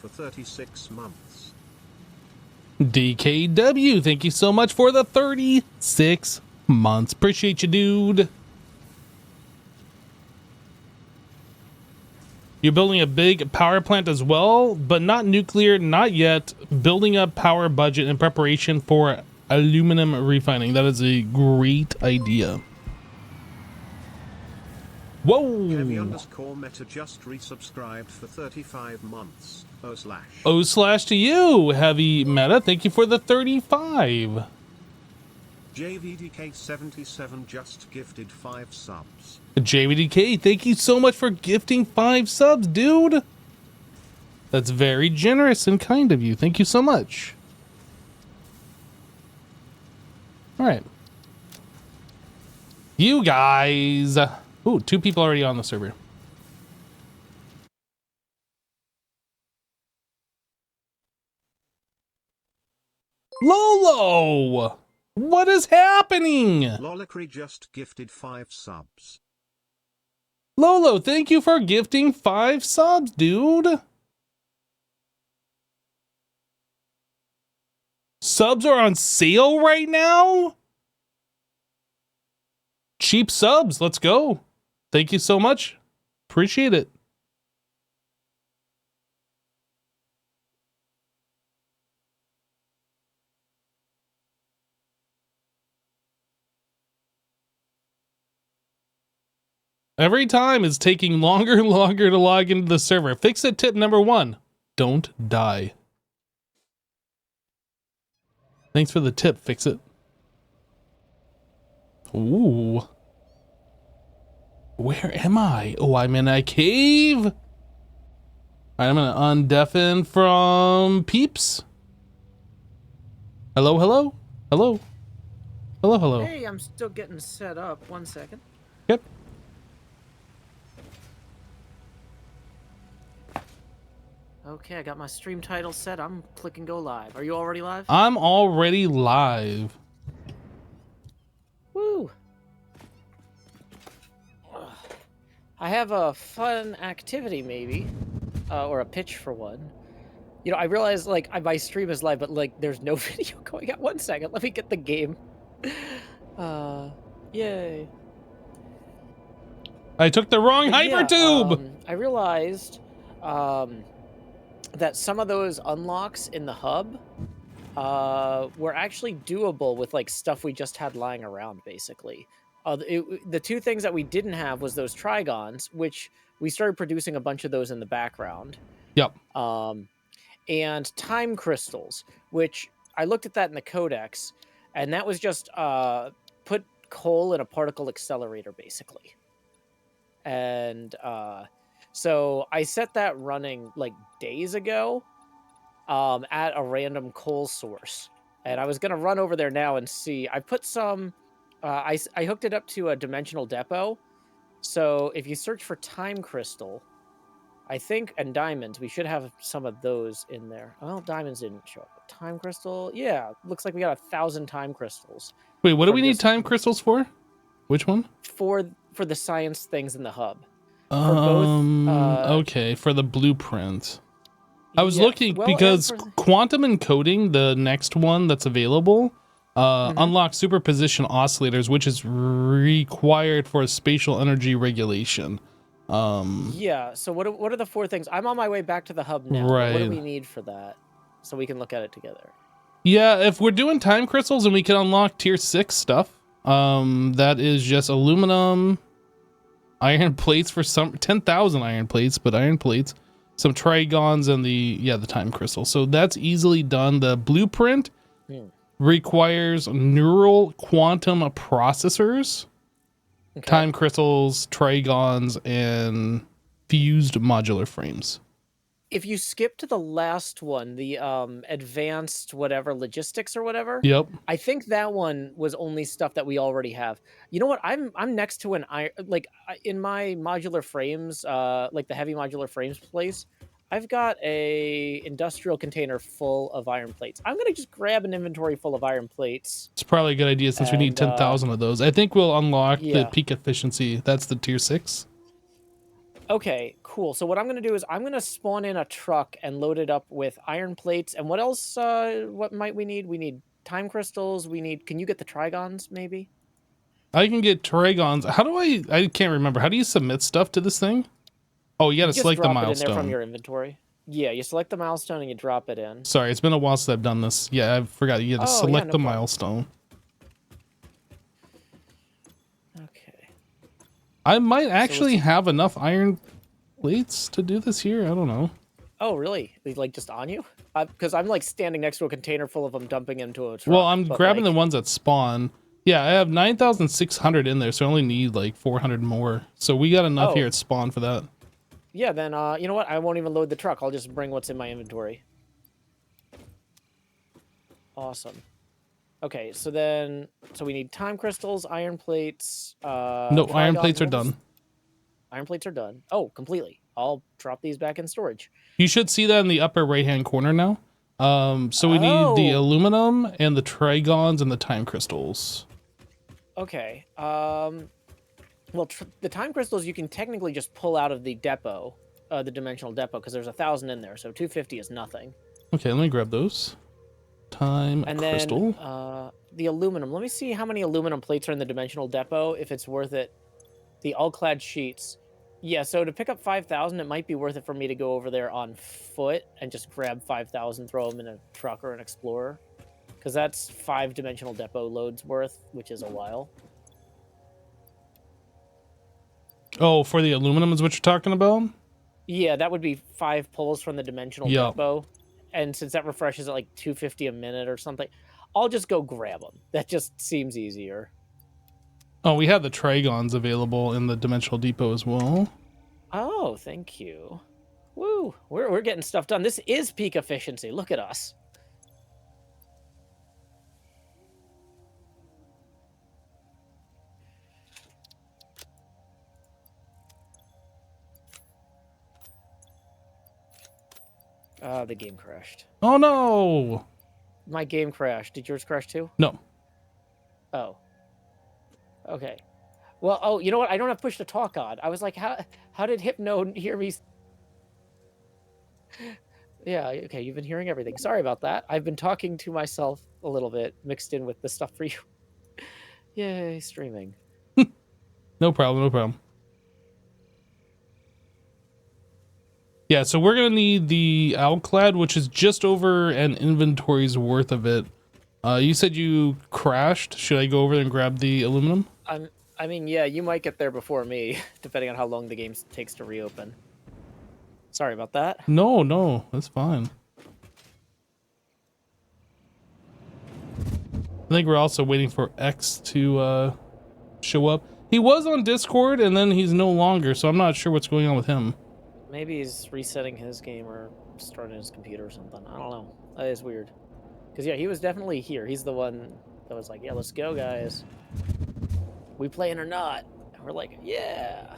for 36 months. DKW, thank you so much for the 36 months. Appreciate you, dude. You're building a big power plant as well, but not nuclear, not yet. Building up power budget in preparation for aluminum refining. That is a great idea. Whoa! Heavy_meta just resubscribed for 35 months. O/ to you, Heavy Meta. Thank you for the 35. JVDK77 just gifted 5 subs. JVDK, thank you so much for gifting 5 subs, dude. That's very generous and kind of you. Thank you so much. All right. You guys. Ooh, 2 people already on the server. Lolo! What is happening? Lolacry just gifted 5 subs. Lolo, thank you for gifting 5 subs, dude. Subs are on sale right now? Cheap subs, let's go. Thank you so much. Appreciate it. Every time it's taking longer and longer to log into the server. Fix it tip number 1. Don't die. Thanks for the tip, fix it. Ooh. Where am I? Oh, I'm in a cave. All right, I'm gonna undeafen from peeps. Hello, hello? Hello? Hello, hello. Hey, I'm still getting set up. 1 second. Yep. Okay, I got my stream title set. I'm clicking go live. Are you already live? I'm already live. Woo! I have a fun activity, maybe, or a pitch for one. You know, I realize, like, my stream is live, but, like, there's no video going out. 1 second, let me get the game. Yay. I took the wrong hypertube! Yeah, I realized, that some of those unlocks in the hub, were actually doable with, like, stuff we just had lying around, basically. The 2 things that we didn't have was those trigons, which we started producing a bunch of those in the background. Yep. And time crystals, which I looked at that in the codex, and that was just put coal in a particle accelerator, basically. And so I set that running like days ago at a random coal source. And I was going to run over there now and see. I put some... I hooked it up to a dimensional depot. So if you search for time crystal, I think, and diamonds, we should have some of those in there. Well, diamonds didn't show up. But time crystal, yeah, looks like we got 1,000 time crystals. Wait, what do we need time crystals for? Which one? For the science things in the hub. For both, okay, for the blueprint. I was looking because quantum encoding, the next one that's available, unlocks superposition oscillators, which is required for spatial energy regulation. Yeah, so what are the 4 things? I'm on my way back to the hub now. Right. What do we need for that? So we can look at it together. Yeah, if we're doing time crystals and we can unlock tier 6 stuff, that is just aluminum, iron plates for some 10,000 iron plates, but iron plates, some trigons, and the time crystal. So that's easily done. The blueprint requires neural quantum processors, time crystals, trigons, and fused modular frames. If you skip to the last one, the advanced whatever logistics or whatever, yep, I think that one was only stuff that we already have. You know what? I'm next to an iron, like in my modular frames, like the heavy modular frames place. I've got a industrial container full of iron plates. I'm gonna just grab an inventory full of iron plates. It's probably a good idea since we need 10,000 of those. I think we'll unlock the peak efficiency. That's the tier 6. Okay, cool. So what I'm going to do is I'm going to spawn in a truck and load it up with iron plates. And what else? What might we need? We need time crystals. We need. Can you get the trigons? Maybe. I can get Tragons. How do I can't remember. How do you submit stuff to this thing? Oh, you got You to just select the drop it in there from milestone. your inventory. Yeah, you select the milestone and you drop it in. Sorry, it's been a while since I've done this. Yeah, I forgot. You got to Oh, yeah, select no the problem. milestone. Okay. I might actually let's- have enough iron plates to do this here. I don't know. Oh, really? Like just on you? Because I'm like standing next to a container full of them, dumping into a truck. Well, I'm but, grabbing like, the ones that spawn. Yeah, I have 9,600 in there, so I only need like 400 more. So we got enough Oh. here at spawn for that. Yeah, then you know what? I won't even load the truck. I'll just bring what's in my inventory. Awesome. Okay, so we need time crystals, iron plates. No, iron trigons, plates are what was- done. Iron plates are done. Oh, completely. I'll drop these back in storage. You should see that in the upper right-hand corner now. So we need the Oh. aluminum and the trigons and the time crystals. Okay. Well, the time crystals you can technically just pull out of the depot, the dimensional depot, because there's 1,000 in there, so 250 is nothing. Okay, let me grab those. Time And crystal. then the aluminum. Let me see how many aluminum plates are in the dimensional depot, if it's worth it. The all-clad sheets. Yeah, so to pick up 5,000, it might be worth it for me to go over there on foot and just grab 5,000, throw them in a truck or an explorer. Because that's 5 dimensional depot loads worth, which is a while. Oh, for the aluminum is what you're talking about? Yeah, that would be 5 pulls from the dimensional Yep. depot. And since that refreshes at like 250 a minute or something, I'll just go grab them. That just seems easier. Oh, we have the trigons available in the dimensional depot as well. Oh, thank you. Woo, we're getting stuff done. This is peak efficiency. Look at us. The game crashed. Oh no! My game crashed. Did yours crash too? No. Oh. Okay. Well, oh, you know what? I don't have push to talk on. I was like, how did Hypno hear me? Yeah, okay, you've been hearing everything. Sorry about that. I've been talking to myself a little bit, mixed in with the stuff for you. Yay, streaming. No problem, no problem. Yeah, so we're gonna need the Alclad, which is just over an inventory's worth of it. You said you crashed. Should I go over there and grab the aluminum? I mean, yeah, you might get there before me, depending on how long the game takes to reopen. Sorry about that. No, that's fine. I think we're also waiting for X to show up. He was on Discord and then he's no longer, so I'm not sure what's going on with him. Maybe he's resetting his game or starting his computer or something. I don't know. That is weird. Because, yeah, he was definitely here. He's the one that was like, yeah, let's go, guys. We playing or not? And we're like, yeah.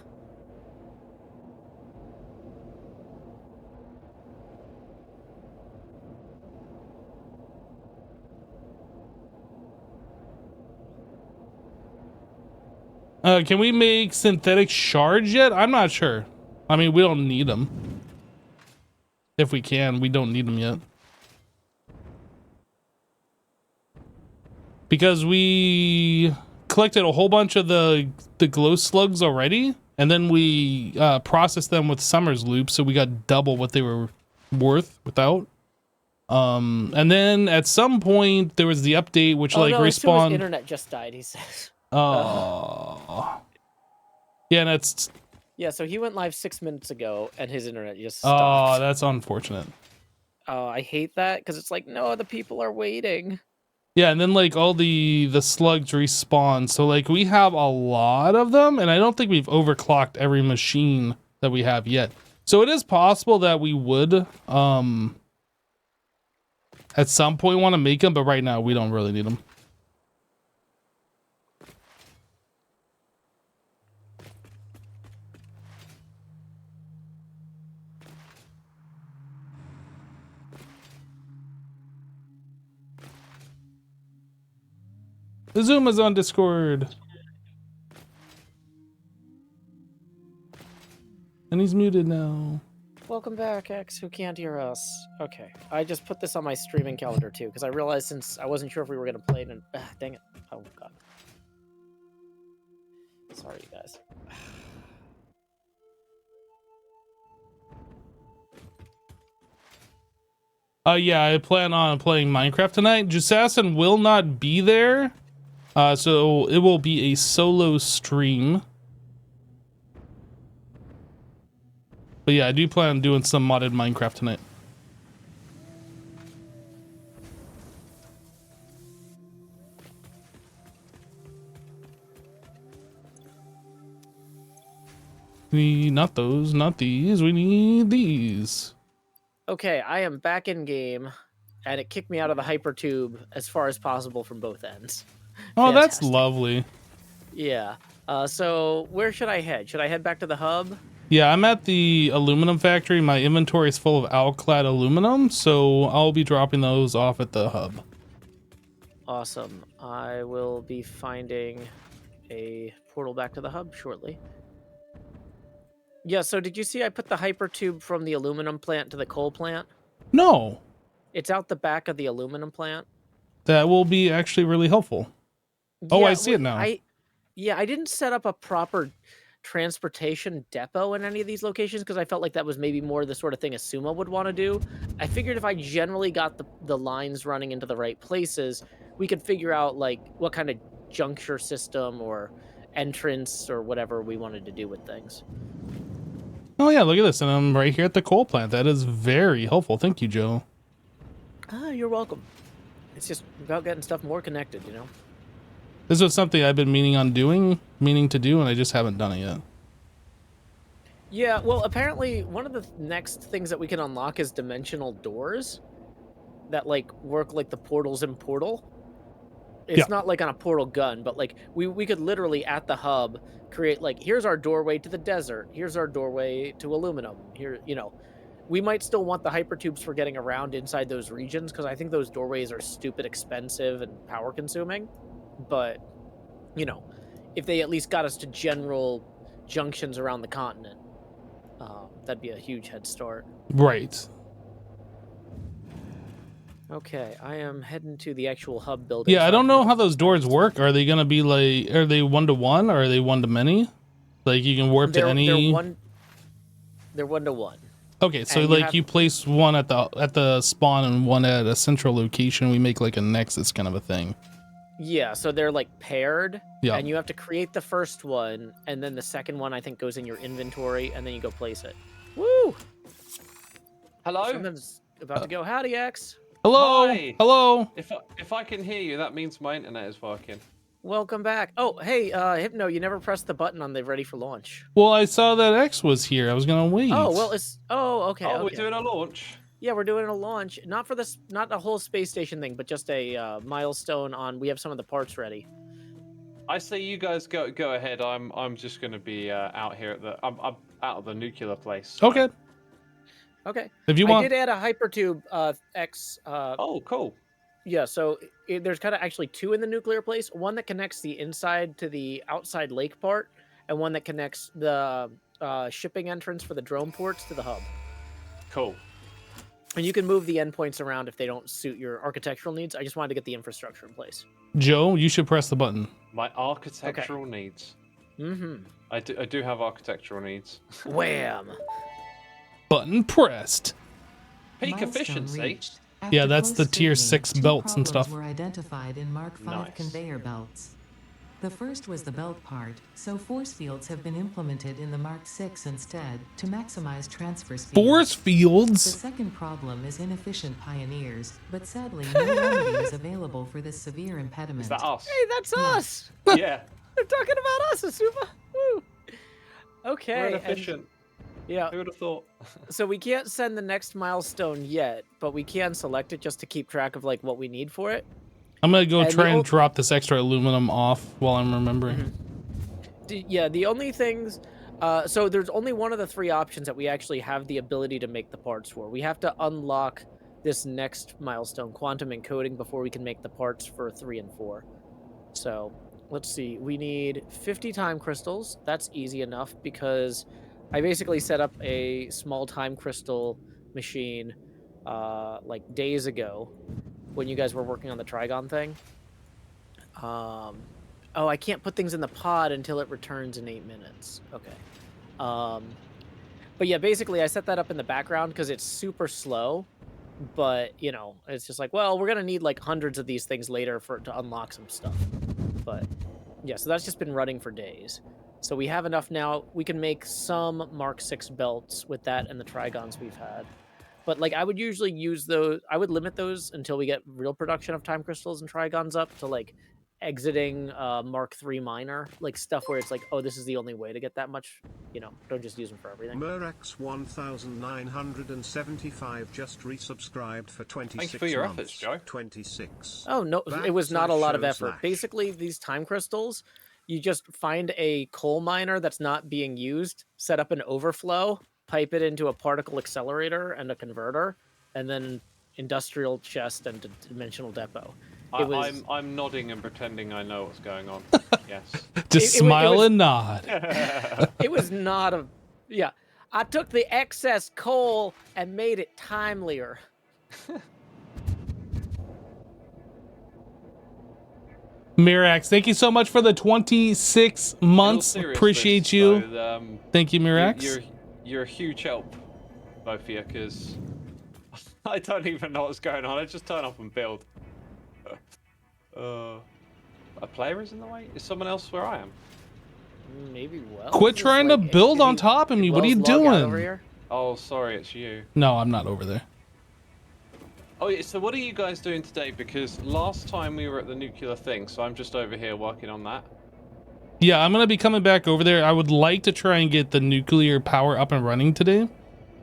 Can we make synthetic shards yet? I'm not sure. I mean, we don't need them. If we can, we don't need them yet. Because we collected a whole bunch of the glow slugs already, and then we processed them with Summer's loop, so we got double what they were worth without. And then at some point there was the update which Oh, like no, his respawned. internet just died, he says. Oh. Yeah, and it's. Yeah, so he went live 6 minutes ago, and his internet just Oh, stopped. that's unfortunate. Oh, I hate that, because it's like, no, the people are waiting. Yeah, and then like all the slugs respawn. So like we have a lot of them, and I don't think we've overclocked every machine that we have yet. So it is possible that we would at some point want to make them, but right now we don't really need them. The Zoom is on Discord. And he's muted now. Welcome back, X, who can't hear us. Okay, I just put this on my streaming calendar too, because I realized since I wasn't sure if we were going to play it, and dang it. Oh, God. Sorry, you guys. Yeah, I plan on playing Minecraft tonight. Jusassin will not be there, so it will be a solo stream. But yeah, I do plan on doing some modded Minecraft tonight. Not those, not these. We need these. Okay, I am back in game, and it kicked me out of the hypertube as far as possible from both ends. Oh, that's Fantastic. lovely. Yeah. So where should I head? Should I head back to the hub? Yeah, I'm at the aluminum factory. My inventory is full of alclad aluminum, so I'll be dropping those off at the hub. Awesome. I will be finding a portal back to the hub shortly. Yeah, so did you see I put the hypertube from the aluminum plant to the coal plant? No, It's out the back of the aluminum plant. that will be actually really helpful. Oh, I see it now. I didn't set up a proper transportation depot in any of these locations because I felt like that was maybe more the sort of thing a sumo would want to do. I figured if I generally got the lines running into the right places, we could figure out like what kind of juncture system or entrance or whatever we wanted to do with things. Oh yeah, look at this, and I'm right here at the coal plant. That is very helpful. Thank you, Joe. Ah, you're welcome. It's just about getting stuff more connected, you know? This was something I've been meaning to do, and I just haven't done it yet. Yeah, well, apparently one of the next things that we can unlock is dimensional doors that like work like the portals in Portal. It's not like on a portal gun, but like we could literally at the hub create like, here's our doorway to the desert, here's our doorway to aluminum. Here, you know, we might still want the hypertubes for getting around inside those regions because I think those doorways are stupid expensive and power consuming. But, you know, if they at least got us to general junctions around the continent, that'd be a huge head start. Right. Okay, I am heading to the actual hub building. Yeah, I don't know how those doors work. Are they gonna be like, are they 1-to-1 or are they 1-to-many? Like you can warp to any. They're 1-to-1. Okay, so And like you place one at the spawn and one at a central location. We make like a nexus kind of a thing. Yeah, so they're like paired. Yeah. And you have to create the first one, and then the second one I think goes in your inventory, and then you go place it. Woo! Hello? Something's about to go. Howdy, X. Hello. Hi. Hello. If I can hear you, that means my internet is working. Welcome back. Oh, hey, Hypno, you never pressed the button on the ready for launch. Well, I saw that X was here. I was gonna wait. Oh, well, it's... Oh, okay. Oh, okay. we're doing a launch. Yeah, we're doing a launch. Not for this, not a whole space station thing, but just a milestone on... We have some of the parts ready. I say you guys go ahead. I'm just gonna be out here at the I'm out of the nuclear place. So. Okay. Okay. If you want. I did add a hypertube X. Oh, cool. Yeah, so there's kind of actually two in the nuclear place. One that connects the inside to the outside lake part, and one that connects the shipping entrance for the drone ports to the hub. Cool. And you can move the endpoints around if they don't suit your architectural needs. I just wanted to get the infrastructure in place. Joe, you should press the button. My architectural needs. Mm-hmm. I do have architectural needs. Wham! Button pressed. Peak Milestone efficiency. reached. Yeah, After that's the close tier screening, 6 two belts and problems stuff. were identified in Mark V Nice. conveyor belts. The first was the belt part, so force fields have been implemented in the Mark VI instead to maximize transfer speed. Force The fields. second problem is inefficient pioneers, but sadly no remedy is available for this severe impediment. Is that us? Hey, that's us! Yeah. They're talking about us, Asuma! Woo! Okay. We're and- inefficient. yeah, Who would have thought? so we can't send the next milestone yet, but we can select it just to keep track of like what we need for it. I'm gonna go And try the and old- drop this extra aluminum off while I'm remembering. Yeah, the only things... so there's only one of the three options that we actually have the ability to make the parts for. We have to unlock this next milestone, quantum encoding, before we can make the parts for 3 and 4. So, let's see. We need 50 time crystals. That's easy enough because I basically set up a small time crystal machine like days ago when you guys were working on the Trigon thing. Oh, I can't put things in the pod until it returns in 8 minutes. Okay. But yeah, basically I set that up in the background because it's super slow. But, you know, it's just like, well, we're going to need like hundreds of these things later to unlock some stuff. But yeah, so that's just been running for days. So we have enough now. We can make some Mark 6 belts with that and the Trigons we've had. But like I would usually use those, I would limit those until we get real production of time crystals and Trigons up to like exiting Mark 3 miner, like stuff where it's like, oh, this is the only way to get that much, you know, don't just use them for everything. Murax 1975 just resubscribed for 26 Thank you for your months. efforts, Joe. 26. Oh, no, it was not a lot of effort. // Basically, these time crystals, you just find a coal miner that's not being used, set up an overflow, pipe it into a particle accelerator and a converter, and then industrial chest and dimensional depot. I'm nodding and pretending I know what's going on. Yes. Just smile and nod. It was not a... Yeah. I took the excess coal and made it timelier. Mirax, thank you so much for the 26 months. Appreciate you. So, thank you, Mirax. You're a huge help, both of you, because I don't even know what's going on. I just turn up and build. A player is in the way? Is someone else where I am? Maybe well. Quit trying to build on top of me. What are you doing? Oh, sorry, it's you. No, I'm not over there. Oh, yeah, so what are you guys doing today? Because last time we were at the nuclear thing, so I'm just over here working on that. Yeah, I'm going to be coming back over there. I would like to try and get the nuclear power up and running today.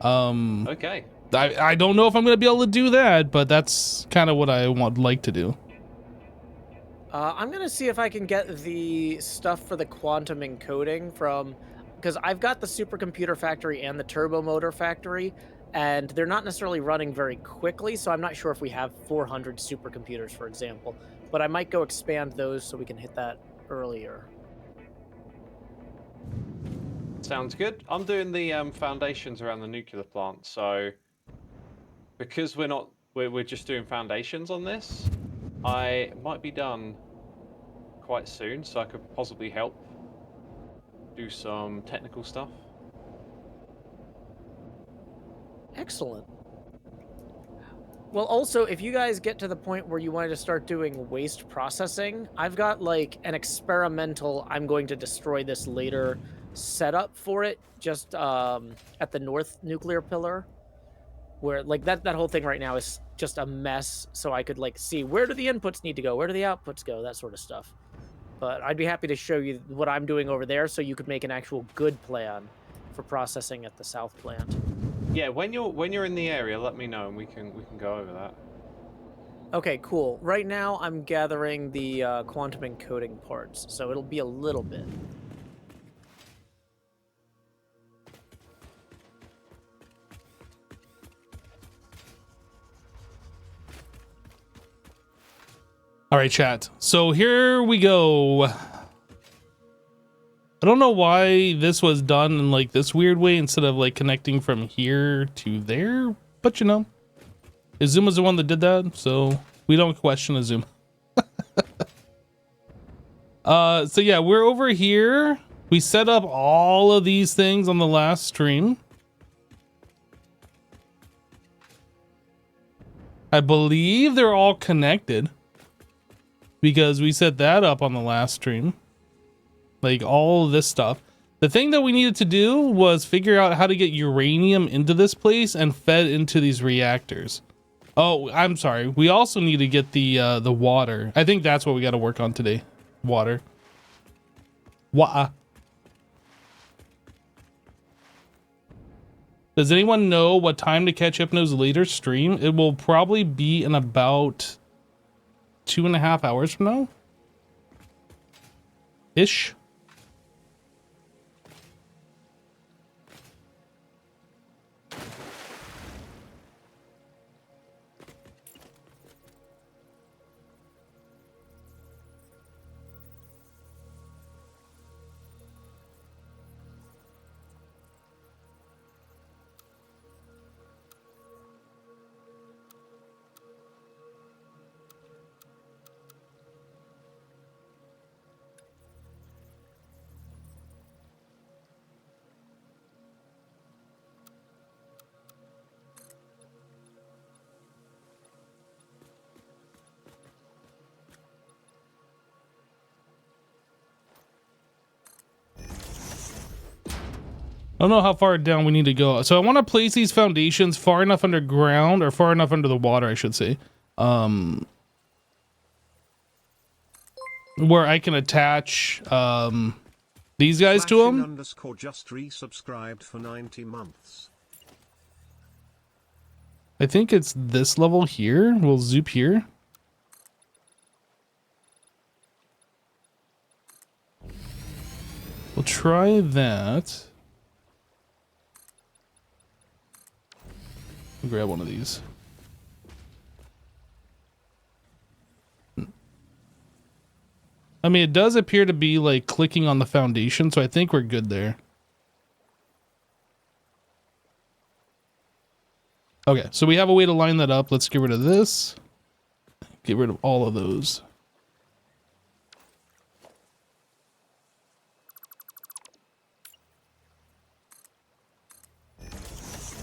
Okay. I don't know if I'm going to be able to do that, but that's kind of what I would like to do. I'm going to see if I can get the stuff for the quantum encoding from... Because I've got the supercomputer factory and the turbo motor factory, and they're not necessarily running very quickly, so I'm not sure if we have 400 supercomputers, for example. But I might go expand those so we can hit that earlier. Sounds good. I'm doing the foundations around the nuclear plant, so because we're just doing foundations on this, I might be done quite soon, so I could possibly help do some technical stuff. Excellent. Well, also, if you guys get to the point where you wanted to start doing waste processing, I've got like an experimental I'm going to destroy this later setup for it, just at the north nuclear pillar, where like that whole thing right now is just a mess, so I could like see where do the inputs need to go, where do the outputs go, that sort of stuff. But I'd be happy to show you what I'm doing over there so you could make an actual good plan for processing at the south plant. Yeah, when you're in the area, let me know and we can go over that. Okay, cool. Right now I'm gathering the quantum encoding parts, so it'll be a little bit. All right, chat. So here we go. I don't know why this was done in like this weird way instead of like connecting from here to there, but you know, Azuma's the one that did that, so we don't question Azuma. So yeah, we're over here. We set up all of these things on the last stream. I believe they're all connected, because we set that up on the last stream. Like all of this stuff. The thing that we needed to do was figure out how to get uranium into this place and fed into these reactors. Oh, I'm sorry. We also need to get the water. I think that's what we got to work on today. Water. Does anyone know what time to catch Hypno's later stream? It will probably be in about 2.5 hours from now. Ish. don't know how far down we need to go. So I want to place these foundations far enough underground, or far enough under the water, I should say. Where I can attach these guys to them. __ just resubscribed for 90 months. I think it's this level here. We'll zoop here. We'll try that. I'll grab one of these. I mean, it does appear to be like clicking on the foundation, so I think we're good there. Okay, so we have a way to line that up. Let's get rid of this. Get rid of all of those.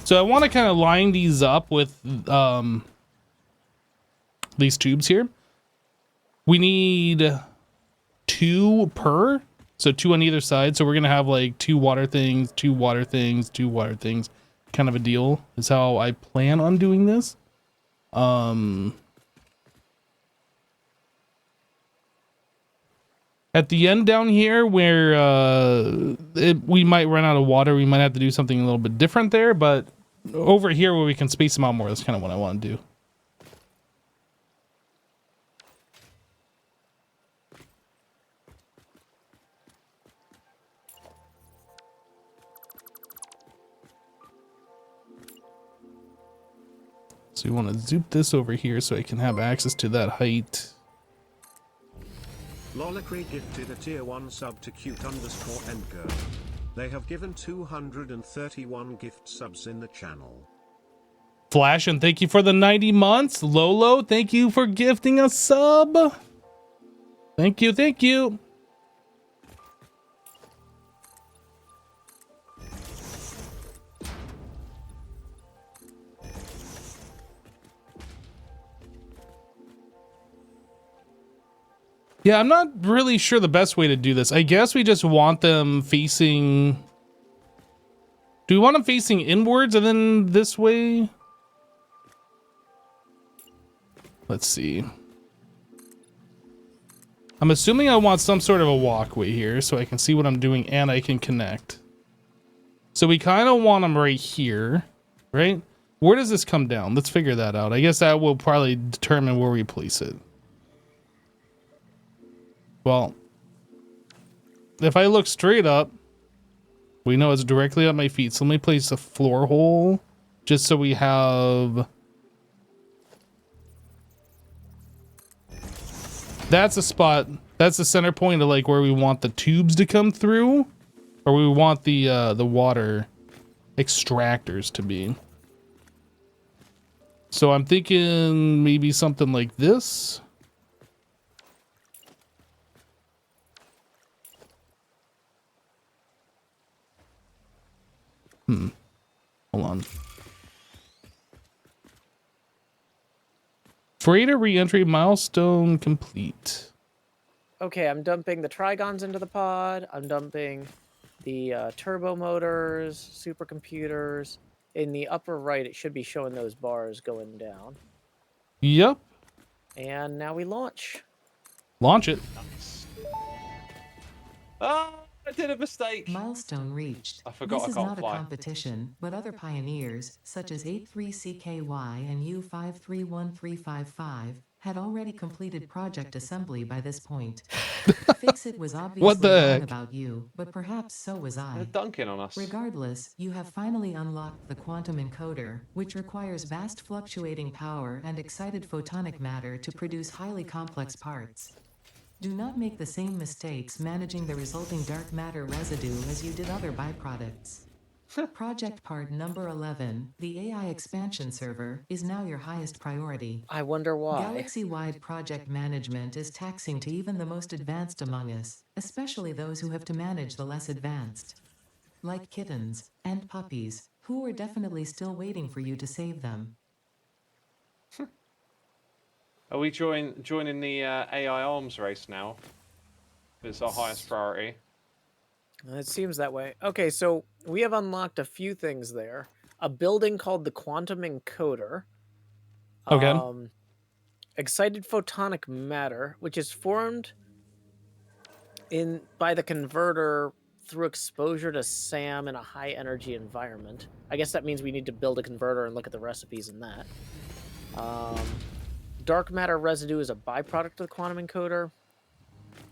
So I want to kind of line these up with these tubes here. We need 2 per, so 2 on either side. So we're gonna have like 2 water things, 2 water things, 2 water things, kind of a deal is how I plan on doing this. At the end down here where we might run out of water, we might have to do something a little bit different there, but over here where we can space them out more, that's kind of what I want to do. So we want to zoop this over here so I can have access to that height. Lolicry gifted a tier 1 sub to cute_Edgar. They have given 231 gift subs in the channel. Flash, and thank you for the 90 months. Lolo, thank you for gifting a sub. Thank you, thank you. Yeah, I'm not really sure the best way to do this. I guess we just want them facing... Do we want them facing inwards and then this way? Let's see. I'm assuming I want some sort of a walkway here so I can see what I'm doing and I can connect. So we kind of want them right here, right? Where does this come down? Let's figure that out. I guess that will probably determine where we place it. Well, if I look straight up, we know it's directly at my feet. So let me place a floor hole just so we have... That's a spot. That's the center point of like where we want the tubes to come through, or we want the water extractors to be. So I'm thinking maybe something like this. Hold on. Freighter re-entry milestone complete. Okay, I'm dumping the Trigons into the pod. I'm dumping the turbo motors, supercomputers. In the upper right, it should be showing those bars going down. Yep. And now we launch. Launch it. Nice. Oh, I did a mistake. Milestone reached. I forgot This I is can't not fly. a competition, but other pioneers, such as 83CKY and U531355, had already completed project assembly by this point. Fix-It was obviously the wrong heck? about you, but perhaps so was They're I. dunking on us. Regardless, you have finally unlocked the quantum encoder, which requires vast fluctuating power and excited photonic matter to produce highly complex parts. Do not make the same mistakes managing the resulting dark matter residue as you did other byproducts. Project part number 11, the AI expansion server, is now your highest priority. I wonder why. Galaxy-wide project management is taxing to even the most advanced among us, especially those who have to manage the less advanced. Like kittens and puppies, who are definitely still waiting for you to save them. Are we joining the AI arms race now? It's our highest priority. It seems that way. Okay, so we have unlocked a few things there. A building called the Quantum Encoder. Okay. Excited photonic matter, which is formed by the converter through exposure to SAM in a high energy environment. I guess that means we need to build a converter and look at the recipes in that. Dark matter residue is a byproduct of the quantum encoder.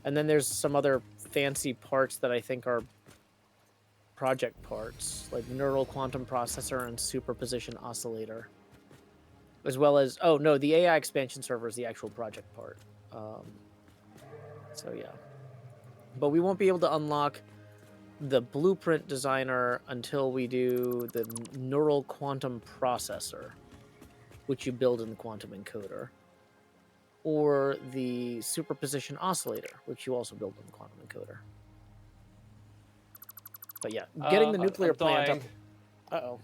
And then there's some other fancy parts that I think are project parts, like neural quantum processor and superposition oscillator. As well as, oh no, the AI expansion server is the actual project part. So yeah. But we won't be able to unlock the blueprint designer until we do the neural quantum processor, which you build in the quantum encoder, or the superposition oscillator, which you also build in the quantum encoder. But yeah, getting the nuclear plant up. Uh-oh.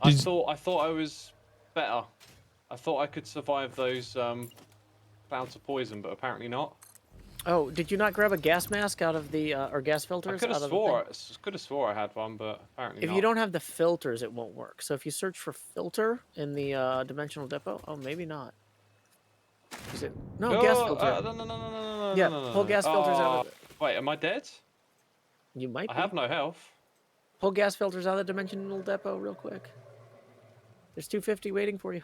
I thought I was better. I thought I could survive those clouds of poison, but apparently not. Oh, did you not grab a gas mask out of the or gas I filters? could have swore I had one, but apparently If not. you don't have the filters, it won't work. So if you search for filter in the dimensional depot, oh, maybe not. Is it? No, gas filter. No. Yeah, pull gas filters out of it. Wait, am I dead? You might be. I have no health. Pull gas filters out of the dimensional depot real quick. There's 250 waiting for you.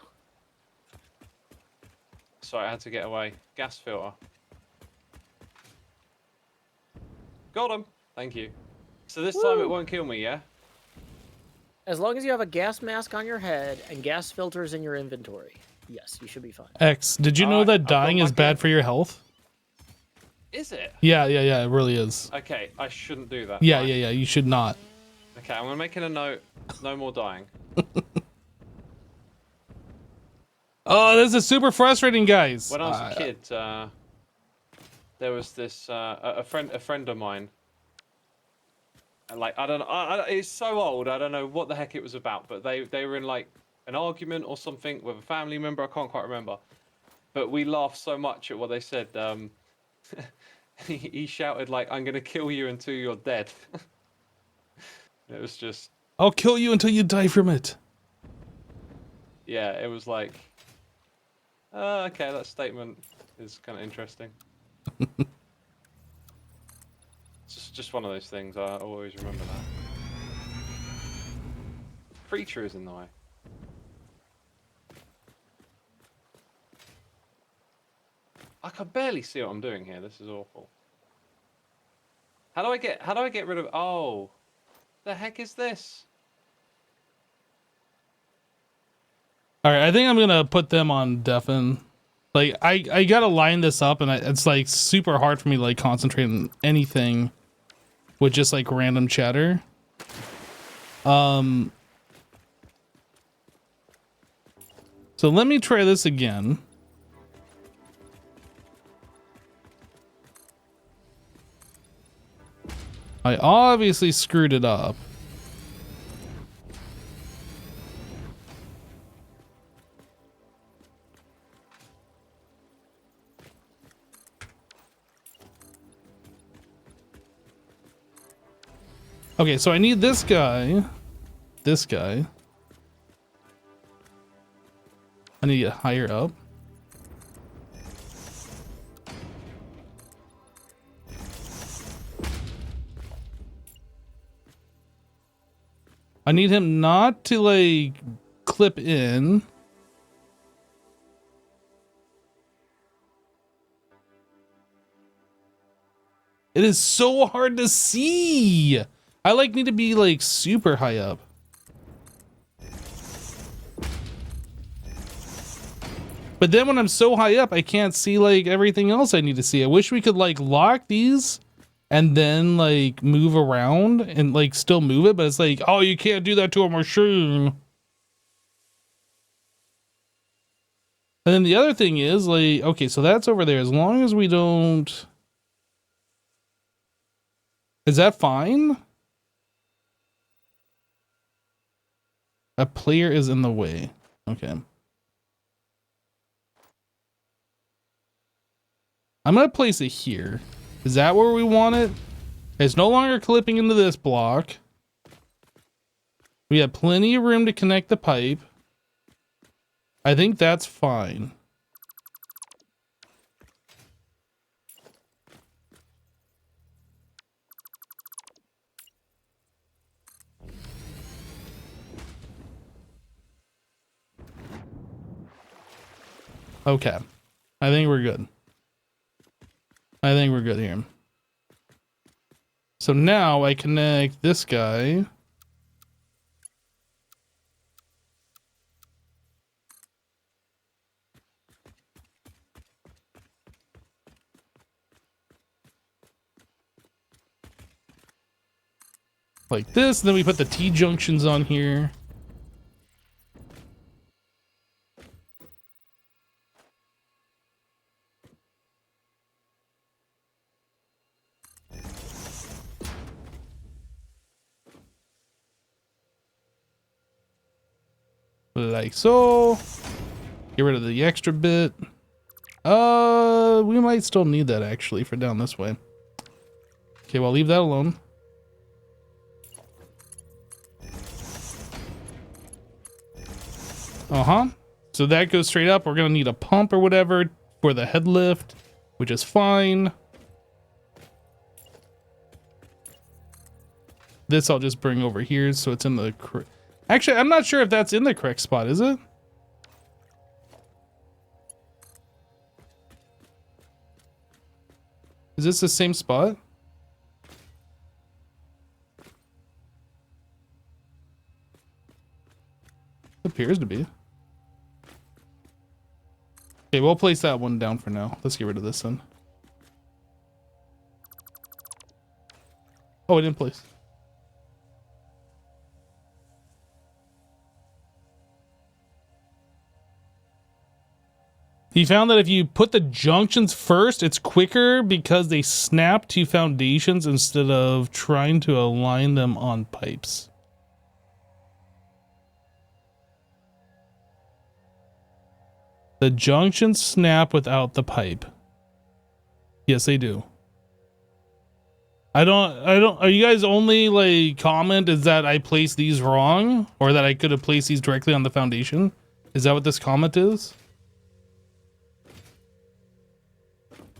Sorry, I had to get away. Gas filter. Got him. Thank you. So this time it won't kill me, yeah? As long as you have a gas mask on your head and gas filters in your inventory, yes, you should be fine. X, did you know that dying is bad for your health? Is it? Yeah, it really is. Okay, I shouldn't do that. Yeah, right? yeah, you should not. Okay, I'm making a note. No more dying. Oh, this is super frustrating, guys. When I was a kid, there was this a friend of mine. Like I don't know, it's so old. I don't know what the heck it was about, but they were in like an argument or something with a family member. I can't quite remember, but we laughed so much at what they said. He shouted like, "I'm gonna kill you until you're dead." It was just. I'll kill you until you die from it. Yeah, it was like. Okay, that statement is kind of interesting. It's just one of those things. I always remember that. Creature is in the way. I can barely see what I'm doing here. This is awful. How do I get rid of? Oh, the heck is this? All right, I think I'm gonna put them on deafen. Like I gotta line this up, and it's like super hard for me to like concentrate on anything with just like random chatter. So let me try this again. I obviously screwed it up. Okay, so I need this guy. This guy. I need to get higher up. I need him not to like clip in. It is so hard to see. I like need to be like super high up. But then when I'm so high up, I can't see like everything else I need to see. I wish we could like lock these and then like move around and like still move it, but it's like, oh, you can't do that to a machine. And then the other thing is like, okay, so that's over there. As long as we don't, is that fine? A player is in the way. Okay. I'm gonna place it here. Is that where we want it? It's no longer clipping into this block. We have plenty of room to connect the pipe. I think that's fine. Okay. I think we're good. I think we're good here. So now I connect this guy. Like this, and then we put the T-junctions on here. Like so. Get rid of the extra bit. We might still need that actually for down this way. Okay, well, leave that alone. So that goes straight up. We're gonna need a pump or whatever for the head lift, which is fine. This I'll just bring over here so it's in the... Actually, I'm not sure if that's in the correct spot, is it? Is this the same spot? Appears to be. Okay, we'll place that one down for now. Let's get rid of this one. Oh, I didn't place. He found that if you put the junctions first, it's quicker because they snap to foundations instead of trying to align them on pipes. The junctions snap without the pipe. Yes, they do. I don't, are you guys only like comment is that I placed these wrong or that I could have placed these directly on the foundation? Is that what this comment is?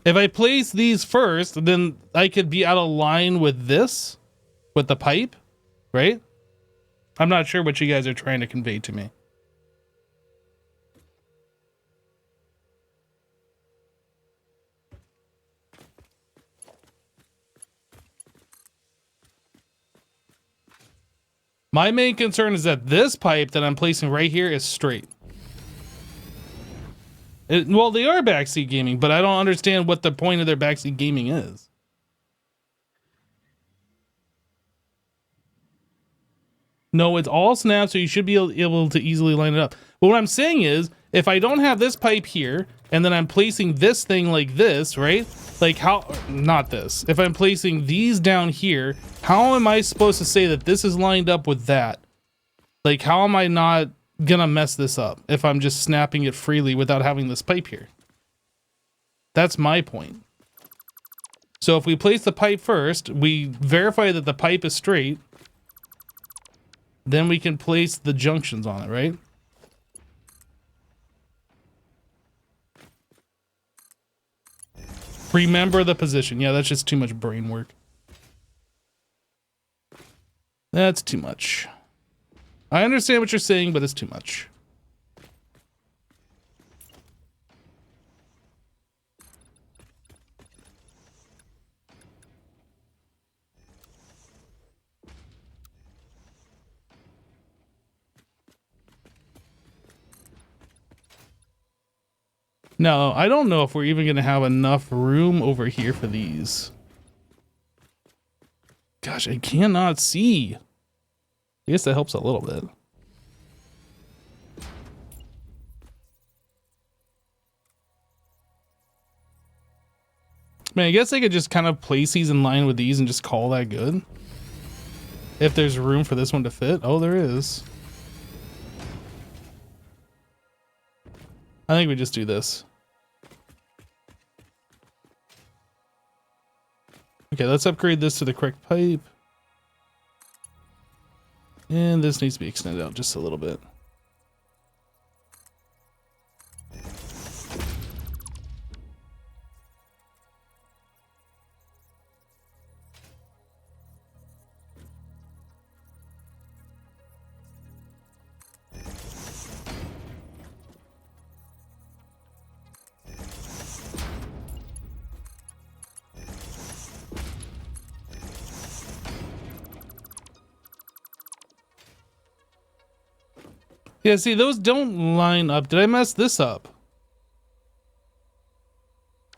If I place these first, then I could be out of line with this, with the pipe, right? I'm not sure what you guys are trying to convey to me. My main concern is that this pipe that I'm placing right here is straight. Well, they are backseat gaming, but I don't understand what the point of their backseat gaming is. No, it's all snapped, so you should be able to easily line it up. But what I'm saying is, if I don't have this pipe here, and then I'm placing this thing like this, right? Like how, not this. If I'm placing these down here, how am I supposed to say that this is lined up with that? Like, how am I not gonna mess this up if I'm just snapping it freely without having this pipe here? That's my point. So if we place the pipe first, we verify that the pipe is straight, then we can place the junctions on it, right? Remember the position. Yeah, that's just too much brain work. That's too much. I understand what you're saying, but it's too much. No, I don't know if we're even going to have enough room over here for these. Gosh, I cannot see. I guess that helps a little bit. Man, I guess I could just kind of place these in line with these and just call that good. If there's room for this one to fit. Oh, there is. I think we just do this. Okay, let's upgrade this to the correct pipe. And this needs to be extended out just a little bit. Yeah, see, those don't line up. Did I mess this up?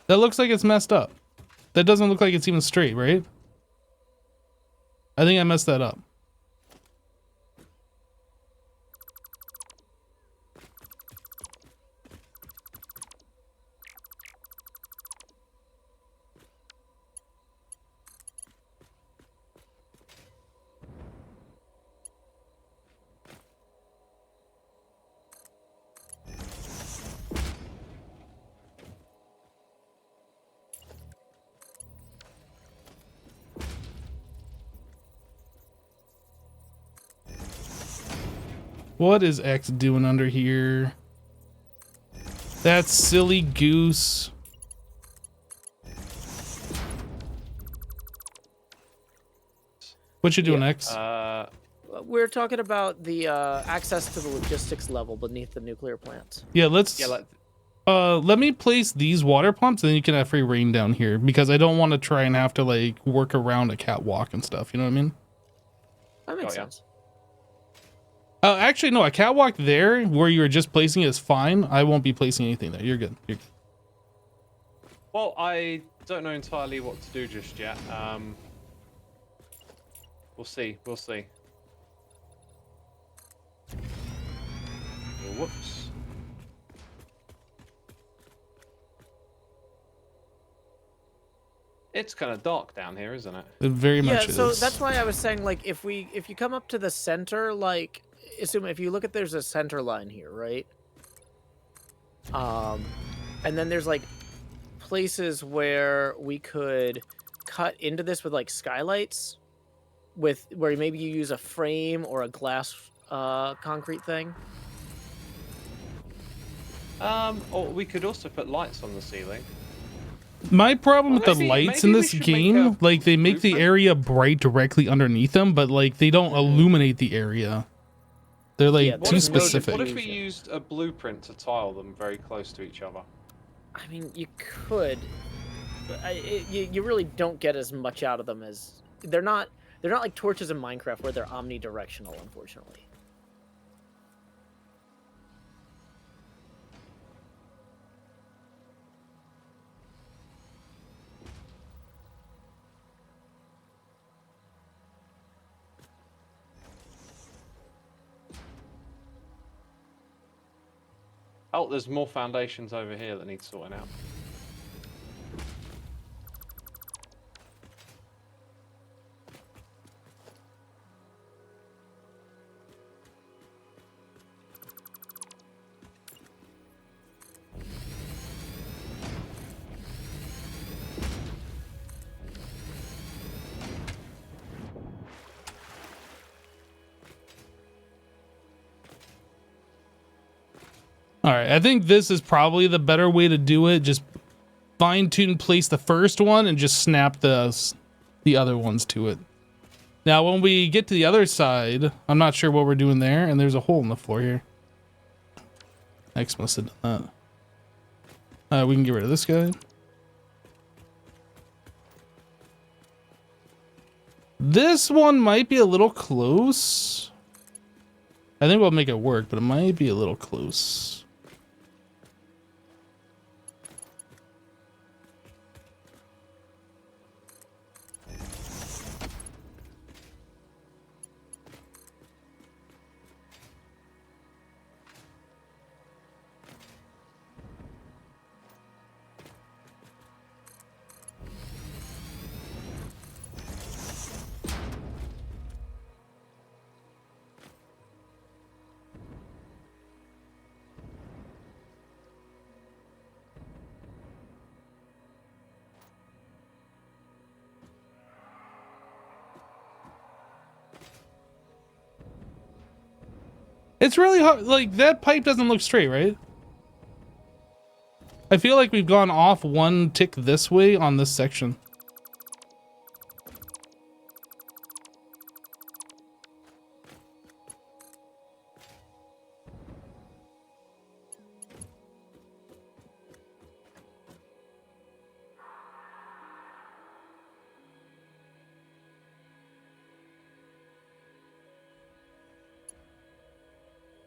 That looks like it's messed up. That doesn't look like it's even straight, right? I think I messed that up. What is X doing under here? That silly goose. What you doing, X? We're talking about the access to the logistics level beneath the nuclear plant. Yeah, let's. Let me place these water pumps, and then you can have free reign down here because I don't want to try and have to like work around a catwalk and stuff. You know what I mean? That makes sense. Actually, no. A catwalk there, where you were just placing it, is fine. I won't be placing anything there. You're good. You're good. Well, I don't know entirely what to do just yet. We'll see. We'll see. Whoops. It's kind of dark down here, isn't it? It very much Yeah, so is. that's why I was saying, like, if you come up to the center, like, assume if you look at, there's a center line here, right? And then there's like places where we could cut into this with like skylights, with where maybe you use a frame or a glass concrete thing. Or we could also put lights on the ceiling. My problem with the Maybe- lights in maybe we this should make game, a like they make the blueprint. area bright directly underneath them, but like they don't illuminate the area. They're like Yeah, too there's no specific. What if we used a blueprint to tile them very close to each other? I mean, you could, but you really don't get as much out of them as they're not like torches in Minecraft where they're omnidirectional, unfortunately. Oh, there's more foundations over here that need sorting out. All right, I think this is probably the better way to do it. Just fine tune place the first one and just snap the other ones to it. Now, when we get to the other side, I'm not sure what we're doing there, and there's a hole in the floor here. X must have done that. We can get rid of this guy. This one might be a little close. I think we'll make it work, but it might be a little close. It's really hard. Like, that pipe doesn't look straight, right? I feel like we've gone off one tick this way on this section.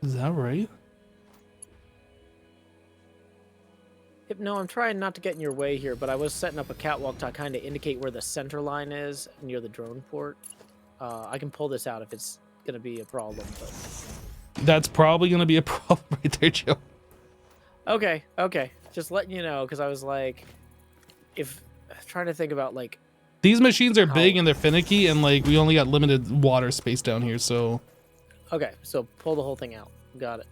Is that right? Yep, no, I'm trying not to get in your way here, but I was setting up a catwalk to kind of indicate where the center line is near the drone port. I can pull this out if it's going to be a problem, but... That's probably going to be a problem right there, Joe. Okay, okay. Just letting you know, because I was like... trying to think about, like... These machines are big and they're finicky, and, like, we only got limited water space down here, so... Okay, so pull the whole thing out. Got it.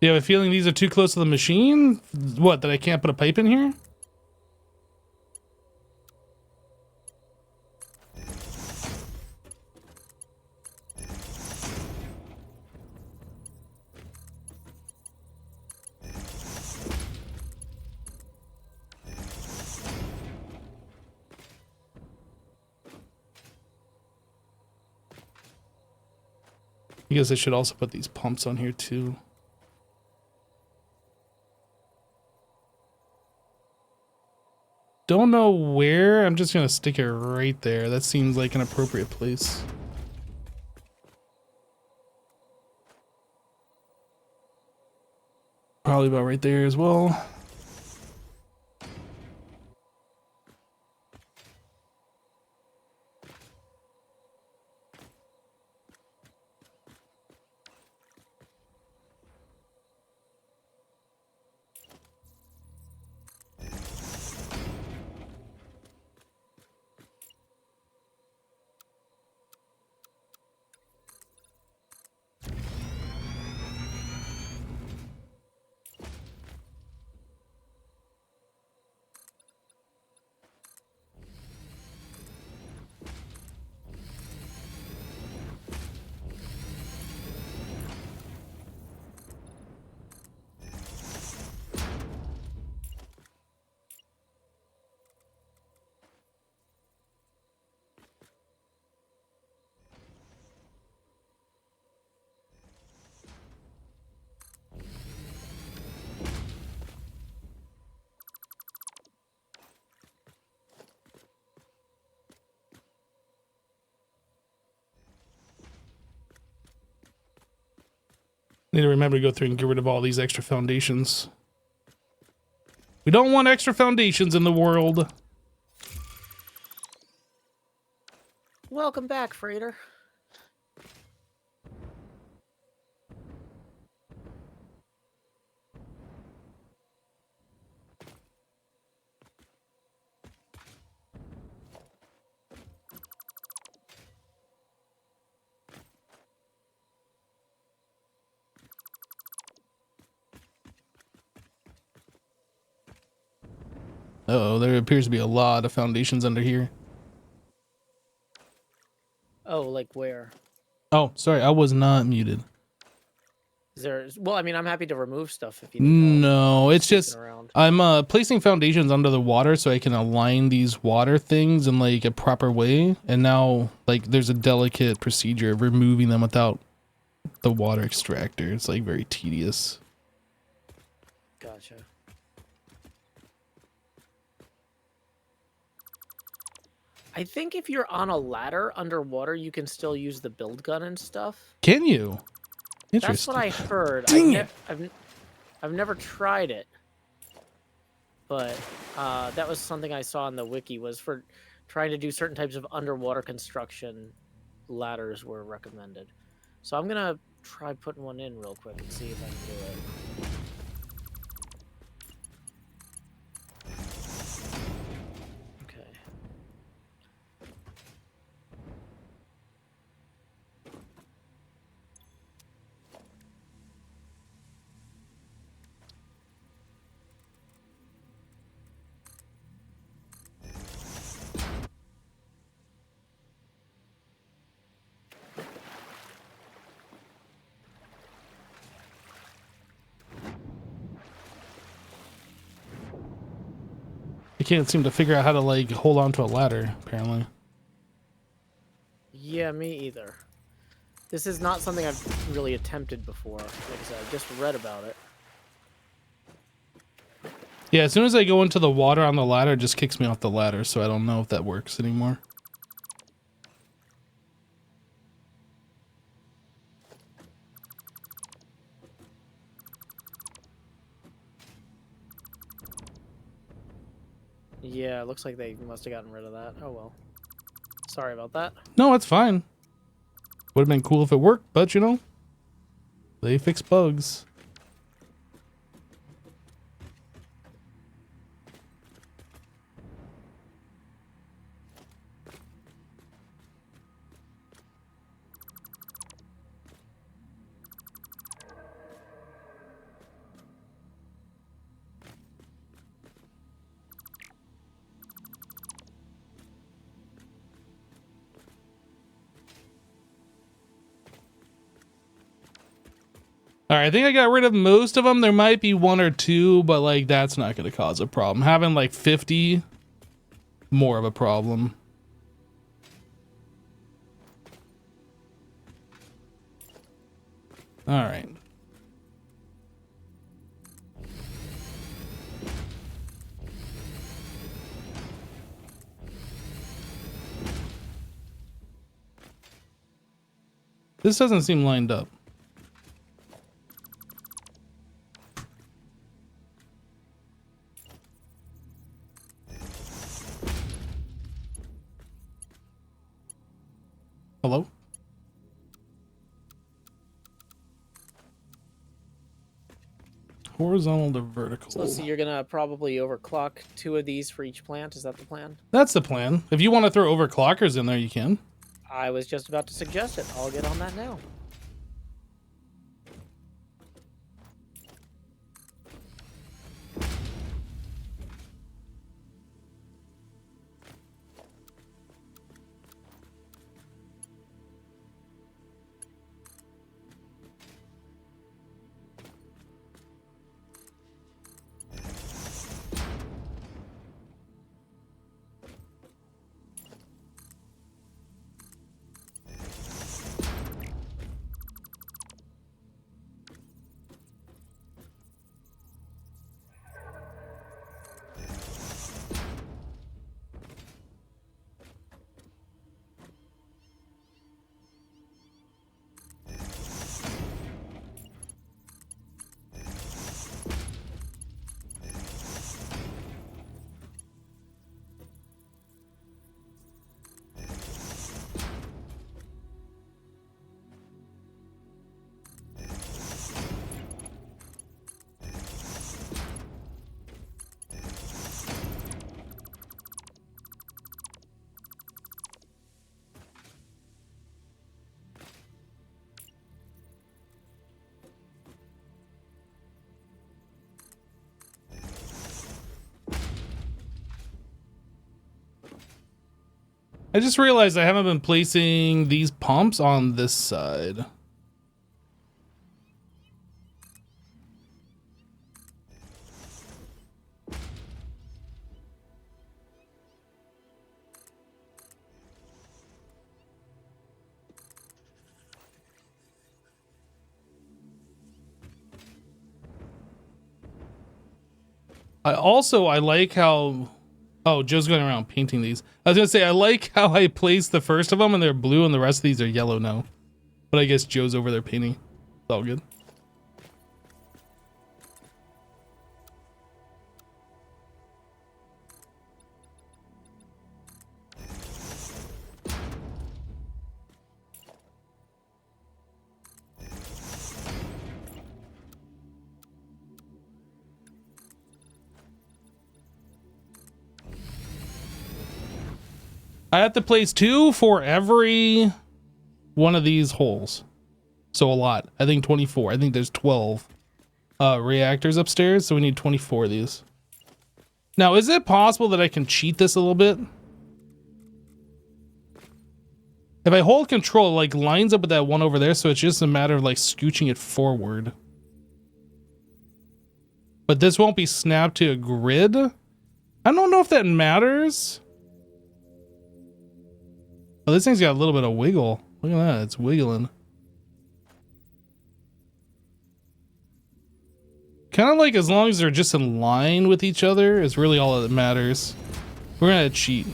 You have a feeling these are too close to the machine? What, that I can't put a pipe in here? I guess I should also put these pumps on here too. Don't know where. I'm just gonna stick it right there. That seems like an appropriate place. Probably about right there as well. Need to remember to go through and get rid of all these extra foundations. We don't want extra foundations in the world. Welcome back, freighter. Uh-oh, there appears to be a lot of foundations under here. Oh, like where? Oh, sorry, I was not muted. Is there... Well, I mean, I'm happy to remove stuff if you need help. No, it's just Around. I'm placing foundations under the water so I can align these water things in like a proper way. And now like there's a delicate procedure of removing them without the water extractor. It's like very tedious. Gotcha. I think if you're on a ladder underwater, you can still use the build gun and stuff. Can you? That's Interesting. what I heard. Dang it. I've never tried it, but that was something I saw in the wiki, was for trying to do certain types of underwater construction, ladders were recommended. So I'm gonna try putting one in real quick and see if I can do it. Okay. I can't seem to figure out how to like hold on to a ladder, apparently. Yeah, me either. This is not something I've really attempted before. Like I said, I just read about it. Yeah, as soon as I go into the water on the ladder, it just kicks me off the ladder, so I don't know if that works anymore. Yeah, it looks like they must have gotten rid of that. Oh well. Sorry about that. No, it's fine. Would have been cool if it worked, but you know, they fix bugs. All right, I think I got rid of most of them. There might be one or two, but like that's not going to cause a problem. Having like 50, more of a problem. All right. This doesn't seem lined up. Hello? Horizontal to vertical. So let's see, you're gonna probably overclock 2 of these for each plant. Is that the plan? That's the plan. If you want to throw overclockers in there, you can. I was just about to suggest it. I'll get on that now. I just realized I haven't been placing these pumps on this side. I like how Oh, Joe's going around painting these. I was gonna say I like how I placed the first of them and they're blue and the rest of these are yellow now. But I guess Joe's over there painting. It's all good. I have to place 2 for every one of these holes. So a lot. I think 24. I think there's 12 reactors upstairs, so we need 24 of these. Now, is it possible that I can cheat this a little bit? If I hold control, it like lines up with that one over there, so it's just a matter of like scooching it forward. But this won't be snapped to a grid. I don't know if that matters. Oh, this thing's got a little bit of wiggle. Look at that, it's wiggling. Kind of like as long as they're just in line with each other is really all that matters. We're gonna cheat.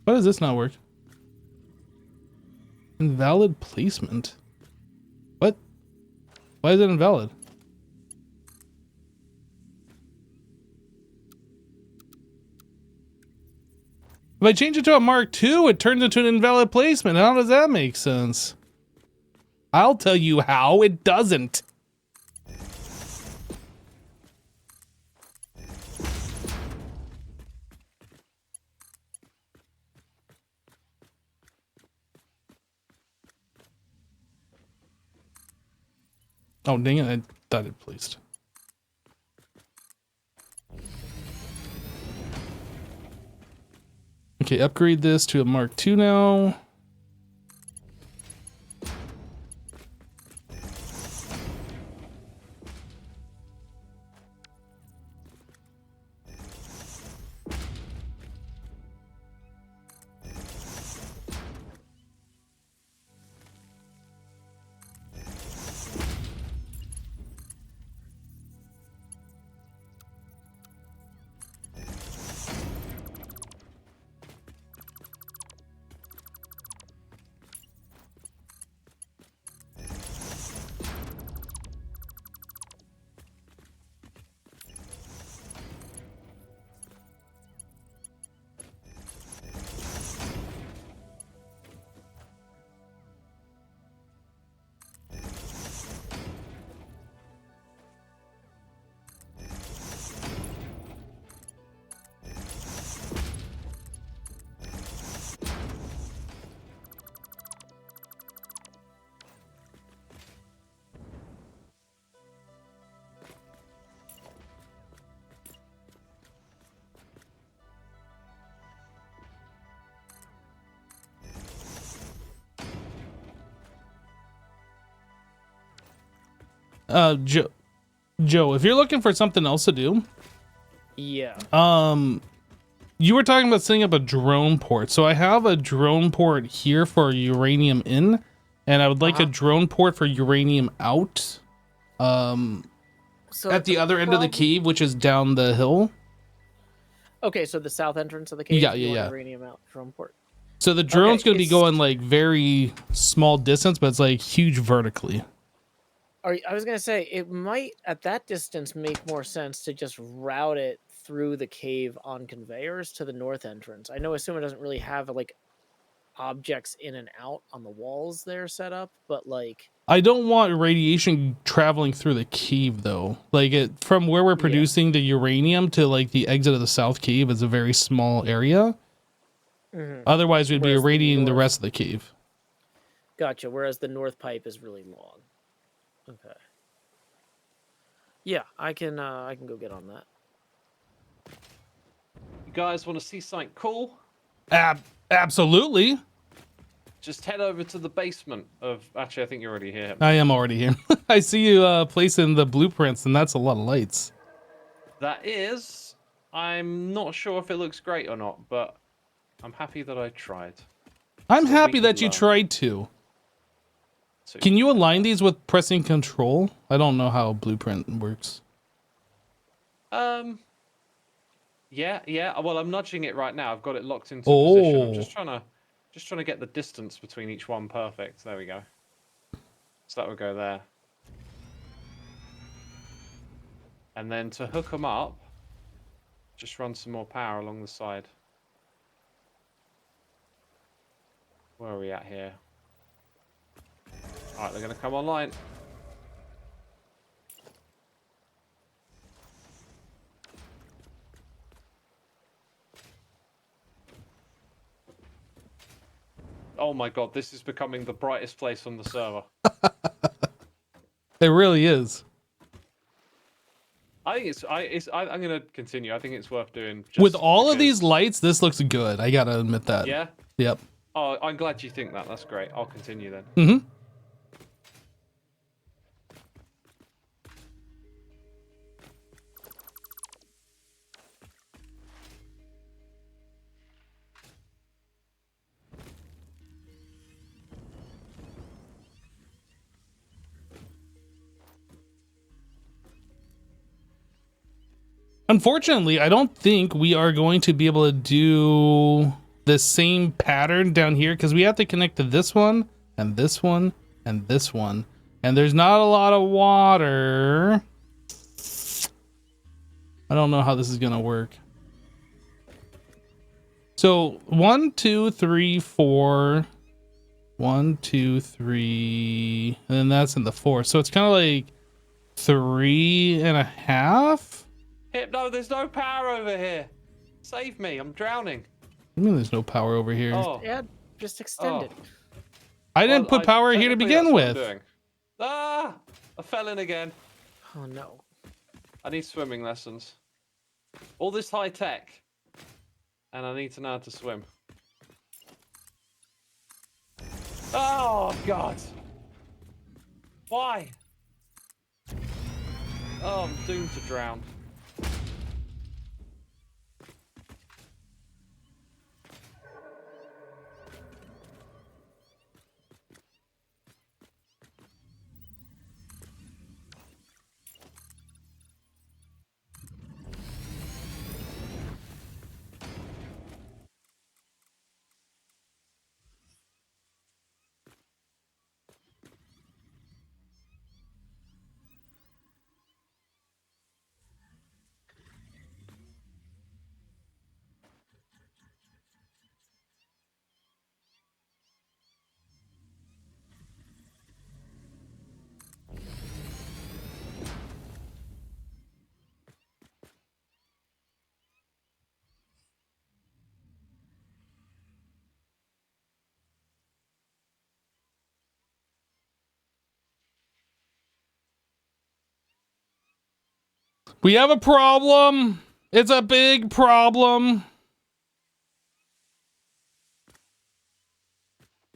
Why does this not work? Invalid placement. What? Why is it invalid? If I change it to a Mark II, it turns into an invalid placement. How does that make sense? I'll tell you how it doesn't. Oh, dang it. I thought it placed. Okay, upgrade this to a Mark II now. Joe, if you're looking for something else to do, Yeah. you were talking about setting up a drone port. So I have a drone port here for uranium in, and I would like a drone port for uranium out. So At the other end of the cave, which is down the hill. Okay, so the south entrance of the cave. Yeah, you want yeah. Uranium out drone port. So the drone's Okay, going to be going like very small distance, but it's like huge vertically. I was gonna say it might at that distance make more sense to just route it through the cave on conveyors to the north entrance. I know assume it doesn't really have like objects in and out on the walls there set up, but like I don't want radiation traveling through the cave though. Like it from where we're producing the uranium to like the exit of the south cave is a very small area. Otherwise we'd be irradiating the rest of the cave. Gotcha. Whereas the north pipe is really long. Okay. Yeah, I can go get on that. You guys want to see something cool? Absolutely. Just head over to the basement of... Actually, I think you're already here. I am already here. I see you placing the blueprints, and that's a lot of lights. That is I'm not sure if it looks great or not, but I'm happy that I tried. I'm So we happy can that you learn. tried to. So, Can you align these with pressing control? I don't know how Blueprint works. yeah. Well, I'm nudging it right now. I've got it locked into position. I'm Oh. just trying to get the distance between each one perfect. There we go. So that would go there. And then to hook them up, just run some more power along the side. Where are we at here? All right, they're going to come online. Oh my god, this is becoming the brightest place on the server. It really is. I think I'm going to continue. I think it's worth doing. Just With all of these because- lights, this looks good. I gotta admit that. Yeah? Yep. Oh, I'm glad you think that. That's great. I'll continue then. Mm-hmm. Unfortunately, I don't think we are going to be able to do the same pattern down here because we have to connect to this one and this one and this one. And there's not a lot of water. I don't know how this is going to work. So 1, 2, 3, 4. 1, 2, 3. And then that's in the 4. So it's kind of like 3.5. No, there's no power over here. Save me, I'm drowning. I mean, there's no power over here. Oh, Yeah, just extend it. I didn't put power here to technically begin that's what I'm with. doing. Ah, I fell in again. Oh no. I need swimming lessons. All this high tech, and I need to know how to swim. Oh god! Why? Oh, I'm doomed to drown. We have a problem. It's a big problem.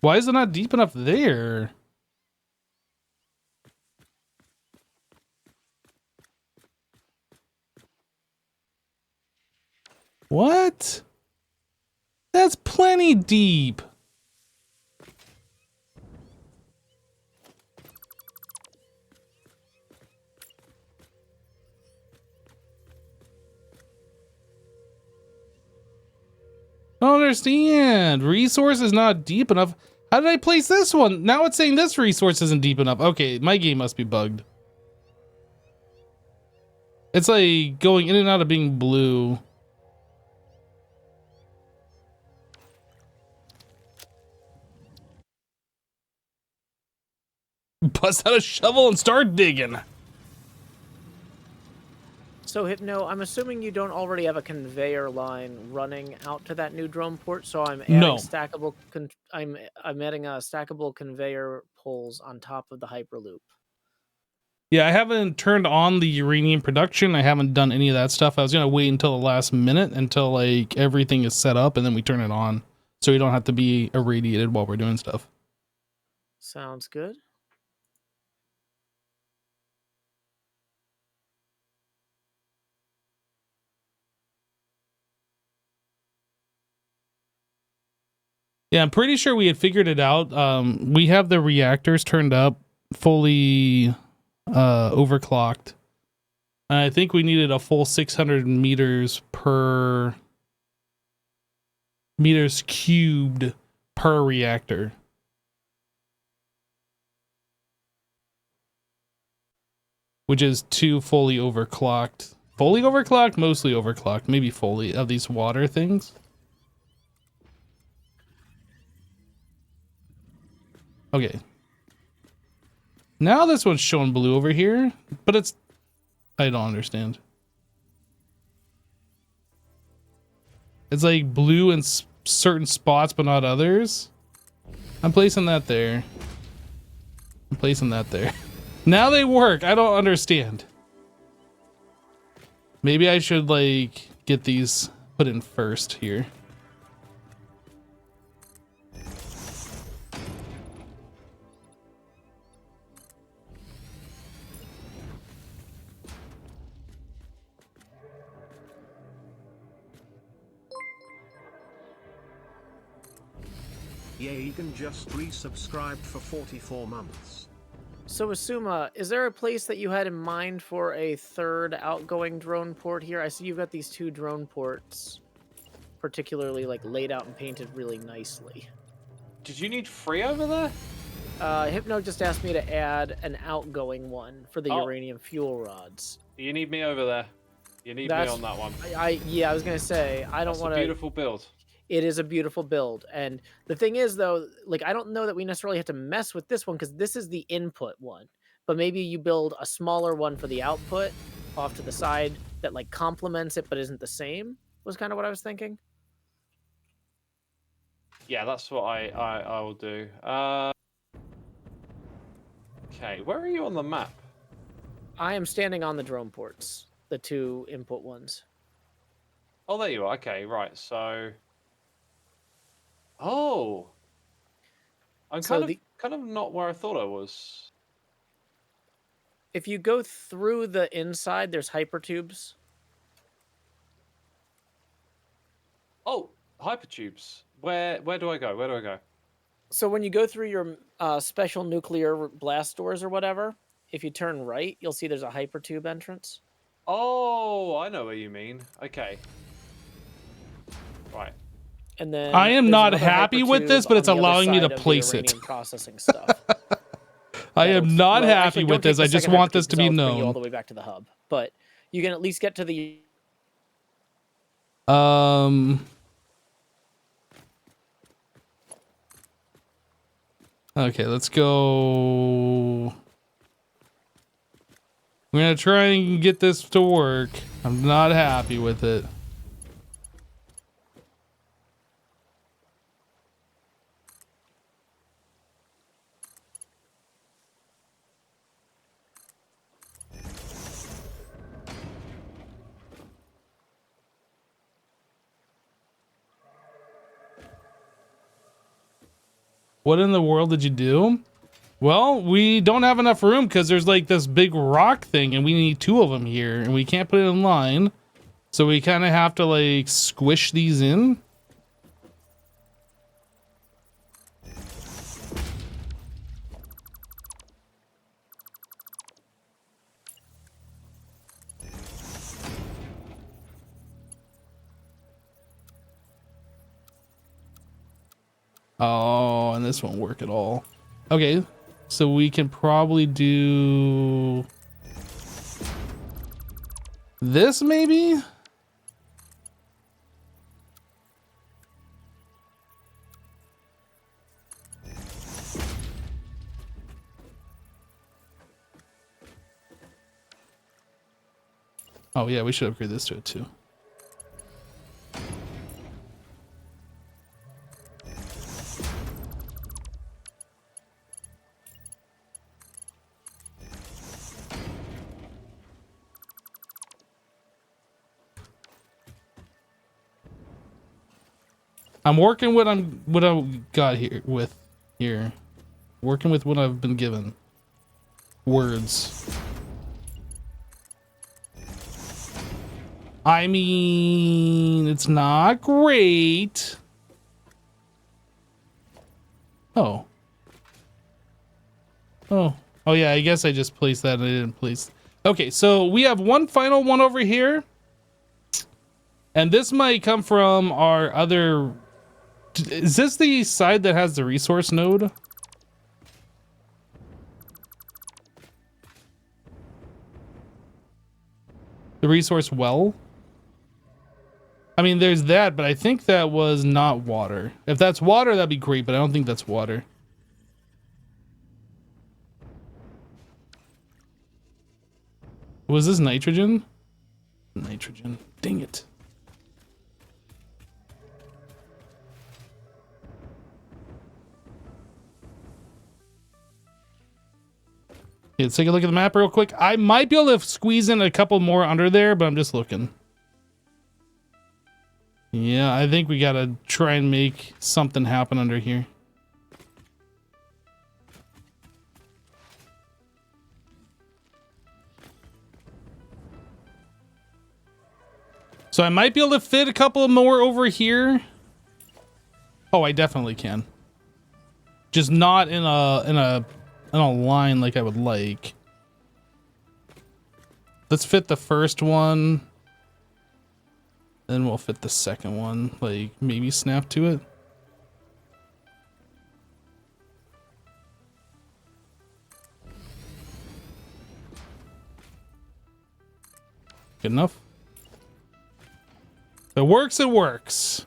Why is it not deep enough there? What? That's plenty deep. I don't understand. Resource is not deep enough. How did I place this one? Now it's saying this resource isn't deep enough. Okay, my game must be bugged. It's like going in and out of being blue. Bust out a shovel and start digging. So Hypno, I'm assuming you don't already have a conveyor line running out to that new drone port. So I'm adding No. stackable. I'm adding a stackable conveyor poles on top of the hyperloop. Yeah, I haven't turned on the uranium production. I haven't done any of that stuff. I was gonna wait until the last minute until like everything is set up and then we turn it on, so we don't have to be irradiated while we're doing stuff. Sounds good. Yeah, I'm pretty sure we had figured it out. We have the reactors turned up, fully overclocked. I think we needed a full 600 meters per meters cubed per reactor. Which is 2 fully overclocked. Fully overclocked? Mostly overclocked. Maybe fully of these water things. Okay. Now this one's showing blue over here, but it's... I don't understand. It's like blue in certain spots, but not others. I'm placing that there. I'm placing that there. Now they work. I don't understand. Maybe I should like get these put in first here. Yagan just resubscribed for 44 months. So Asuma, is there a place that you had in mind for a third outgoing drone port here? I see you've got these 2 drone ports, particularly like laid out and painted really nicely. Did you need 3 over there? Hypno just asked me to add an outgoing one for the uranium fuel rods. You need me over there. You need me on that one. Yeah, I was gonna say I don't want to. Beautiful build. It is a beautiful build, and the thing is though, like I don't know that we necessarily have to mess with this one because this is the input one. But maybe you build a smaller one for the output off to the side that like complements it but isn't the same. Was kind of what I was thinking. Yeah, that's what I will do. Okay, where are you on the map? I am standing on the drone ports, the 2 input ones. Oh, there you are. Okay, right. So, oh, I'm kind of not where I thought I was. If you go through the inside, there's hypertubes. Oh, hypertubes. Where do I go? Where do I go? So when you go through your special nuclear blast doors or whatever, if you turn right, you'll see there's a hypertube entrance. Oh, I know what you mean. Okay. Right. And then I am not happy with this, but it's allowing me to place it. Processing stuff. I am not happy with this. I just want this to be known. All the way back to the hub, but you can at least get to the. Okay, let's go. We're gonna try and get this to work. I'm not happy with it. What in the world did you do? Well, we don't have enough room because there's like this big rock thing and we need 2 of them here and we can't put it in line. So we kind of have to like squish these in. Oh, and this won't work at all. Okay, so we can probably do this maybe? Oh yeah, we should upgrade this to it too. I'm working what I got here with here. Working with what I've been given. Words. I mean, it's not great. Oh. Oh. Oh yeah, I guess I just placed that and I didn't place. Okay, so we have one final one over here. And this might come from our other... Is this the side that has the resource node? The resource well? I mean, there's that, but I think that was not water. If that's water, that'd be great, but I don't think that's water. Was this nitrogen? Nitrogen. Dang it. Okay, let's take a look at the map real quick. I might be able to squeeze in a couple more under there, but I'm just looking. Yeah, I think we gotta try and make something happen under here. So I might be able to fit a couple more over here. Oh, I definitely can. Just not in a line like I would like. Let's fit the first one. Then we'll fit the second one. Like maybe snap to it. Good enough. If it works, it works.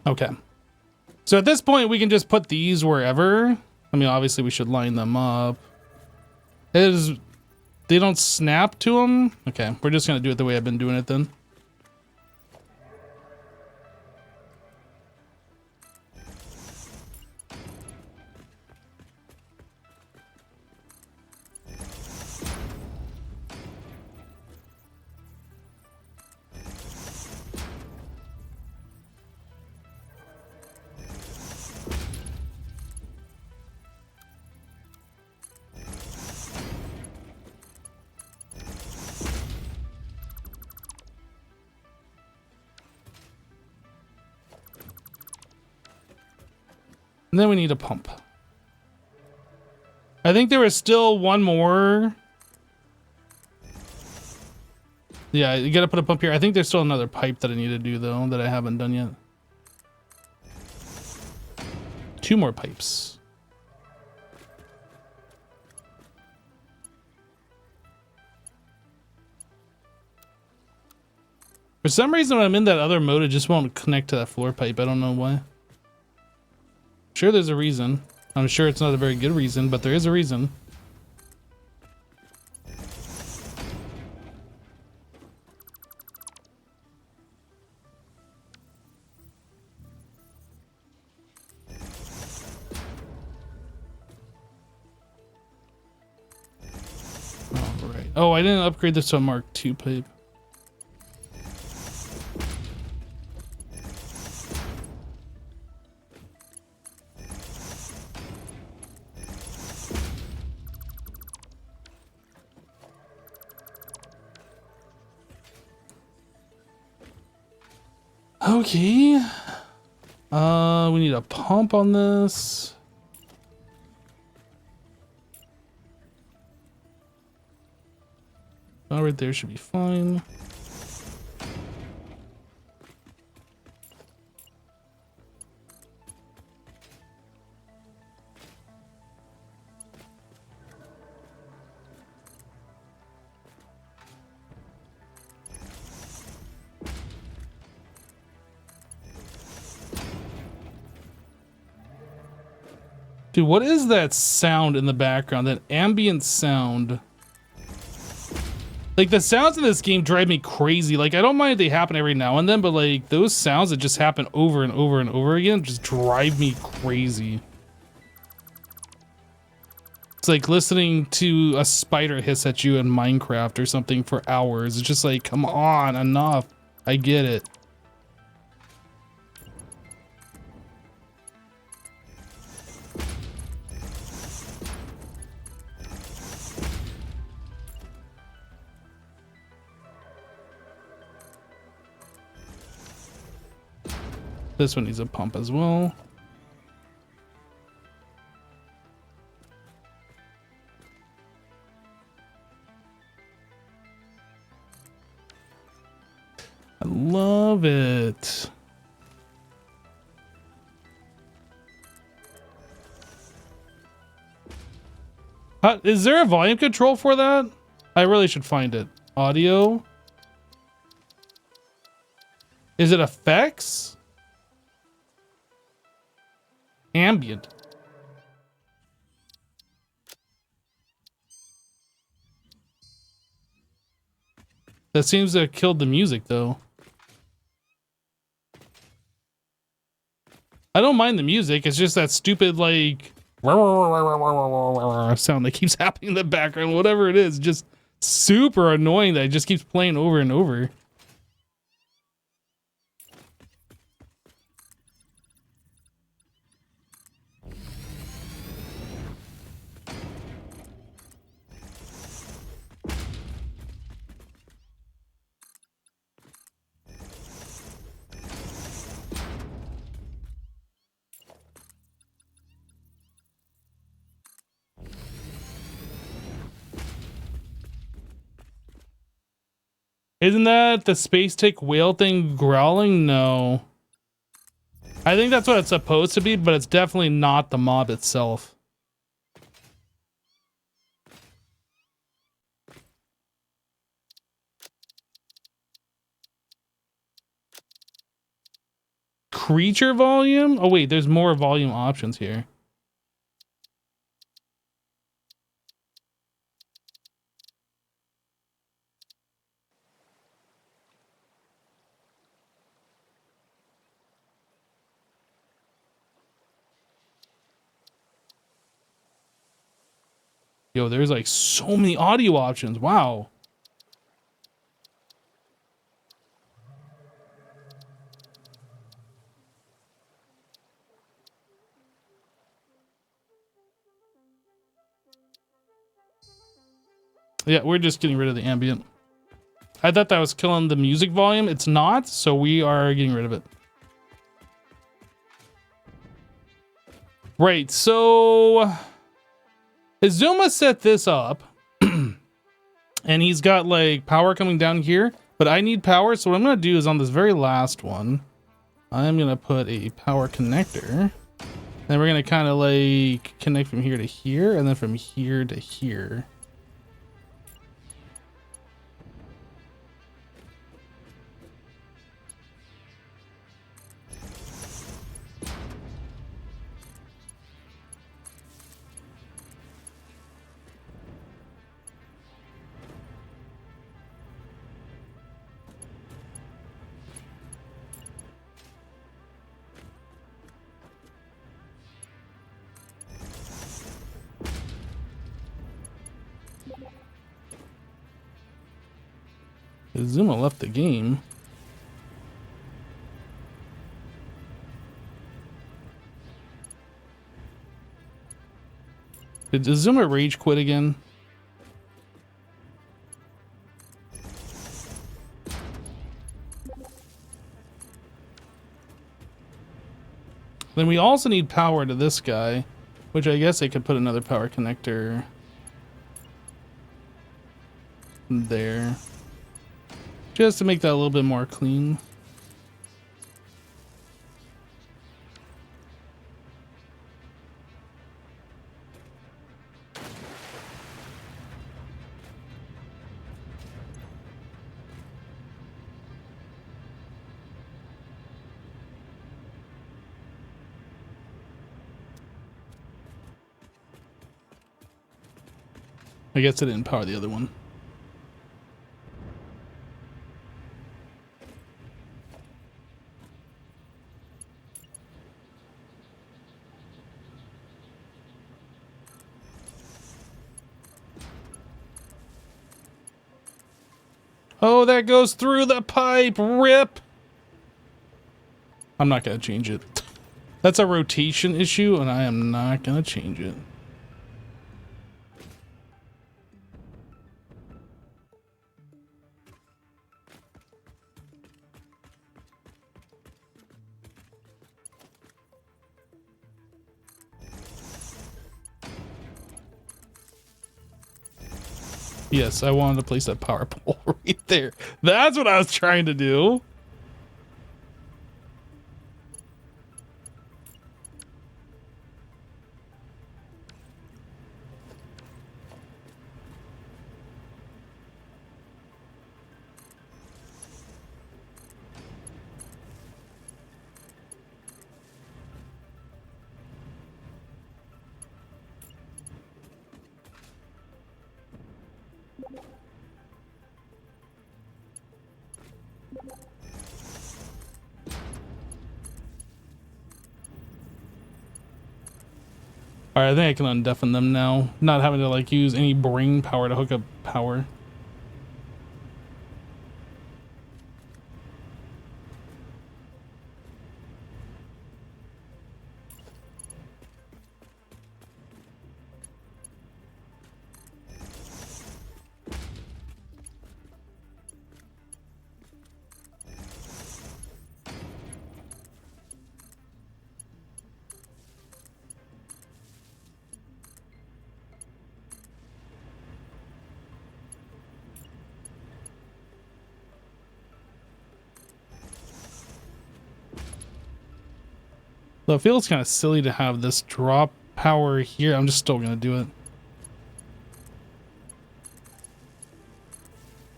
Okay. So at this point, we can just put these wherever. I mean, obviously, we should line them up. They don't snap to them? Okay, we're just going to do it the way I've been doing it then. And then we need a pump. I think there was still one more. Yeah, you gotta put a pump here. I think there's still another pipe that I need to do though that I haven't done yet. 2 more pipes. For some reason when I'm in that other mode, it just won't connect to that floor pipe. I don't know why. Sure, there's a reason. I'm sure it's not a very good reason, but there is a reason. All right. Oh, I didn't upgrade this to a Mark II pipe. Okay. We need a pump on this. Oh, right there should be fine. Dude, what is that sound in the background? That ambient sound. Like, the sounds in this game drive me crazy. Like, I don't mind if they happen every now and then, but like those sounds that just happen over and over and over again just drive me crazy. It's like listening to a spider hiss at you in Minecraft or something for hours. It's just like, come on, enough. I get it. This one needs a pump as well. I love it. Is there a volume control for that? I really should find it. Audio. Is it effects? Ambient. That seems to have killed the music though. I don't mind the music, it's just that stupid like sound that keeps happening in the background, whatever it is, just super annoying that it just keeps playing over and over. Isn't that the space tick whale thing growling? No. I think that's what it's supposed to be, but it's definitely not the mob itself. Creature volume? Oh wait, there's more volume options here. Yo, there's like so many audio options. Wow. Yeah, we're just getting rid of the ambient. I thought that was killing the music volume. It's not, so we are getting rid of it. Right, so Izuma set this up and he's got like power coming down here, but I need power. So what I'm going to do is on this very last one, I'm going to put a power connector. Then we're going to kind of like connect from here to here and then from here to here. Izuma left the game. Did Izuma rage quit again? Then we also need power to this guy, which I guess I could put another power connector there. Just to make that a little bit more clean. I guess I didn't power the other one. Oh, that goes through the pipe. Rip. I'm not going to change it. That's a rotation issue, and I am not going to change it. Yes, I wanted to place that power pole right there. That's what I was trying to do. All right, I think I can undeafen them now. Not having to like use any brain power to hook up power. Though it feels kind of silly to have this drop power here. I'm just still going to do it.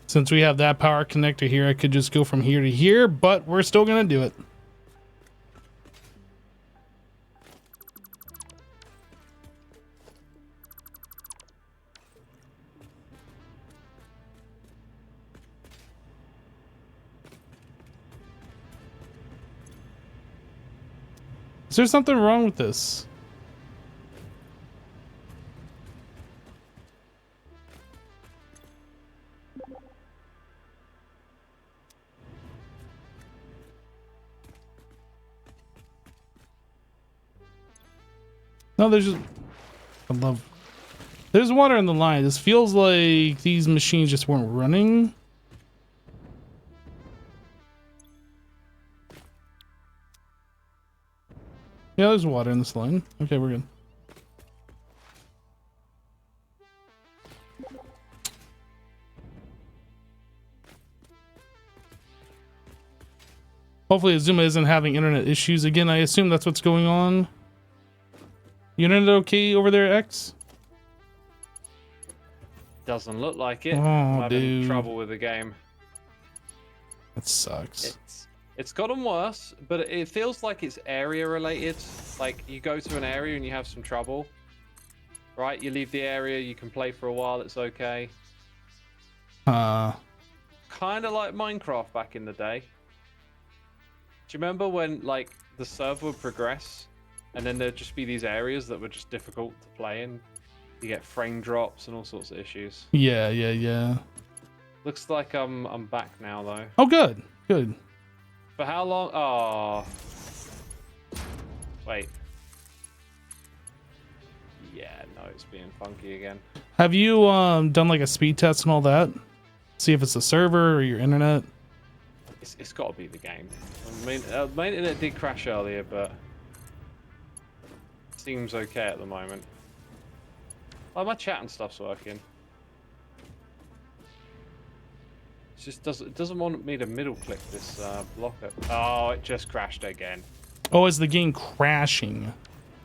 Since we have that power connector here, I could just go from here to here, but we're still going to do it. Is there something wrong with this? No, there's just... I love... There's water in the line. This feels like these machines just weren't running. Yeah, there's water in this line. Okay, we're good. Hopefully Azuma isn't having internet issues again. I assume that's what's going on. Your internet okay over there, X? Doesn't look like it. Oh, I'm having dude. trouble with the game. That sucks. It's gotten worse, but it feels like it's area related. Like you go to an area and you have some trouble, right? You leave the area, you can play for a while, it's okay. Kind of like Minecraft back in the day. Do you remember when like the server would progress and then there'd just be these areas that were just difficult to play in? You get frame drops and all sorts of issues. Yeah. Looks like I'm back now though. Oh, good. Good. For how long? Oh. Wait. Yeah, no, it's being funky again. Have you done like a speed test and all that? See if it's the server or your internet? It's got to be the game. I mean, my internet did crash earlier, but it seems okay at the moment. Oh, my chat and stuff's working. It just doesn't want me to middle click this blocker. Oh, it just crashed again. Oh, is the game crashing?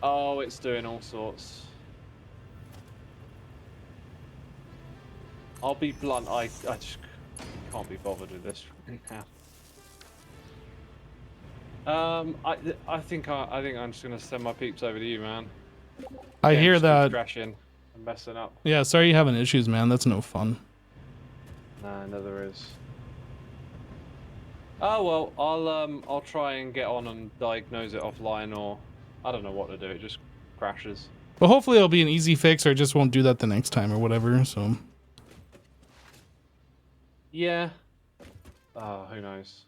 Oh, it's doing all sorts. I'll be blunt. I just can't be bothered with this right now. I think I'm just gonna send my peeps over to you, man. I hear that. Crashing and messing up. Yeah, sorry you're having issues, man. That's no fun. Nah, no, there is. Oh well, I'll try and get on and diagnose it offline, or I don't know what to do. It just crashes. But hopefully it'll be an easy fix, or it just won't do that the next time, or whatever. So. Yeah, Who knows?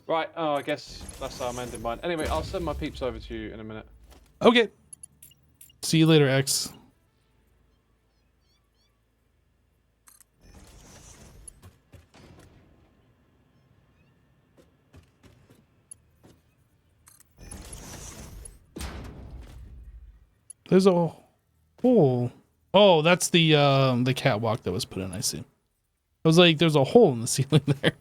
Right. Oh, I guess that's how I'm ending mine. Anyway, I'll send my peeps over to you in a minute. Okay. See you later, X. There's a hole. Oh, that's the catwalk that was put in. I see. I was like, there's a hole in the ceiling there.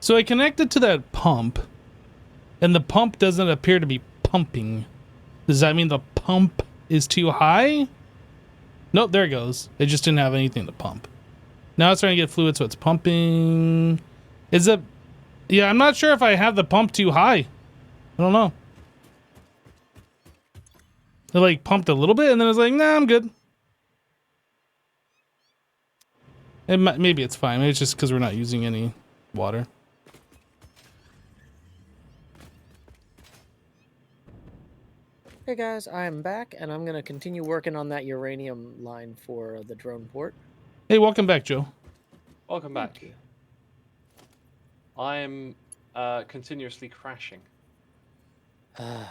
So I connected to that pump, and the pump doesn't appear to be pumping. Does that mean the pump is too high? Nope, there it goes. It just didn't have anything to pump. Now it's trying to get fluid, so it's pumping. Is it? Yeah, I'm not sure if I have the pump too high. I don't know. It like pumped a little bit, and then it's like, nah, I'm good. Maybe it's fine. Maybe it's just because we're not using any water. Hey guys, I'm back, and I'm gonna continue working on that uranium line for the drone port. Hey, welcome back, Joe. Welcome back. I'm continuously crashing. Yeah,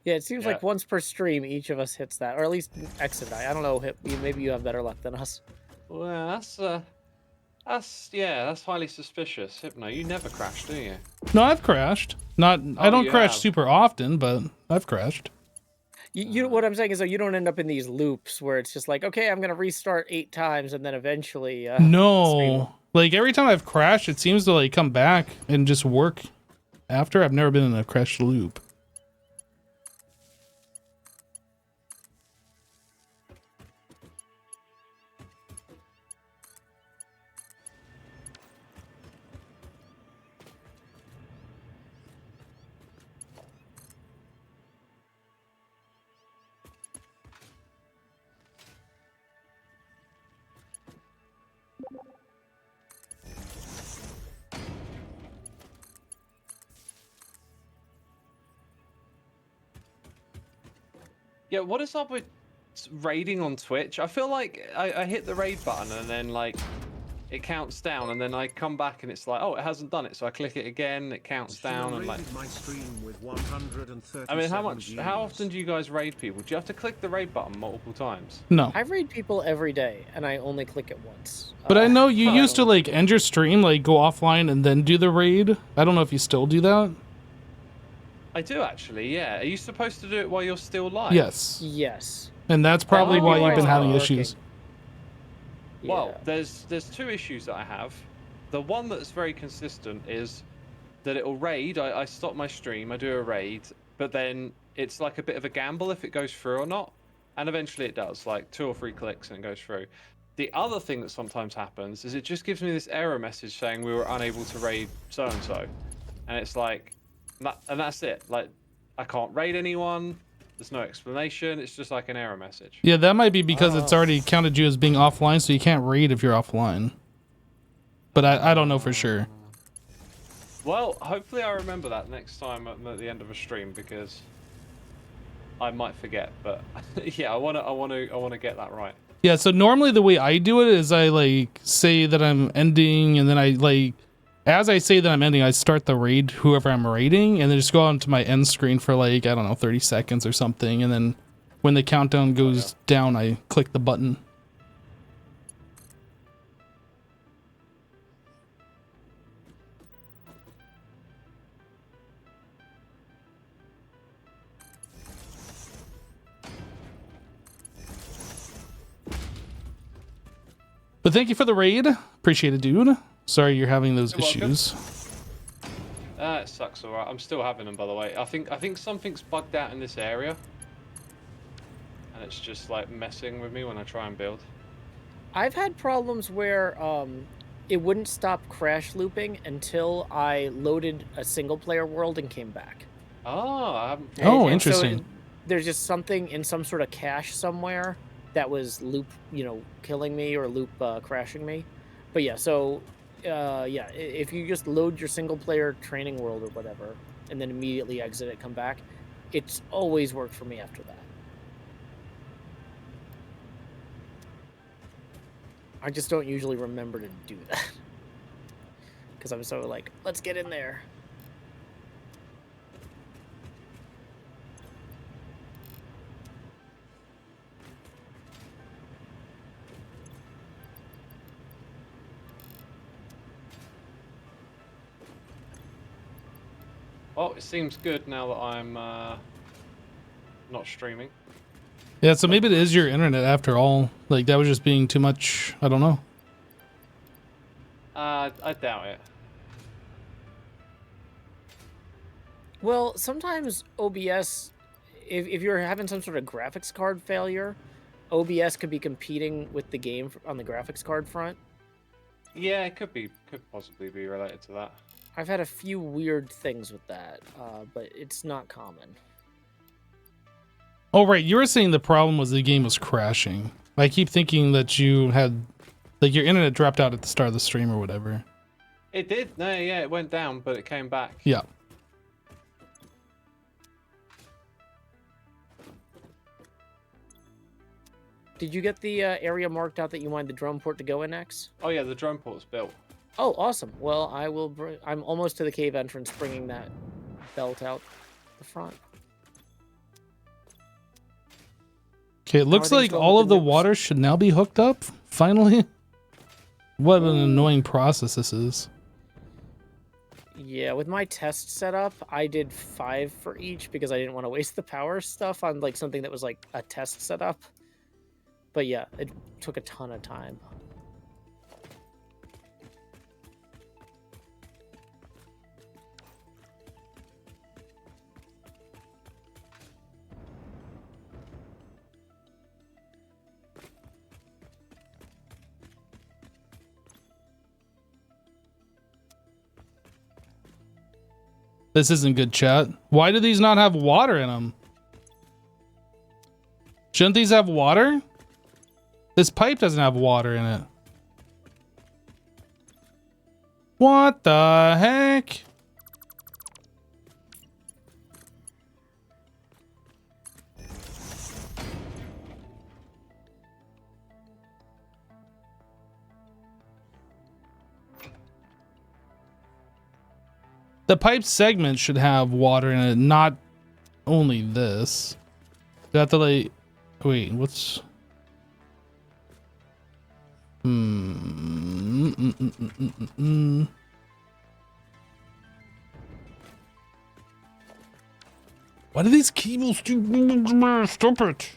it seems like once per stream, each of us hits that, or at least X and I. I don't know. Maybe you have better luck than us. Well, that's highly suspicious. Hypno, you never crash, do you? No, I've crashed. Not, I don't you crash have. super often, but I've crashed. You what I'm saying is that you don't end up in these loops where it's just like, okay, I'm gonna restart 8 times and then eventually. No, like every time I've crashed, it seems to like come back and just work after. I've never been in a crash loop. Yeah, what is up with raiding on Twitch? I feel like I hit the raid button and then like it counts down, and then I come back and it's like, oh, it hasn't done it. So I click it again, it counts down, and like. My stream with 137 I mean, how views. often do you guys raid people? Do you have to click the raid button multiple times? No, I raid people every day, and I only click it once. but I know you used to like end your stream, like go offline and then do the raid. I don't know if you still do that. I do actually, yeah. Are you supposed to do it while you're still live? Yes, Yes. and that's probably might be why why you've been it's having not issues. Well, Yeah. there's 2 issues that I have. The one that's very consistent is that it'll raid. I stop my stream, I do a raid, but then it's like a bit of a gamble if it goes through or not. And eventually it does, like 2 or 3 clicks and it goes through. The other thing that sometimes happens is it just gives me this error message saying we were unable to raid so-and-so. And it's like, and that's it. Like, I can't raid anyone. There's no explanation. It's just like an error message. Yeah, that might be because it's already counted you as being offline, so you can't raid if you're offline. But I don't know for sure. Well, hopefully I remember that next time at the end of a stream, because I might forget. But yeah, I wanna get that right. Yeah, so normally the way I do it is I like say that I'm ending, and then I like, as I say that I'm ending, I start the raid, whoever I'm raiding, and then just go on to my end screen for like, I don't know, 30 seconds or something. And then when the countdown goes down, I click the button. But thank you for the raid. Appreciate it, dude. Sorry you're having those You're welcome. issues. It sucks, alright. I'm still having them, by the way. I think something's bugged out in this area. And it's just like messing with me when I try and build. I've had problems where it wouldn't stop crash looping until I loaded a single player world and came back. Oh, I haven't. Oh, And interesting. So there's just something in some sort of cache somewhere that was loop, killing me or loop crashing me. But yeah, so yeah, if you just load your single player training world or whatever, and then immediately exit it, come back, it's always worked for me after that. I just don't usually remember to do that. Because I'm so like, let's get in there. Well, it seems good now that I'm not streaming. Yeah, so maybe it is your internet after all. Like, that was just being too much. I don't know. I doubt it. Well, sometimes OBS, if you're having some sort of graphics card failure, OBS could be competing with the game on the graphics card front. Yeah, it could possibly be related to that. I've had a few weird things with that, but it's not common. Oh, right. You were saying the problem was the game was crashing. I keep thinking that you had, like, your internet dropped out at the start of the stream or whatever. It did. No, yeah, it went down, but it came back. Yeah. Did you get the area marked out that you wanted the drone port to go in next? Oh yeah, the drone port's built. Oh, awesome. Well, I'm almost to the cave entrance, bringing that belt out the front. Okay, it looks like all of the water should now be hooked up. Finally. What an annoying process this is. Yeah, with my test setup, I did 5 for each because I didn't want to waste the power stuff on like something that was like a test setup. But yeah, it took a ton of time. This isn't good, chat. Why do these not have water in them? Shouldn't these have water? This pipe doesn't have water in it. What the heck? The pipe segment should have water in it, not only this. Do I have to like, wait, what's... Why do these cables do? Stop it.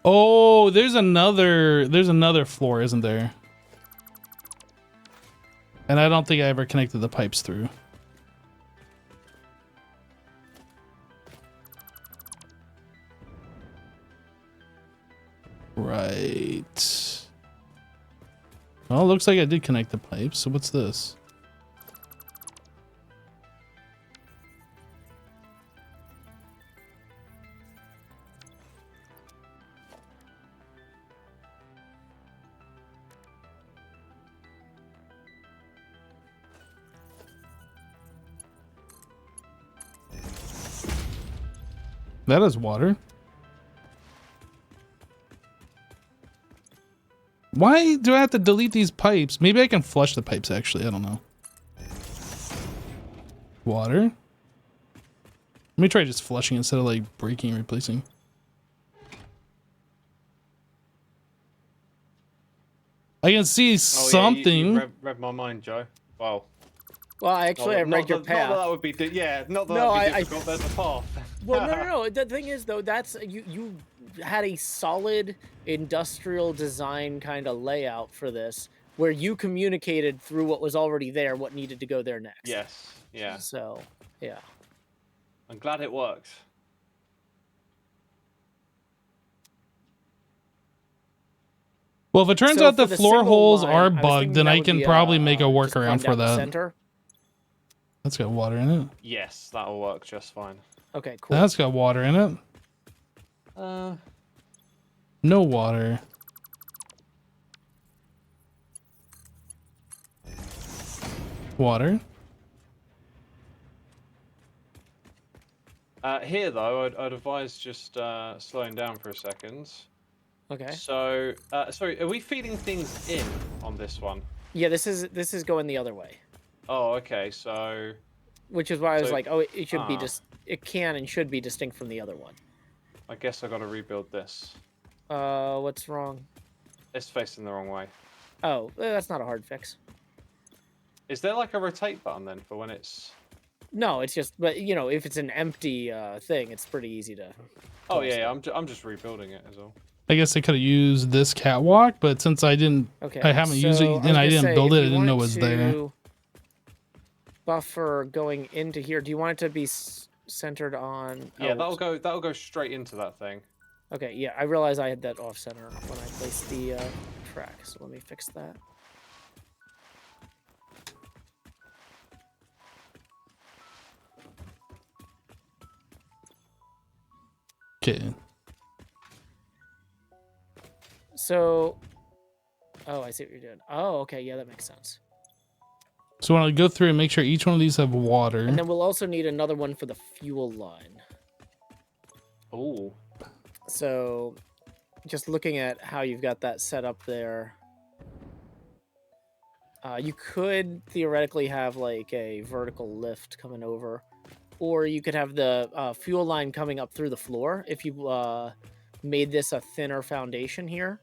Oh, there's another floor, isn't there? And I don't think I ever connected the pipes through. Right. Well, it looks like I did connect the pipes. So what's this? That is water. Why do I have to delete these pipes? Maybe I can flush the pipes, actually. I don't know. Water. Let me try just flushing instead of like breaking and replacing. I can see something. You read my mind, Joe. Wow. Well, I read your Not path. that would be. Yeah, not that No, would be difficult. There's a path. Well, no. The thing is, though, that's you had a solid industrial design kind of layout for this, where you communicated through what was already there, what needed to go there next. Yes. Yeah. So, yeah. I'm glad it works. Well, if it turns So out the for the floor single holes line, are I was bugged, thinking then that I would can be, probably make a just workaround run for down the that. center. That's got water in it. Yes, that'll work just fine. Okay, cool. That's got water in it. No water. Water. Here though, I'd advise just slowing down for a second. Okay. So, sorry, are we feeding things in on this one? Yeah, this is going the other way. Oh, okay. So, Which is why I was So- like, oh, it should be just, it can and should be distinct from the other one. I guess I got to rebuild this. What's wrong? It's facing the wrong way. Oh, that's not a hard fix. Is there like a rotate button then for when it's? No, it's just, but you know, if it's an empty thing, it's pretty easy to. Oh toss yeah, it. I'm just rebuilding it as well. I guess I could have used this catwalk, but since I didn't, Okay. I haven't used it so and I was didn't gonna say, build if it, I you didn't know it wanted was there. to Buffer going into here. Do you want it to be centered on? Yeah, oh, that'll go straight into that thing. Okay, yeah, I realized I had that off center when I placed the track, so let me fix that. Okay. So, oh, I see what you're doing. Oh, okay, yeah, that makes sense. So when I go through and make sure each one of these have water. And then we'll also need another one for the fuel line. Oh. So, just looking at how you've got that set up there, you could theoretically have like a vertical lift coming over, or you could have the fuel line coming up through the floor if you made this a thinner foundation here.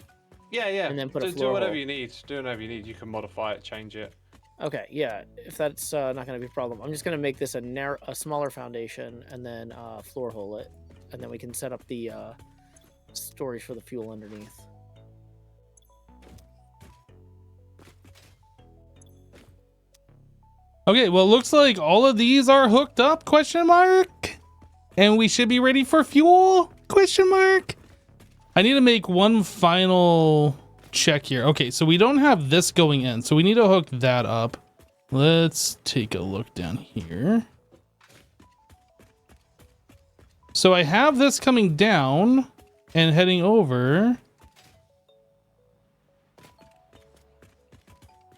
Yeah, yeah. And then put a do floor whatever hole. you need. Do whatever you need. You can modify it, change it. Okay, yeah, if that's not going to be a problem, I'm just going to make this a smaller foundation and then floor hole it, and then we can set up the storage for the fuel underneath. Okay, well, it looks like all of these are hooked up, question mark? And we should be ready for fuel, question mark? I need to make one final check here. Okay, so we don't have this going in, so we need to hook that up. Let's take a look down here. So I have this coming down and heading over.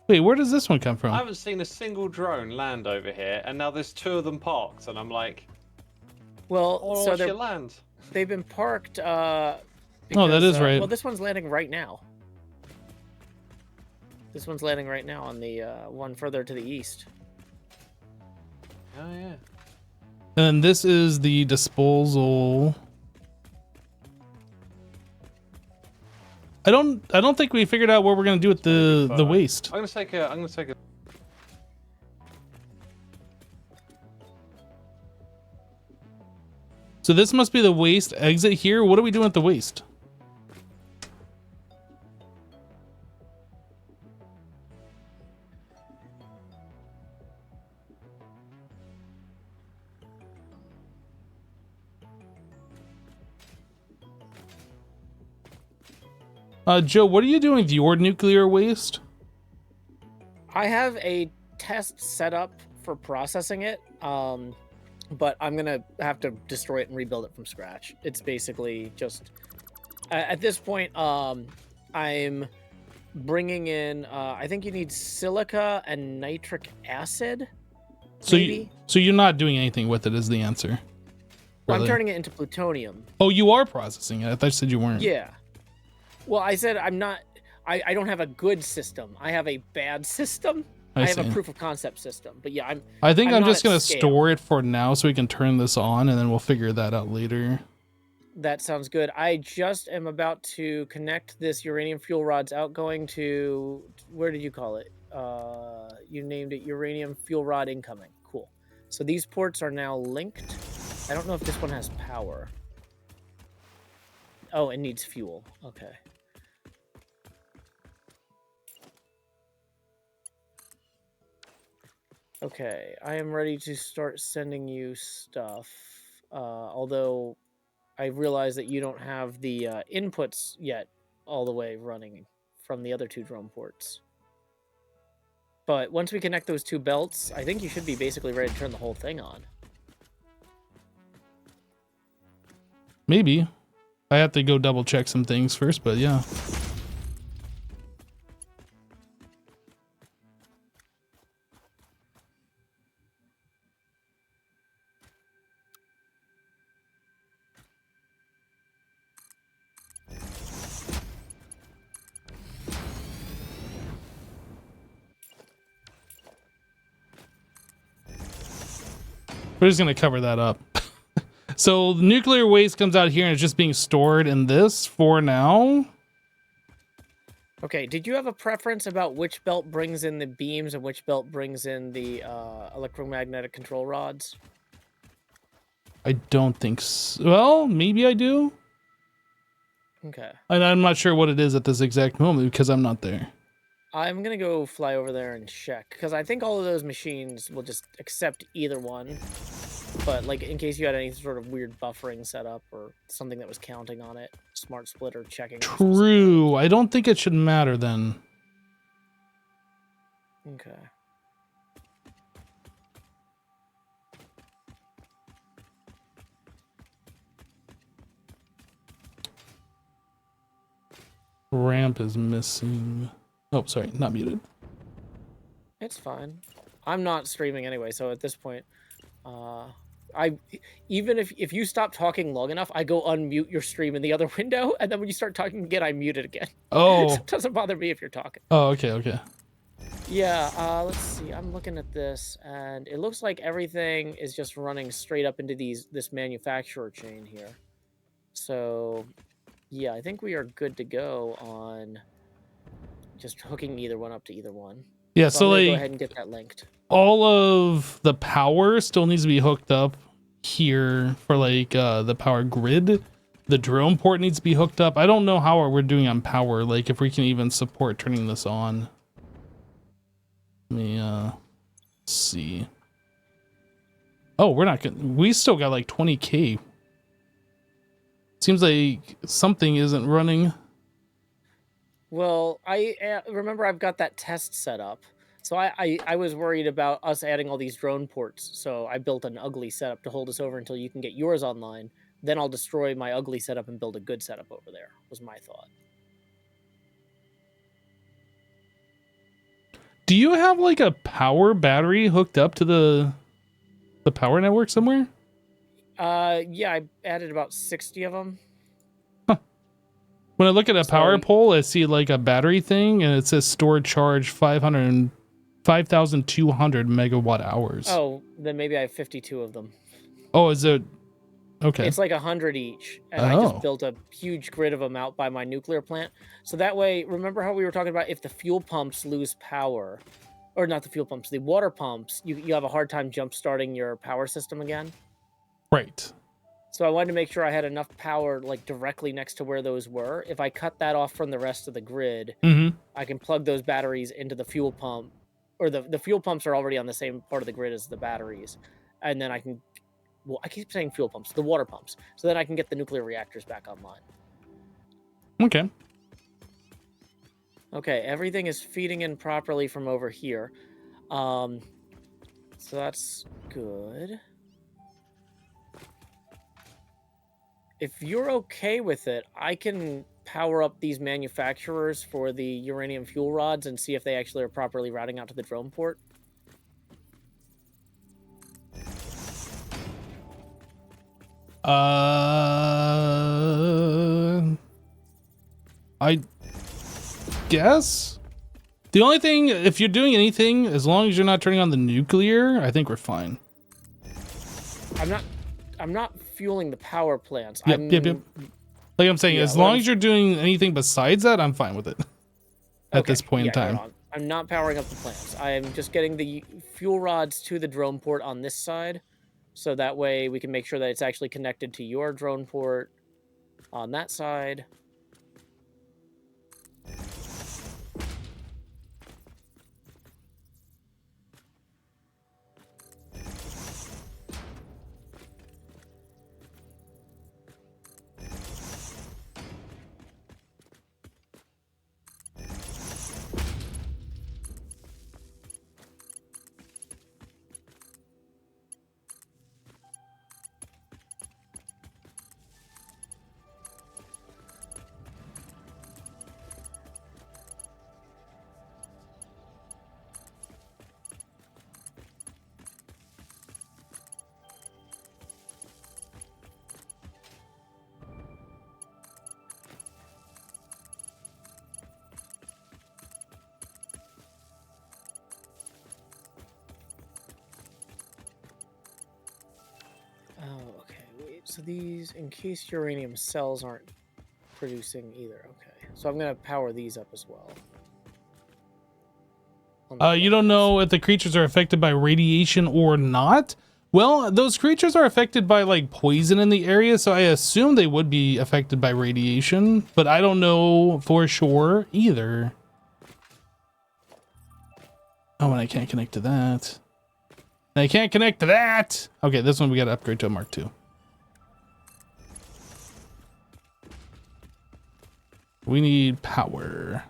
Wait, where does this one come from? I haven't seen a single drone land over here, and now there's 2 of them parked, and I'm like, Well, oh, so watch you land. they've been parked. Oh, that is right. Well, this one's landing right now. This one's landing right now on the one further to the east. Oh yeah. And this is the disposal. I don't think we figured out what we're gonna do with the waste. I'm gonna take a. So this must be the waste exit here. What are we doing with the waste? Joe, what are you doing with your nuclear waste? I have a test set up for processing it, but I'm gonna have to destroy it and rebuild it from scratch. It's basically just at this point, I'm bringing in. I think you need silica and nitric acid. So maybe? you're not doing anything with it is the answer. Well, I'm Really? turning it into plutonium. Oh, you are processing it. I thought you said you weren't. Yeah. Well, I said I'm not. I don't have a good system. I have a bad system. I have a see. proof of concept system. But yeah, I think I'm I'm not just at gonna scale. store it for now so we can turn this on and then we'll figure that out later. That sounds good. I just am about to connect this uranium fuel rod's outgoing to, where did you call it? You named it uranium fuel rod incoming. Cool. So these ports are now linked. I don't know if this one has power. Oh, it needs fuel. Okay. Okay, I am ready to start sending you stuff. Although I realize that you don't have the inputs yet all the way running from the other two drone ports. But once we connect those two belts, I think you should be basically ready to turn the whole thing on. Maybe. I have to go double check some things first, but yeah. We're just going to cover that up. So the nuclear waste comes out here and it's just being stored in this for now. Okay, did you have a preference about which belt brings in the beams and which belt brings in the electromagnetic control rods? I don't think so. Well, maybe I do. Okay. And I'm not sure what it is at this exact moment because I'm not there. I'm going to go fly over there and check, because I think all of those machines will just accept either one. But, like, in case you had any sort of weird buffering setup or something that was counting on it, smart splitter checking. True. I don't think it should matter then. Okay. Ramp is missing. Oh, sorry, not muted. It's fine. I'm not streaming anyway, so at this point, even if you stop talking long enough, I go unmute your stream in the other window, and then when you start talking again, I mute it again. Oh. So it doesn't bother me if you're talking. Oh, okay, okay. Yeah, let's see. I'm looking at this, and it looks like everything is just running straight up into this manufacturer chain here. So, yeah, I think we are good to go on just hooking either one up to either one. Yeah, so I'm gonna like go ahead and get that linked. all of the power still needs to be hooked up here for like the power grid. The drone port needs to be hooked up. I don't know how we're doing on power, like if we can even support turning this on. Let me see. Oh, we're not gonna, we still got like 20k. Seems like something isn't running. Well, I remember I've got that test set up. So I was worried about us adding all these drone ports. So I built an ugly setup to hold us over until you can get yours online. Then I'll destroy my ugly setup and build a good setup over there, was my thought. Do you have like a power battery hooked up to the power network somewhere? Yeah, I added about 60 of them. When I look at a power pole, I see like a battery thing and it says stored charge 5,200 megawatt hours. Oh, then maybe I have 52 of them. Oh, is it? Okay. It's like 100 each. And I just built a huge grid of them out by my nuclear plant. So that way, remember how we were talking about if the fuel pumps lose power, or not the fuel pumps, the water pumps, you have a hard time jump starting your power system again? Right. So I wanted to make sure I had enough power like directly next to where those were. If I cut that off from the rest of the grid, I can plug those batteries into the fuel pump, or the fuel pumps are already on the same part of the grid as the batteries. And then I can, well, I keep saying fuel pumps, the water pumps. So then I can get the nuclear reactors back online. Okay. Okay, everything is feeding in properly from over here. So that's good. If you're okay with it, I can power up these manufacturers for the uranium fuel rods and see if they actually are properly routing out to the drone port. I guess the only thing, if you're doing anything, as long as you're not turning on the nuclear, I think we're fine. I'm not fueling the power plants. Yep, yep. Like I'm saying, Yeah, as what long I'm- as you're doing anything besides that, I'm fine with it. At this point in time. hold on. I'm not powering up the plants. I'm just getting the fuel rods to the drone port on this side, so that way we can make sure that it's actually connected to your drone port on that side. Oh, okay. Wait, so these encased uranium cells aren't producing either. Okay. So I'm going to power these up as well. You don't know if the creatures are affected by radiation or not? Well, those creatures are affected by like poison in the area, so I assume they would be affected by radiation, but I don't know for sure either. Oh, and I can't connect to that. I can't connect to that. Okay, this one we got to upgrade to a Mark II. We need power.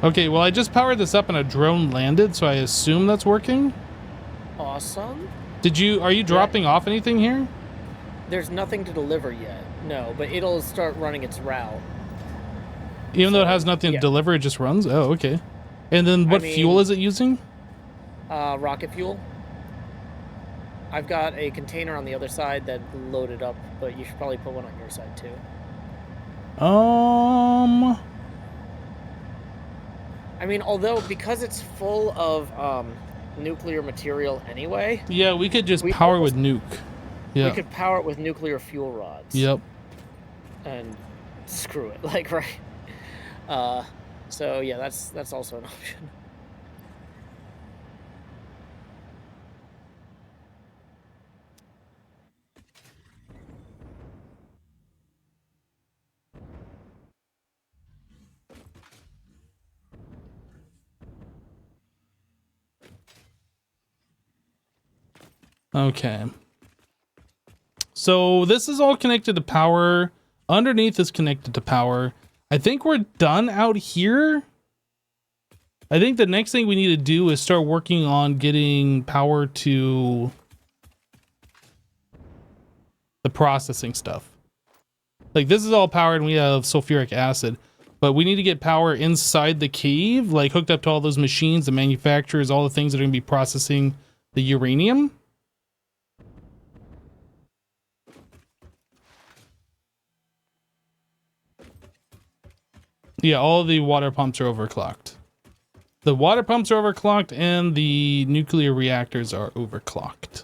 Okay, well, I just powered this up and a drone landed, so I assume that's working. Awesome. Are you dropping off anything here? There's nothing to deliver yet. No, but it'll start running its route. Even though it has nothing to deliver, it just runs? Oh, okay. And then what fuel is it using? Rocket fuel. I've got a container on the other side that loaded up, but you should probably put one on your side too. I mean, although because it's full of nuclear material anyway. Yeah, we could just power with nuke. Yeah. We could power it with nuclear fuel rods. Yep. And screw it, like, right. So yeah, that's also an option. Okay. So this is all connected to power. Underneath is connected to power. I think we're done out here. I think the next thing we need to do is start working on getting power to the processing stuff. Like this is all powered and we have sulfuric acid, but we need to get power inside the cave, like hooked up to all those machines, the manufacturers, all the things that are going to be processing the uranium. Yeah, all the water pumps are overclocked. The water pumps are overclocked and the nuclear reactors are overclocked.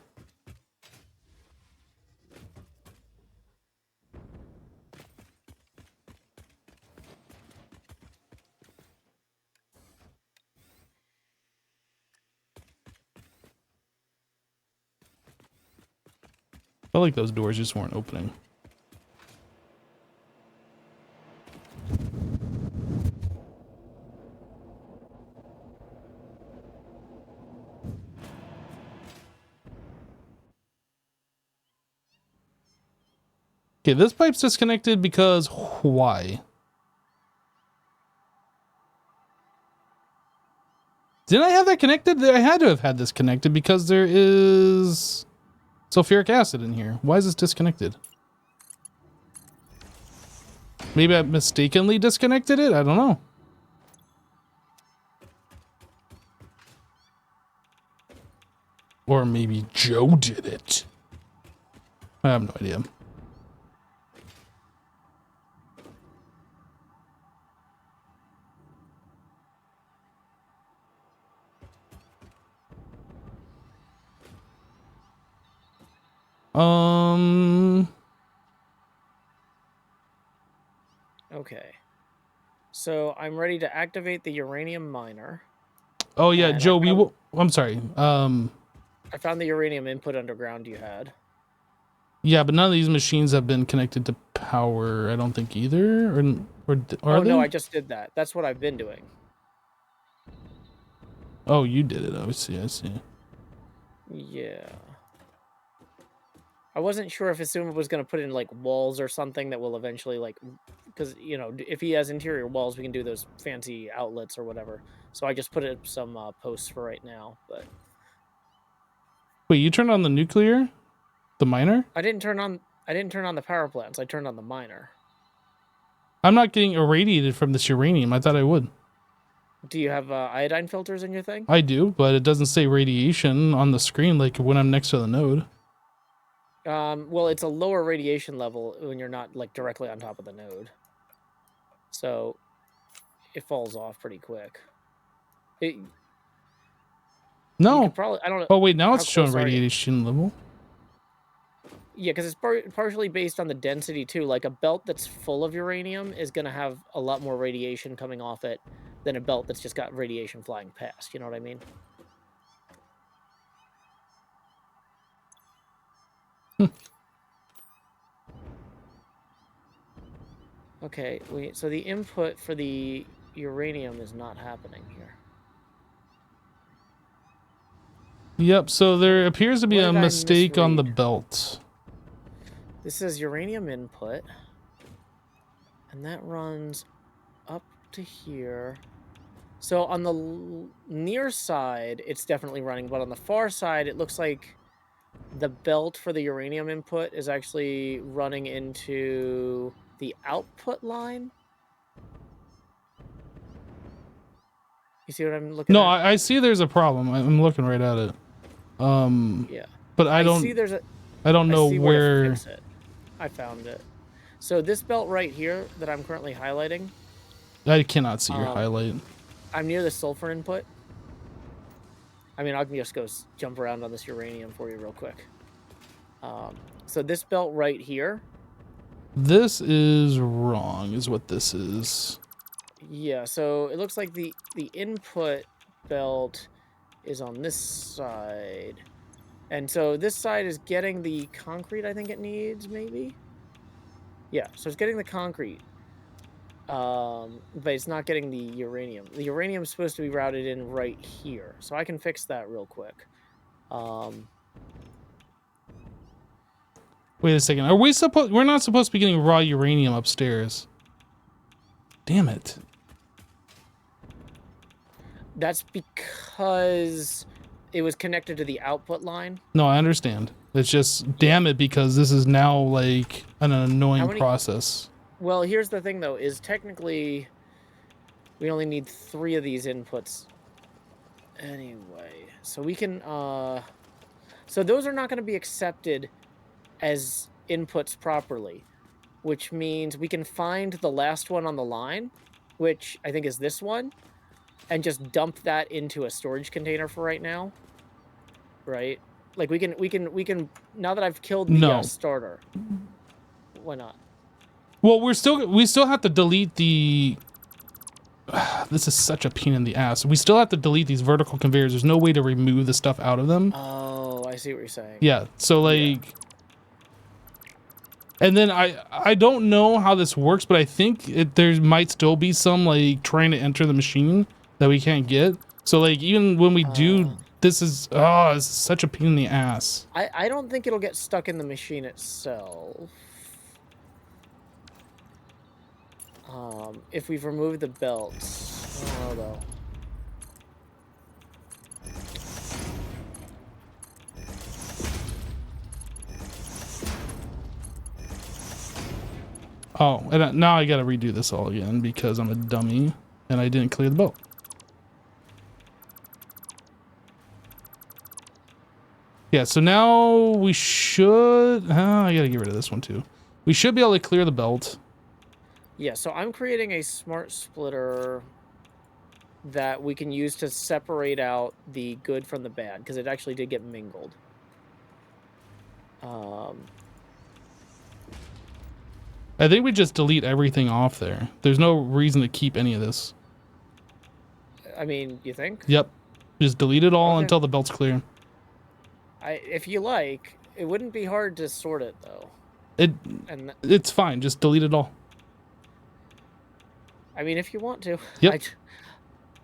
I felt like those doors just weren't opening. Okay, this pipe's disconnected because why? Didn't I have that connected? I had to have had this connected because there is sulfuric acid in here. Why is this disconnected? Maybe I mistakenly disconnected it? I don't know. Or maybe Joe did it. I have no idea. Okay. So I'm ready to activate the uranium miner. Oh yeah, And Joe, we will. I'm sorry. I found the uranium input underground you had. Yeah, but none of these machines have been connected to power. I don't think either. Or are Oh they? no, I just did that. That's what I've been doing. Oh, you did it. I see. I see. Yeah. I wasn't sure if Asuma was going to put in like walls or something that will eventually like, because you know, if he has interior walls, we can do those fancy outlets or whatever. So I just put up some posts for right now. But Wait, you turned on the nuclear, the miner? I didn't turn on the power plants. I turned on the miner. I'm not getting irradiated from this uranium. I thought I would. Do you have iodine filters in your thing? I do, but it doesn't say radiation on the screen like when I'm next to the node. Well, it's a lower radiation level when you're not like directly on top of the node. So it falls off pretty quick. You No. could probably, I don't know. Oh wait, now how it's showing close are you? radiation level. Yeah, because it's partially based on the density too. Like a belt that's full of uranium is going to have a lot more radiation coming off it than a belt that's just got radiation flying past. You know what I mean? Okay, so the input for the uranium is not happening here. Yep, so there appears to be What a did I mistake on the misread? belt. This says uranium input, and that runs up to here. So on the near side, it's definitely running, but on the far side, it looks like the belt for the uranium input is actually running into the output line. You see what I'm looking No, at? I see there's a problem. I'm looking right at it. Yeah. But I don't see there's a I don't know I see where to where. fix it. I found it. So this belt right here that I'm currently highlighting, I cannot see your highlight. I'm near the sulfur input. I mean, I can just go jump around on this uranium for you real quick. So this belt right here. This is wrong, is what this is. Yeah, so it looks like the input belt is on this side. And so this side is getting the concrete I think it needs, maybe? Yeah, so it's getting the concrete. But it's not getting the uranium. The uranium is supposed to be routed in right here. So I can fix that real quick. Wait a second. Are we supposed? We're not supposed to be getting raw uranium upstairs. Damn it. That's because it was connected to the output line. No, I understand. It's just, damn it, because this is now like an annoying process. Well, here's the thing though, is technically we only need 3 of these inputs anyway. So we can, so those are not going to be accepted as inputs properly, which means we can find the last one on the line, which I think is this one, and just dump that into a storage container for right now. Right? Like we can now that I've killed the starter. Why not? Well, we still have to delete the this is such a pain in the ass. We still have to delete these vertical conveyors. There's no way to remove the stuff out of them. Oh, I see what you're saying. Yeah. So like and then I don't know how this works, but I think there might still be some like trying to enter the machine that we can't get. So like even when we do, this is it's such a pain in the ass. I don't think it'll get stuck in the machine itself. If we've removed the belts. I don't know though. Oh, and now I gotta redo this all again because I'm a dummy and I didn't clear the belt. Yeah, so now we should... I gotta get rid of this one too. We should be able to clear the belt. Yeah, so I'm creating a smart splitter that we can use to separate out the good from the bad, because it actually did get mingled. I think we just delete everything off there. There's no reason to keep any of this. I mean, you think? Yep. Just delete it all Okay. until the belt's clear. If you like, it wouldn't be hard to sort it, though. And It's fine. Just delete it all. I mean, if you want to. Yep.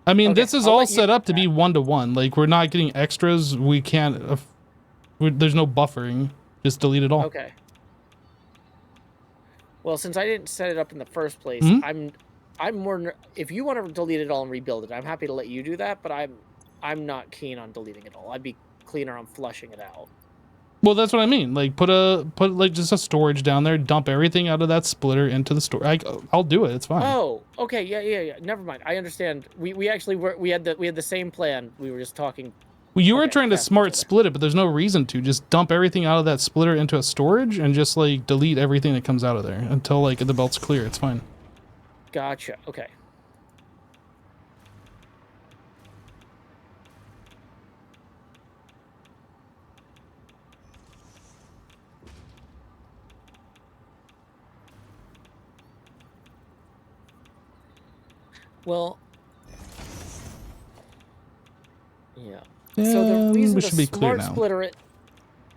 I mean, Okay, this is I'll all let you set do up to that. be 1-to-1. Like, we're not getting extras. We can't... there's no buffering. Just delete it all. Okay. Well, since I didn't set it up in the first place, Mhm. I'm more... If you want to delete it all and rebuild it, I'm happy to let you do that, but I'm not keen on deleting it all. I'd be cleaner on flushing it out. Well, that's what I mean. Like, put like just a storage down there. Dump everything out of that splitter into the store. I'll do it. It's fine. Oh, okay, yeah. Never mind. I understand. We actually we had the same plan. We were just talking. Well, you were Okay, trying to fast smart forward. split it, but there's no reason to. Just dump everything out of that splitter into a storage and just like delete everything that comes out of there until like the belt's clear. It's fine. Gotcha. Okay. Well, yeah. So the And reason we the should be clear smart now. splitter it.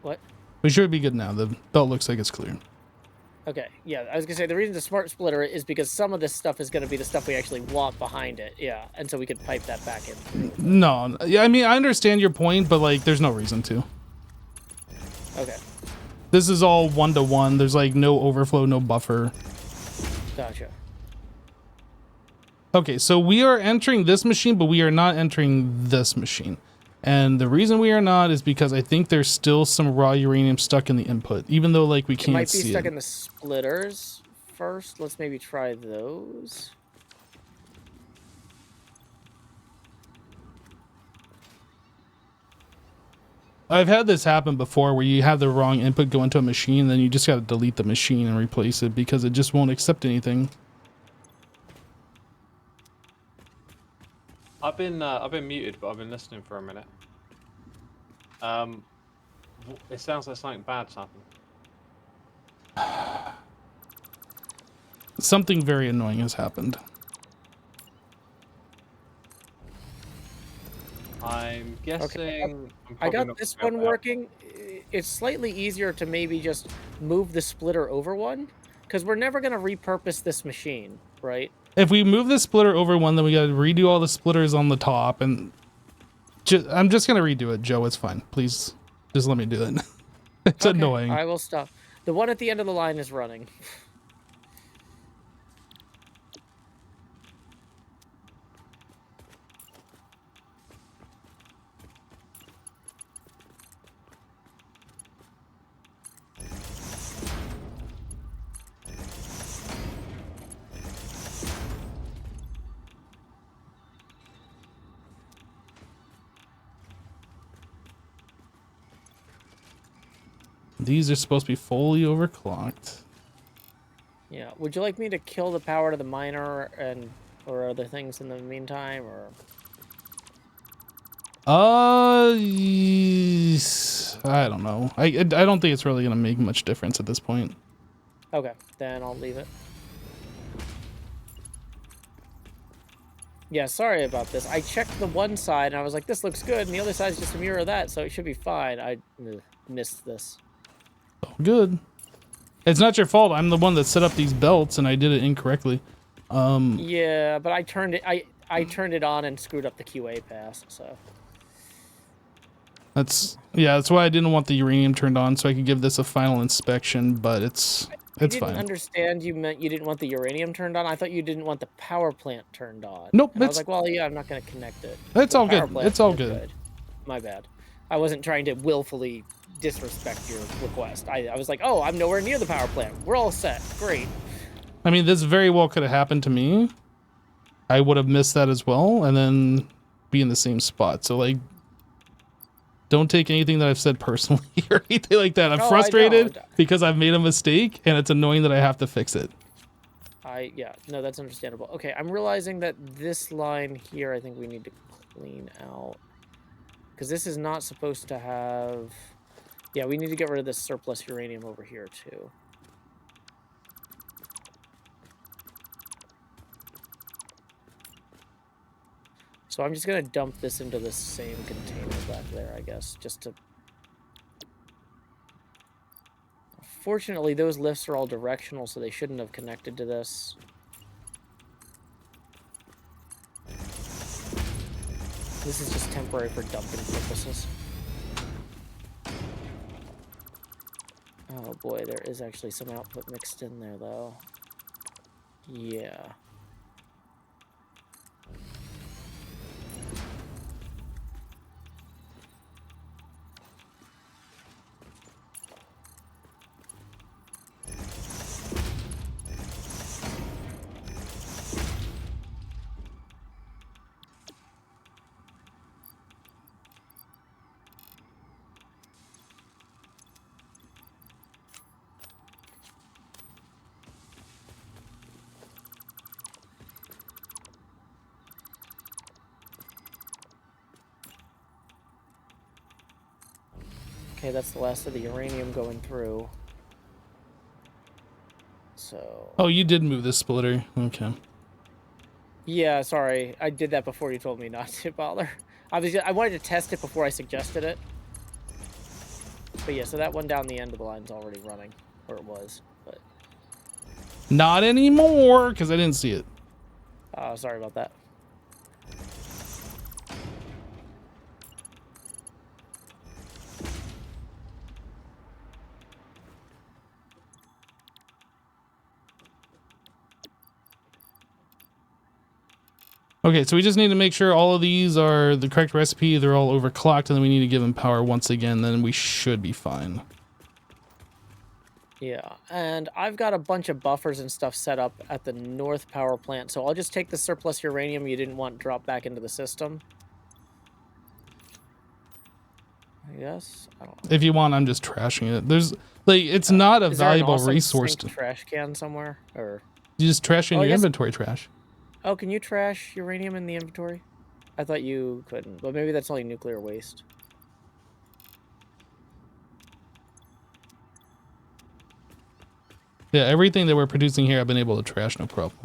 What? We should be good now. The belt looks like it's clear. Okay, yeah, I was gonna say the reason the smart splitter is because some of this stuff is gonna be the stuff we actually want behind it, yeah, and so we could pipe that back in. No, yeah, I mean I understand your point, but like there's no reason to. Okay, This is all 1-to-1. There's like no overflow, no buffer. gotcha. Okay, so we are entering this machine, but we are not entering this machine. And the reason we are not is because I think there's still some raw uranium stuck in the input, even though like we It can't might be see stuck it. in the splitters first. Let's maybe try those. I've had this happen before where you have the wrong input go into a machine, then you just got to delete the machine and replace it because it just won't accept anything. I've been muted, but I've been listening for a minute. It sounds like something bad's happened. Something very annoying has happened. I'm guessing. I got this one working. It's slightly easier to maybe just move the splitter over one, because we're never gonna repurpose this machine, right? If we move the splitter over one, then we got to redo all the splitters on the top, and I'm just gonna redo it, Joe. It's fine. Please, just let me do it. It's Okay, annoying. I will stop. The one at the end of the line is running. These are supposed to be fully overclocked. Yeah. Would you like me to kill the power to the miner and or other things in the meantime, or? Yes, I don't know. I don't think it's really gonna make much difference at this point. Okay, then I'll leave it. Yeah, sorry about this. I checked the one side and I was like, this looks good, and the other side's just a mirror of that, so it should be fine. I missed this. Oh, good. It's not your fault. I'm the one that set up these belts, and I did it incorrectly. Yeah, but I turned it. I turned it on and screwed up the QA pass. So That's why I didn't want the uranium turned on, so I could give this a final inspection. But it's I didn't fine. understand you meant you didn't want the uranium turned on. I thought you didn't want the power plant turned on. Nope, And I was it's- like, well, yeah, I'm not going to connect it. It's The all power good. plant It's all is good. My bad. I wasn't trying to willfully disrespect your request. I was like, oh, I'm nowhere near the power plant. We're all set. Great. I mean, this very well could have happened to me. I would have missed that as well, and then be in the same spot. So like, Don't take anything that I've said personally or anything like that. I'm No, I frustrated don't. because I've made a mistake and it's annoying that I have to fix it. Yeah, no, that's understandable. Okay, I'm realizing that this line here, I think we need to clean out. Because this is not supposed to have... Yeah, we need to get rid of this surplus uranium over here, too. So I'm just going to dump this into the same container back there, I guess, just to... Fortunately, those lifts are all directional, so they shouldn't have connected to this. This is just temporary for dumping purposes. Oh boy, there is actually some output mixed in there, though. Yeah. Okay, that's the last of the uranium going through. So... Oh, you did move this splitter. Okay. Yeah, sorry. I did that before you told me not to bother. I wanted to test it before I suggested it. But yeah, so that one down the end of the line's already running. Or it was, but... Not anymore, because I didn't see it. Sorry about that. Okay, so we just need to make sure all of these are the correct recipe. They're all overclocked, and then we need to give them power once again. Then we should be fine. Yeah, and I've got a bunch of buffers and stuff set up at the north power plant, so I'll just take the surplus uranium you didn't want drop back into the system. I guess? I don't know. If you want, I'm just trashing it. There's, like, it's not a Is there an valuable awesome resource. sink trash can somewhere? Or... You just trash in Oh, I your guess- inventory trash. Oh, can you trash uranium in the inventory? I thought you couldn't, but maybe that's only nuclear waste. Yeah, everything that we're producing here, I've been able to trash, no problem.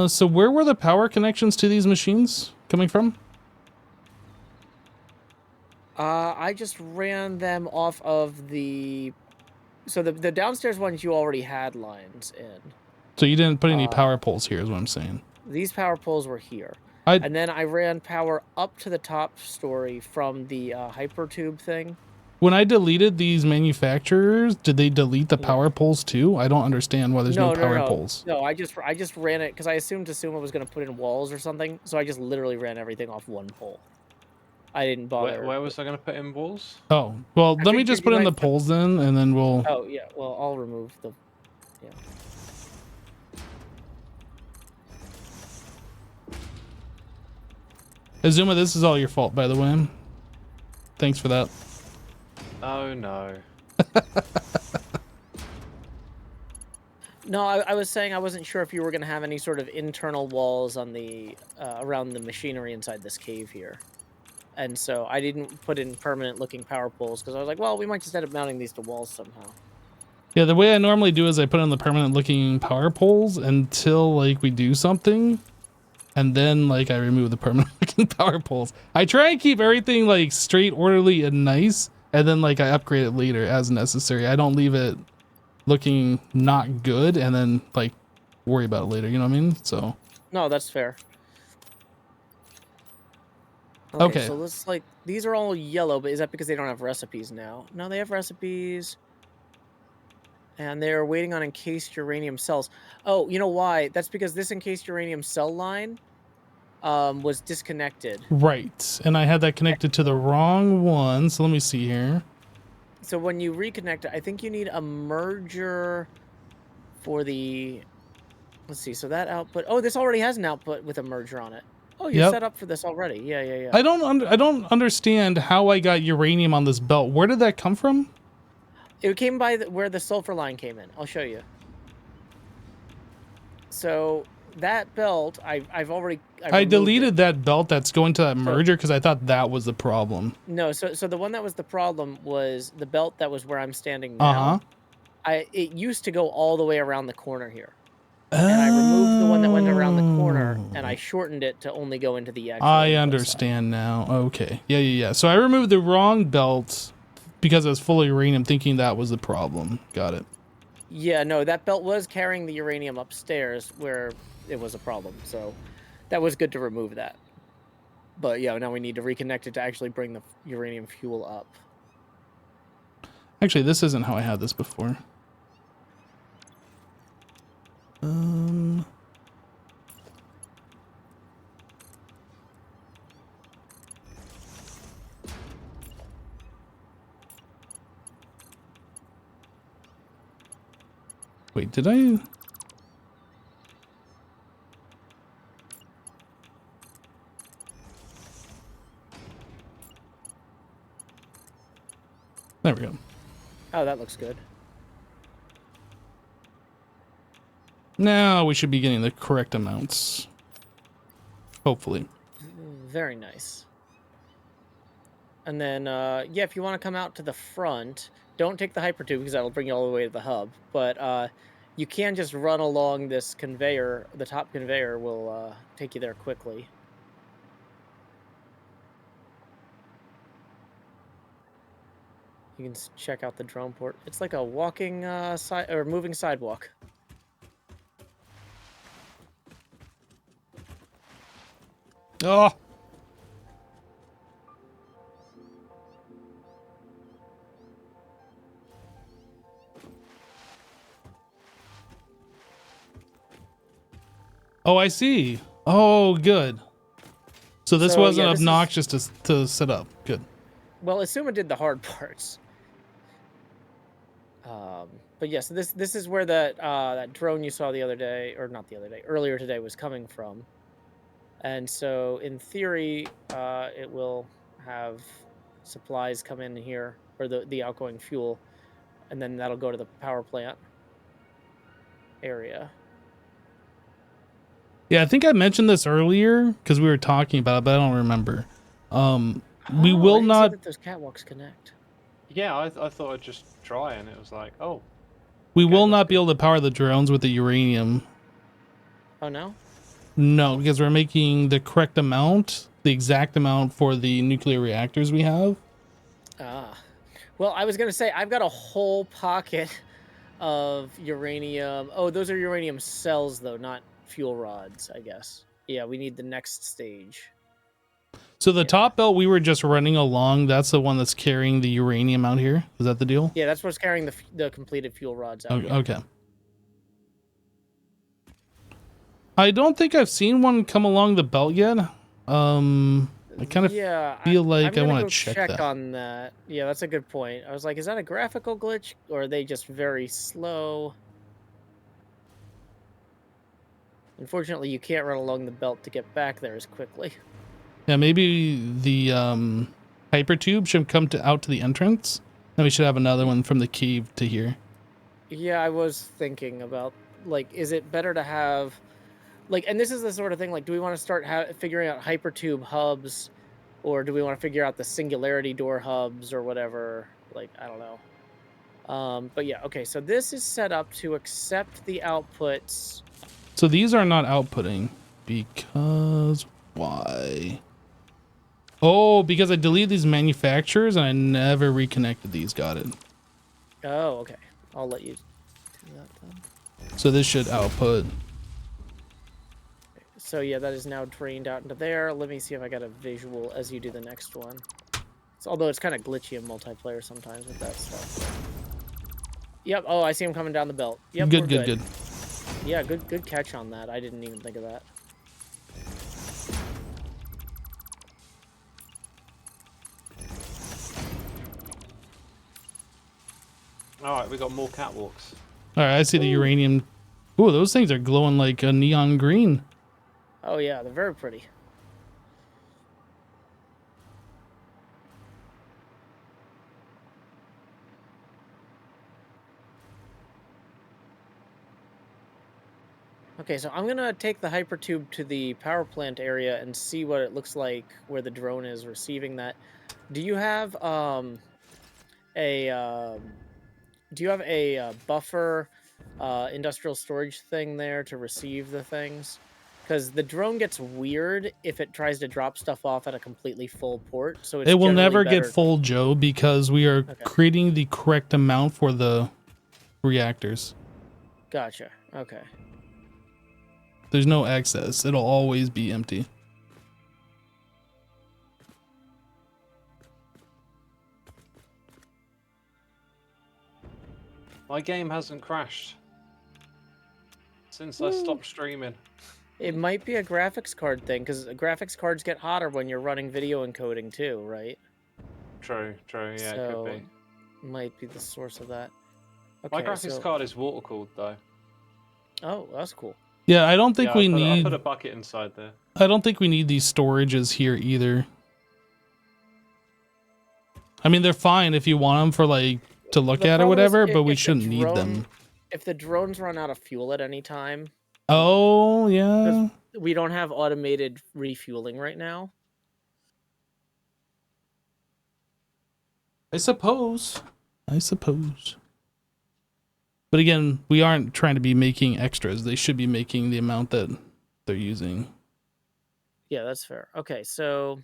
So where were the power connections to these machines coming from? I just ran them off of the... So the downstairs ones you already had lines in. So you didn't put any power poles here, is what I'm saying. These power poles were here. I- And then I ran power up to the top story from the hypertube thing. When I deleted these manufacturers, did they delete the power poles too? I don't understand why there's no power poles. No, I just ran it because I assumed Tasuma was going to put in walls or something. So I just literally ran everything off one pole. I didn't bother. Where was I going to put in walls? Oh, well, let me figured just you put in might the poles then, and then we'll... Oh, yeah. Well, I'll remove the... Yeah. Azuma, this is all your fault, by the way. Thanks for that. Oh, no. No, I was saying I wasn't sure if you were going to have any sort of internal walls on the around the machinery inside this cave here. And so I didn't put in permanent-looking power poles because I was like, well, we might just end up mounting these to walls somehow. Yeah, the way I normally do is I put in the permanent-looking power poles until, like, we do something. And then, like, I remove the permanent-looking power poles. I try and keep everything, like, straight, orderly, and nice. And then, like, I upgrade it later as necessary. I don't leave it looking not good and then, like, worry about it later. You know what I mean? So... No, that's fair. Okay. So let's, like, these are all yellow, but is that because they don't have recipes now? No, they have recipes. And they're waiting on encased uranium cells. Oh, you know why? That's because this encased uranium cell line was disconnected. Right. And I had that connected to the wrong one. So let me see here. So when you reconnect it, I think you need a merger for the... Let's see. So that output... Oh, this already has an output with a merger on it. Oh, you're Yep. set up for this already. Yeah, yeah, yeah. I don't understand how I got uranium on this belt. Where did that come from? It came by where the sulfur line came in. I'll show you. So that belt, I've already. I removed deleted it. that belt that's going to that merger because I thought that was the problem. No, so the one that was the problem was the belt that was where I'm standing now. Uh-huh. It used to go all the way around the corner here. And I removed the one that went around the corner, and I shortened it to only go into the actual. I understand now. Okay. Yeah, yeah, yeah. So I removed the wrong belt because it was full of uranium, thinking that was the problem. Got it. Yeah, no, that belt was carrying the uranium upstairs where it was a problem. So that was good to remove that. But yeah, now we need to reconnect it to actually bring the uranium fuel up. Actually, this isn't how I had this before. Wait, did I? There we go. Oh, that looks good. Now we should be getting the correct amounts. Hopefully. Very nice. And then, yeah, if you want to come out to the front, don't take the hyper tube because that'll bring you all the way to the hub. But you can just run along this conveyor. The top conveyor will take you there quickly. You can check out the drone port. It's like a walking side or moving sidewalk. Oh. Oh, I see. Oh, good. So this wasn't yeah, this obnoxious to set up. Good. Well, Asuma did the hard parts. But yeah, so this is where that drone you saw the other day, or not the other day, earlier today was coming from. And so in theory, it will have supplies come in here, or the outgoing fuel, and then that'll go to the power plant area. Yeah, I think I mentioned this earlier because we were talking about it, but I don't remember. We will I didn't see not. that those catwalks connect. Yeah, I thought I'd just try, and it was like, oh. We Okay, will that's not be good. able to power the drones with the uranium. Oh no? No, because we're making the correct amount, the exact amount for the nuclear reactors we have. Ah. Well, I was gonna say I've got a whole pocket of uranium. Oh, those are uranium cells though, not fuel rods, I guess. Yeah, we need the next stage. So the top belt we were just running along, that's the one that's carrying the uranium out here. Is that the deal? Yeah, that's what's carrying the completed fuel rods out. Okay. Okay. I don't think I've seen one come along the belt yet. I kind of feel like I want to check that. On that. Yeah, that's a good point. I was like, is that a graphical glitch or are they just very slow? Unfortunately, you can't run along the belt to get back there as quickly. Yeah, maybe the hyper tube should come out to the entrance. Then we should have another one from the cave to here. Yeah, I was thinking about, like, is it better to have, like, and this is the sort of thing, like, do we want to start figuring out hypertube hubs, or do we want to figure out the singularity door hubs or whatever? Like, I don't know. But yeah, okay, so this is set up to accept the outputs. So these are not outputting because why? Oh, because I deleted these manufacturers and I never reconnected these. Got it. Oh, okay. I'll let you do that then. So this should output. So yeah, that is now drained out into there. Let me see if I got a visual as you do the next one. Although it's kind of glitchy in multiplayer sometimes with that stuff. Yep. Oh, I see him coming down the belt. Yep. Good. Yeah, good catch on that. I didn't even think of that. All right, we got more catwalks. All right, I see the uranium. Ooh, those things are glowing like a neon green. Oh yeah, they're very pretty. Okay, so I'm gonna take the hypertube to the power plant area and see what it looks like where the drone is receiving that. Do you have a buffer industrial storage thing there to receive the things? Because the drone gets weird if it tries to drop stuff off at a completely full port. So it's It will generally never get better. full, Joe, because we are Okay. creating the correct amount for the reactors. Gotcha. Okay. There's no excess. It'll always be empty. My game hasn't crashed since I stopped streaming. It might be a graphics card thing, because graphics cards get hotter when you're running video encoding too, right? True, yeah, So, it could be. Might be the source of that. My Okay, graphics card is water cooled though. Oh, that's cool. Yeah, I don't think Yeah, we I need. put a bucket inside there. I don't think we need these storages here either. I mean, they're fine if you want them for like to look The at or problem is whatever, if- but we if the shouldn't need drone- them. If the drones run out of fuel at any time, Oh yeah. we don't have automated refueling right now. I suppose. But again, we aren't trying to be making extras. They should be making the amount that they're using. Yeah, that's fair. Okay, so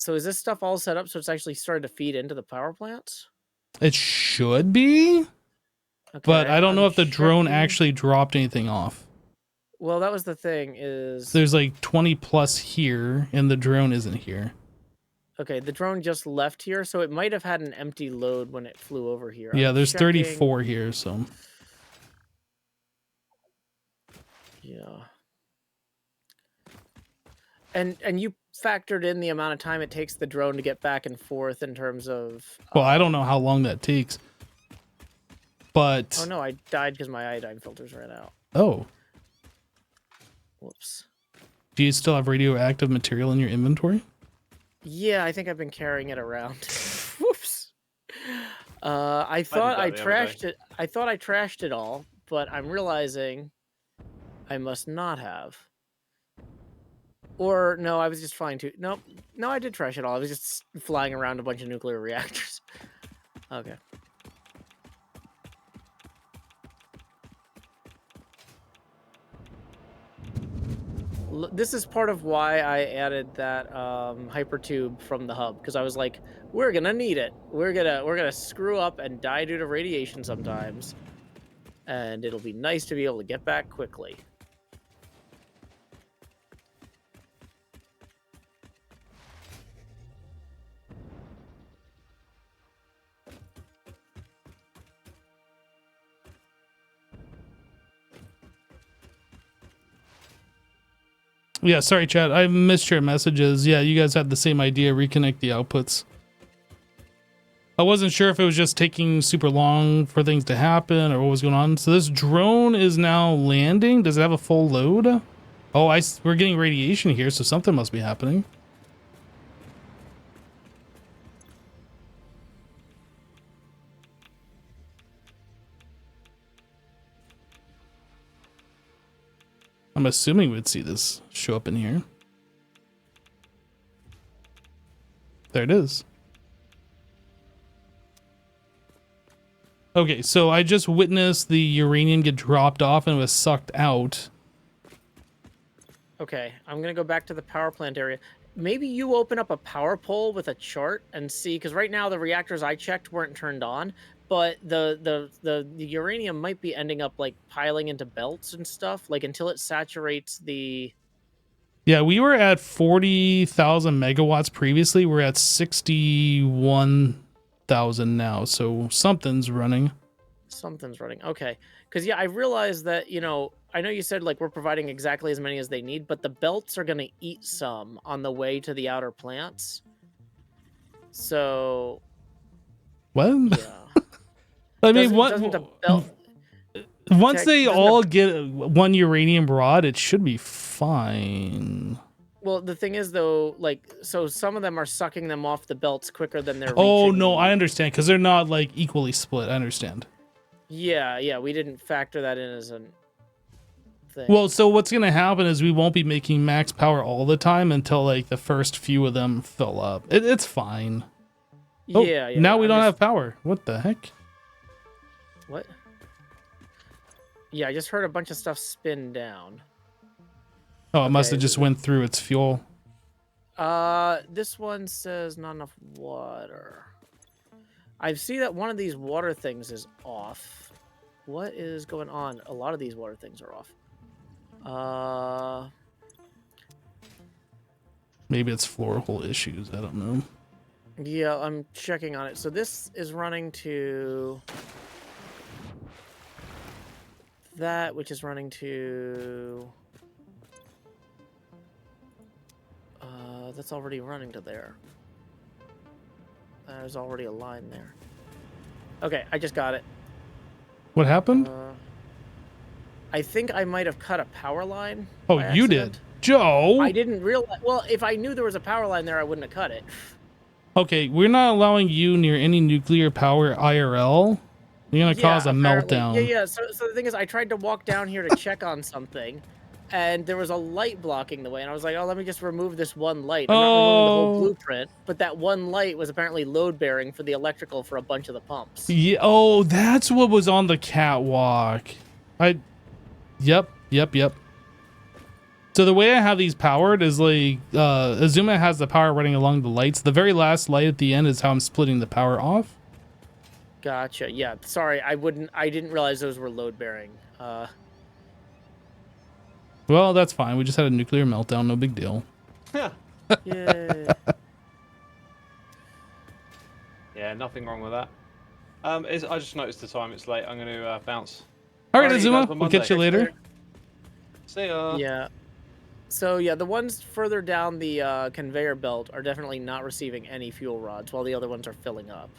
is this stuff all set up so it's actually started to feed into the power plants? It should be, but Okay, I don't know I'm if the drone checking- actually dropped anything off. Well, that was the thing is... There's like 20 plus here, and the drone isn't here. Okay, the drone just left here, so it might have had an empty load when it flew over here. Yeah, I'm there's checking- 34 here, so. Yeah. And you factored in the amount of time it takes the drone to get back and forth in terms of... Well, I don't know how long that takes. But... Oh no, I died because my iodine filters ran out. Oh. Whoops. Do you still have radioactive material in your inventory? Yeah, I think I've been carrying it around. Whoops. I thought I that the other trashed it. I thought I trashed it all, but I'm realizing I must not have. Or no, I was just flying too. No, I did trash it all. I was just flying around a bunch of nuclear reactors. Okay. This is part of why I added that hypertube from the hub, because I was like, we're gonna need it. We're gonna screw up and die due to radiation sometimes, and it'll be nice to be able to get back quickly. Yeah, sorry, chat. I missed your messages. Yeah, you guys had the same idea. Reconnect the outputs. I wasn't sure if it was just taking super long for things to happen or what was going on. So this drone is now landing. Does it have a full load? Oh, we're getting radiation here, so something must be happening. I'm assuming we'd see this show up in here. There it is. Okay, so I just witnessed the uranium get dropped off and was sucked out. Okay, I'm gonna go back to the power plant area. Maybe you open up a power pole with a chart and see, because right now the reactors I checked weren't turned on, but the uranium might be ending up like piling into belts and stuff, like until it saturates the... Yeah, we were at 40,000 megawatts previously. We're at 61,000 now, so something's running. Something's running. Okay. Because, yeah, I realized that, you know, I know you said, like, we're providing exactly as many as they need, but the belts are going to eat some on the way to the outer plants. So... What? Yeah. I mean, Doesn't the belt... once Tech- they doesn't all the- get one uranium rod, it should be fine. Well, the thing is, though, like, so some of them are sucking them off the belts quicker than they're Oh, reaching no, the- I understand, because they're not, like, equally split. I understand. Yeah, we didn't factor that in as an thing. Well, so what's going to happen is we won't be making max power all the time until like the first few of them fill up. It's fine. Oh, yeah. now we I'm don't just- have power. What the heck? What? Yeah, I just heard a bunch of stuff spin down. Oh, it must have Okay, just went through its fuel. This one says not enough water. I see that one of these water things is off. What is going on? A lot of these water things are off. Maybe it's floor hole issues. I don't know. Yeah, I'm checking on it. So this is running to that, which is running to that's already running to there. There's already a line there. Okay, I just got it. What happened? I think I might have cut a power line. Oh, by you accident. did. Joe. I didn't realize. Well, if I knew there was a power line there, I wouldn't have cut it. Okay, we're not allowing you near any nuclear power IRL. You're going to cause a apparently. meltdown. Yeah. So the thing is, I tried to walk down here to check on something, and there was a light blocking the way, and I was like, oh, let me just remove this one light. I'm not removing the whole blueprint, but that one light was apparently load-bearing for the electrical for a bunch of the pumps. Yeah, oh, that's what was on the catwalk. Yep. So the way I have these powered is like, Azuma has the power running along the lights. The very last light at the end is how I'm splitting the power off. Gotcha. Yeah. Sorry, I didn't realize those were load-bearing. Well, that's fine. We just had a nuclear meltdown. No big deal. Yeah. Yeah, nothing wrong with that. I just noticed the time. It's late. I'm going to bounce. All right, Alright, Azuma. guys, on We'll catch you Monday. later. See ya. Yeah. So yeah, the ones further down the conveyor belt are definitely not receiving any fuel rods, while the other ones are filling up.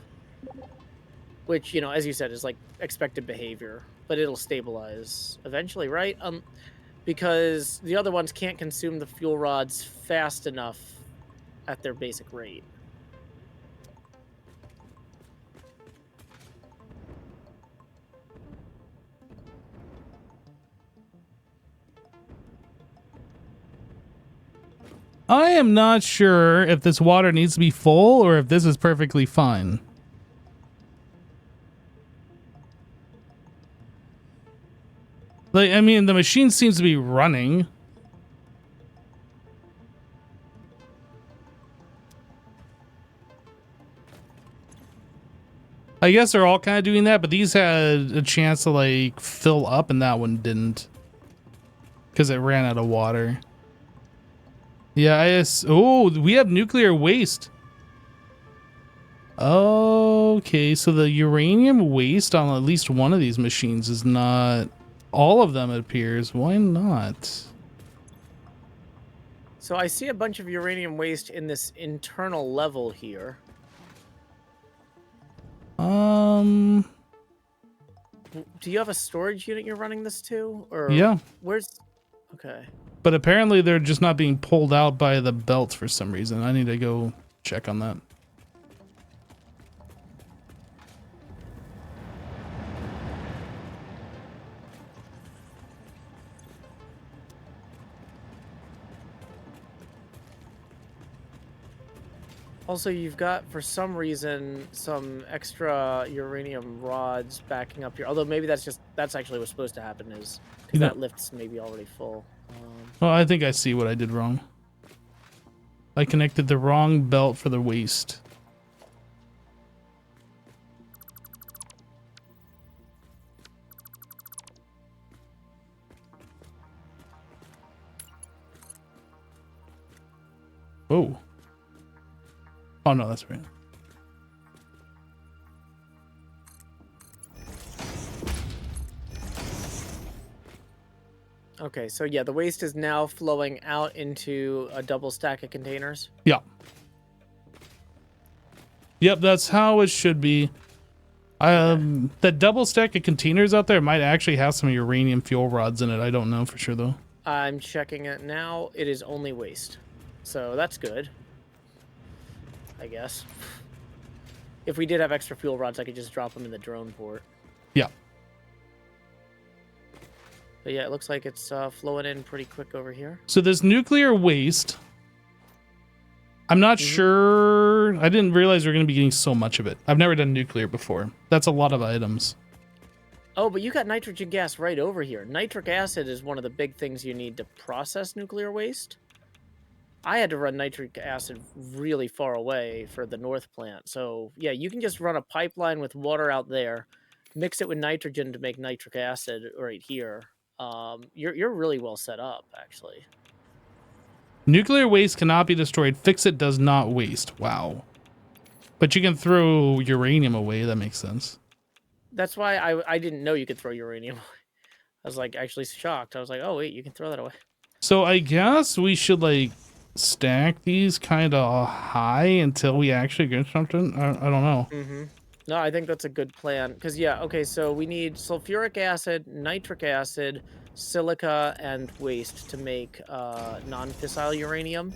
Which, you know, as you said, is like expected behavior, but it'll stabilize eventually, right? Because the other ones can't consume the fuel rods fast enough at their basic rate. I am not sure if this water needs to be full or if this is perfectly fine. Like, I mean, the machine seems to be running. I guess they're all kind of doing that, but these had a chance to like fill up and that one didn't. Because it ran out of water. Yeah, oh, we have nuclear waste. Okay, so the uranium waste on at least one of these machines is not all of them, it appears. Why not? So I see a bunch of uranium waste in this internal level here. Um, Do you have a storage unit you're running this to? Or yeah. Where's... Okay. But apparently they're just not being pulled out by the belts for some reason. I need to go check on that. Also, you've got, for some reason, some extra uranium rods backing up here. Although maybe that's actually what's supposed to happen, is because that lift's maybe already full. Well, I think I see what I did wrong. I connected the wrong belt for the waste. Whoa. Oh, no, that's right. Okay, so yeah, the waste is now flowing out into a double stack of containers. Yeah. Yep, that's how it should be. The double stack of containers out there might actually have some uranium fuel rods in it. I don't know for sure, though. I'm checking it now. It is only waste. So that's good, I guess. If we did have extra fuel rods, I could just drop them in the drone port. Yeah. But yeah, it looks like it's flowing in pretty quick over here. So this nuclear waste, I'm not sure. I didn't realize we are going to be getting so much of it. I've never done nuclear before. That's a lot of items. Oh, but you got nitrogen gas right over here. Nitric acid is one of the big things you need to process nuclear waste. I had to run nitric acid really far away for the north plant. So yeah, you can just run a pipeline with water out there, mix it with nitrogen to make nitric acid right here. You're really well set up, actually. Nuclear waste cannot be destroyed. Fix it does not waste. Wow. But you can throw uranium away. That makes sense. That's why I didn't know you could throw uranium away. I was like actually shocked. I was like, oh wait, you can throw that away. So I guess we should like stack these kind of high until we actually get something. I don't know. No, I think that's a good plan. Because yeah, okay, so we need sulfuric acid, nitric acid, silica, and waste to make non-fissile uranium.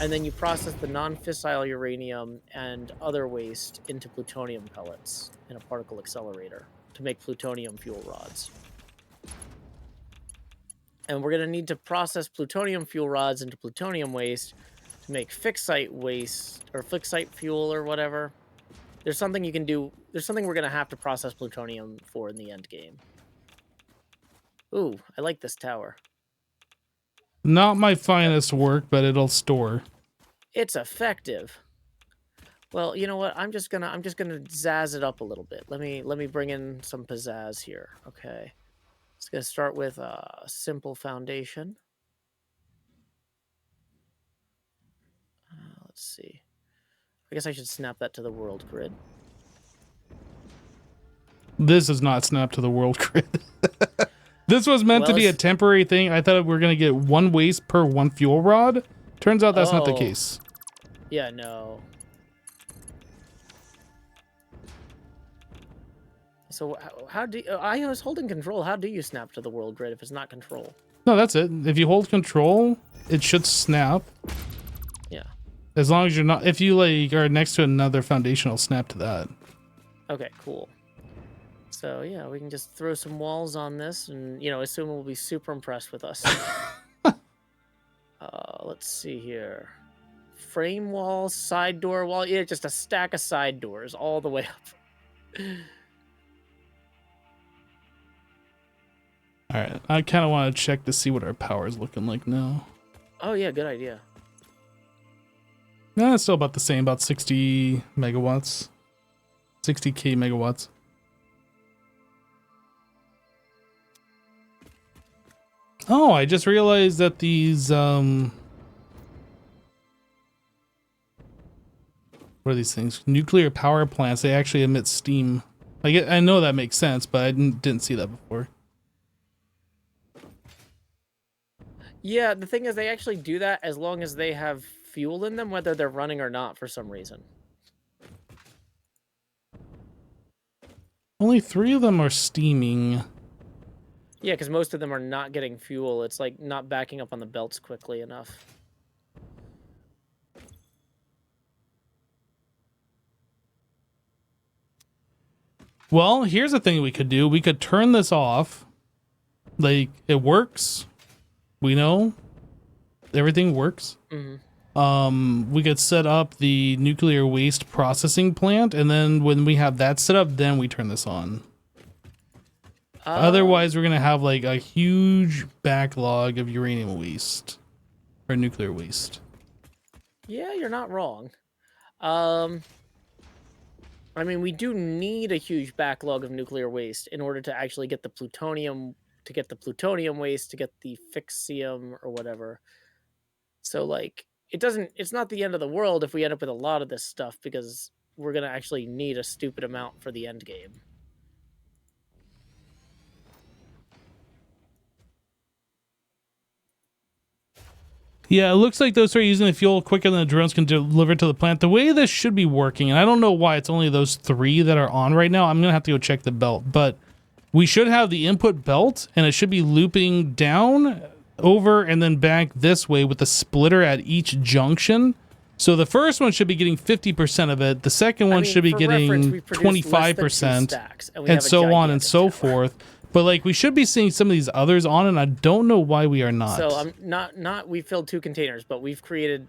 And then you process the non-fissile uranium and other waste into plutonium pellets in a particle accelerator to make plutonium fuel rods. And we're going to need to process plutonium fuel rods into plutonium waste to make fixite waste or fixite fuel or whatever. There's something you can do. There's something we're going to have to process plutonium for in the end game. Ooh, I like this tower. Not my finest work, but it'll store. It's effective. Well, you know what? I'm just gonna zazz it up a little bit. Let me bring in some pizzazz here. Okay. It's gonna start with a simple foundation. Let's see. I guess I should snap that to the world grid. This is not snapped to the world grid. This was meant to be a temporary thing. I thought we were going to get one waste per one fuel rod. Turns out that's not the case. Yeah, no. So how do you, I was holding control. How do you snap to the world grid if it's not control? No, that's it. If you hold control, it should snap. Yeah. As long as you're not, if you like are next to another foundation, it'll snap to that. Okay, cool. So yeah, we can just throw some walls on this and, you know, assume we'll be super impressed with us. Let's see here. Frame wall, side door wall. Yeah, just a stack of side doors all the way up. All right. I kind of want to check to see what our power is looking like now. Oh yeah, good idea. Nah, it's still about the same, about 60 megawatts. 60k megawatts. Oh, I just realized that these, what are these things? Nuclear power plants, they actually emit steam. I know that makes sense, but I didn't see that before. Yeah, the thing is they actually do that as long as they have fuel in them, whether they're running or not for some reason. Only 3 of them are steaming. Yeah, because most of them are not getting fuel. It's like not backing up on the belts quickly enough. Well, here's a thing we could do. We could turn this off. Like, it works. We know. Everything works. We could set up the nuclear waste processing plant, and then when we have that set up, then we turn this on. Otherwise, we're going to have like a huge backlog of uranium waste or nuclear waste. Yeah, you're not wrong. I mean, we do need a huge backlog of nuclear waste in order to actually get the plutonium, to get the plutonium waste, to get the fixium or whatever. So like, it's not the end of the world if we end up with a lot of this stuff, because we're going to actually need a stupid amount for the end game. Yeah, it looks like those start using the fuel quicker than the drones can deliver to the plant. The way this should be working, and I don't know why it's only those 3 that are on right now. I'm going to have to go check the belt, but we should have the input belt, and it should be looping down, over, and then back this way with the splitter at each junction. So the first one should be getting 50% of it. The second one should be getting 25%, and so on and so forth. But like we should be seeing some of these others on, and I don't know why we are not. So I'm not. We filled 2 containers, but we've created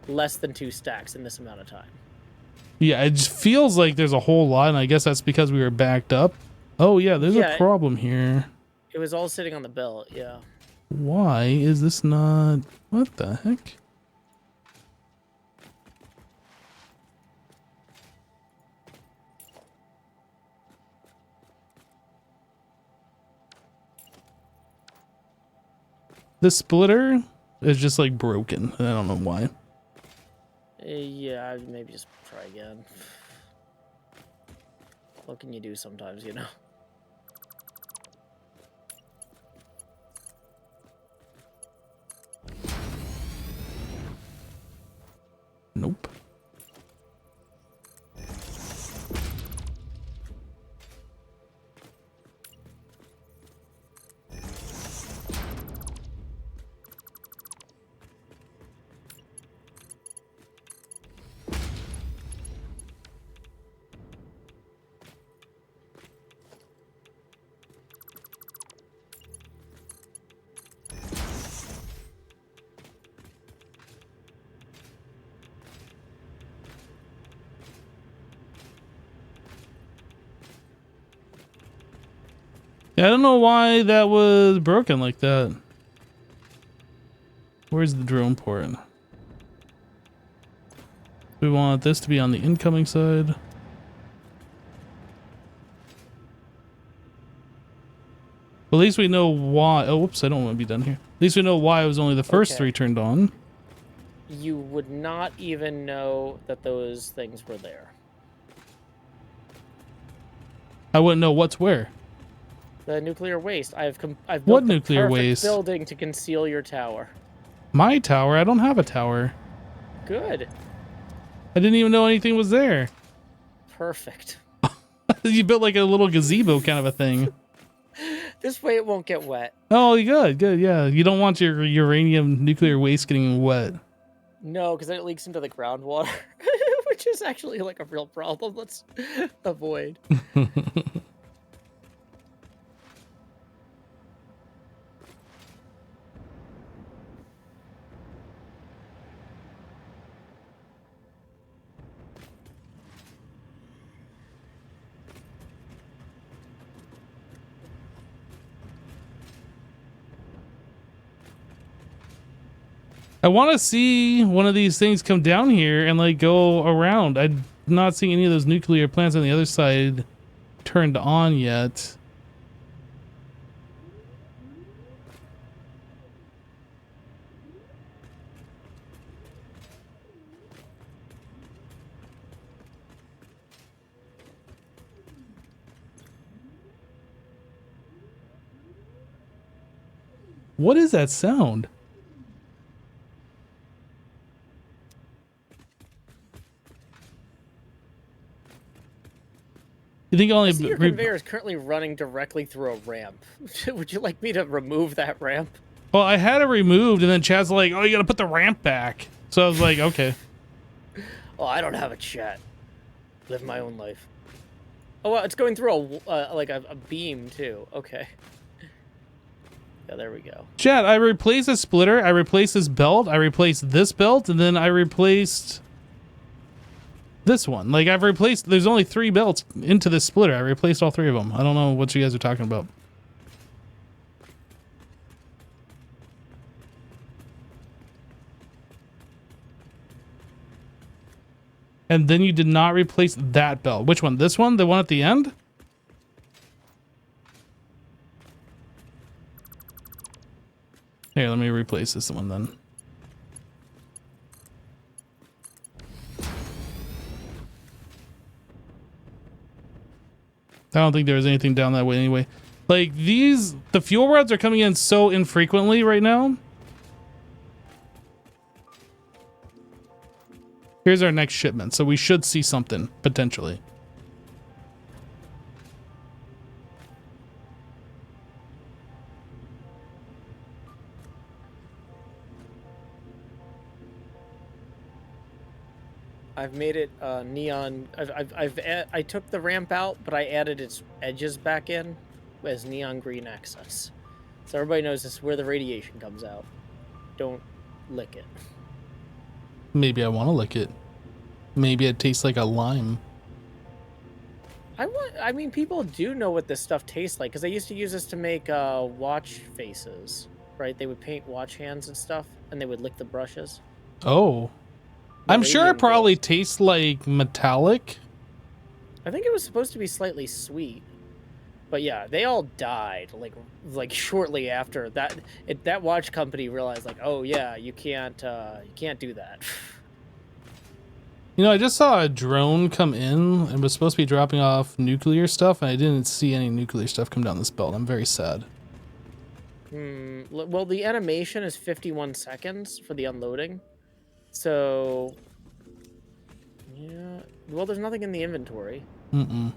less than 2 stacks in this amount of time. Yeah, it just feels like there's a whole lot, and I guess that's because we were backed up. Oh yeah, there's a problem here. It was all sitting on the belt. Yeah. Why is this not? What the heck? The splitter is just like broken. I don't know why. Yeah, maybe just try again. What can you do sometimes, you know? Nope. Yeah, I don't know why that was broken like that. Where's the drone port? We want this to be on the incoming side. At least we know why. Oh, whoops, I don't want to be done here. At least we know why it was only the first 3 turned on. You would not even know that those things were there. I wouldn't know what's where. The nuclear waste. I've built What the nuclear perfect waste? building to conceal your tower. My tower? I don't have a tower. Good. I didn't even know anything was there. Perfect. You built like a little gazebo kind of a thing. This way it won't get wet. Oh, good, good, yeah. You don't want your uranium nuclear waste getting wet. No, because then it leaks into the groundwater, which is actually like a real problem. Let's avoid. I want to see one of these things come down here and like go around. I'm not seeing any of those nuclear plants on the other side turned on yet. What is that sound? You think only Your conveyor is currently running directly through a ramp. Would you like me to remove that ramp? Well, I had it removed, and then Chad's like, "Oh, you got to put the ramp back." So I was like, "Okay." Oh, I don't have a chat. Live my own life. Oh, well, it's going through a beam too. Okay. Yeah, there we go. Chad, I replaced the splitter. I replaced this belt. I replaced this belt, and then I replaced this one. Like I've replaced. There's only 3 belts into this splitter. I replaced all 3 of them. I don't know what you guys are talking about. And then you did not replace that belt. Which one? This one? The one at the end? Here, let me replace this one then. I don't think there was anything down that way anyway. Like these, the fuel rods are coming in so infrequently right now. Here's our next shipment, so we should see something, potentially. I've made it neon. I took the ramp out, but I added its edges back in as neon green excess. So everybody knows this is where the radiation comes out. Don't lick it. Maybe I want to lick it. Maybe it tastes like a lime. I mean, people do know what this stuff tastes like because they used to use this to make watch faces, right? They would paint watch hands and stuff, and they would lick the brushes. Oh. The I'm sure it radium probably glows. tastes like metallic. I think it was supposed to be slightly sweet, but yeah, they all died like shortly after that. That watch company realized like, oh yeah, you can't do that. You know, I just saw a drone come in and was supposed to be dropping off nuclear stuff, and I didn't see any nuclear stuff come down this belt. I'm very sad. Well, the animation is 51 seconds for the unloading, so yeah. Well, there's nothing in the inventory. Mm-mm.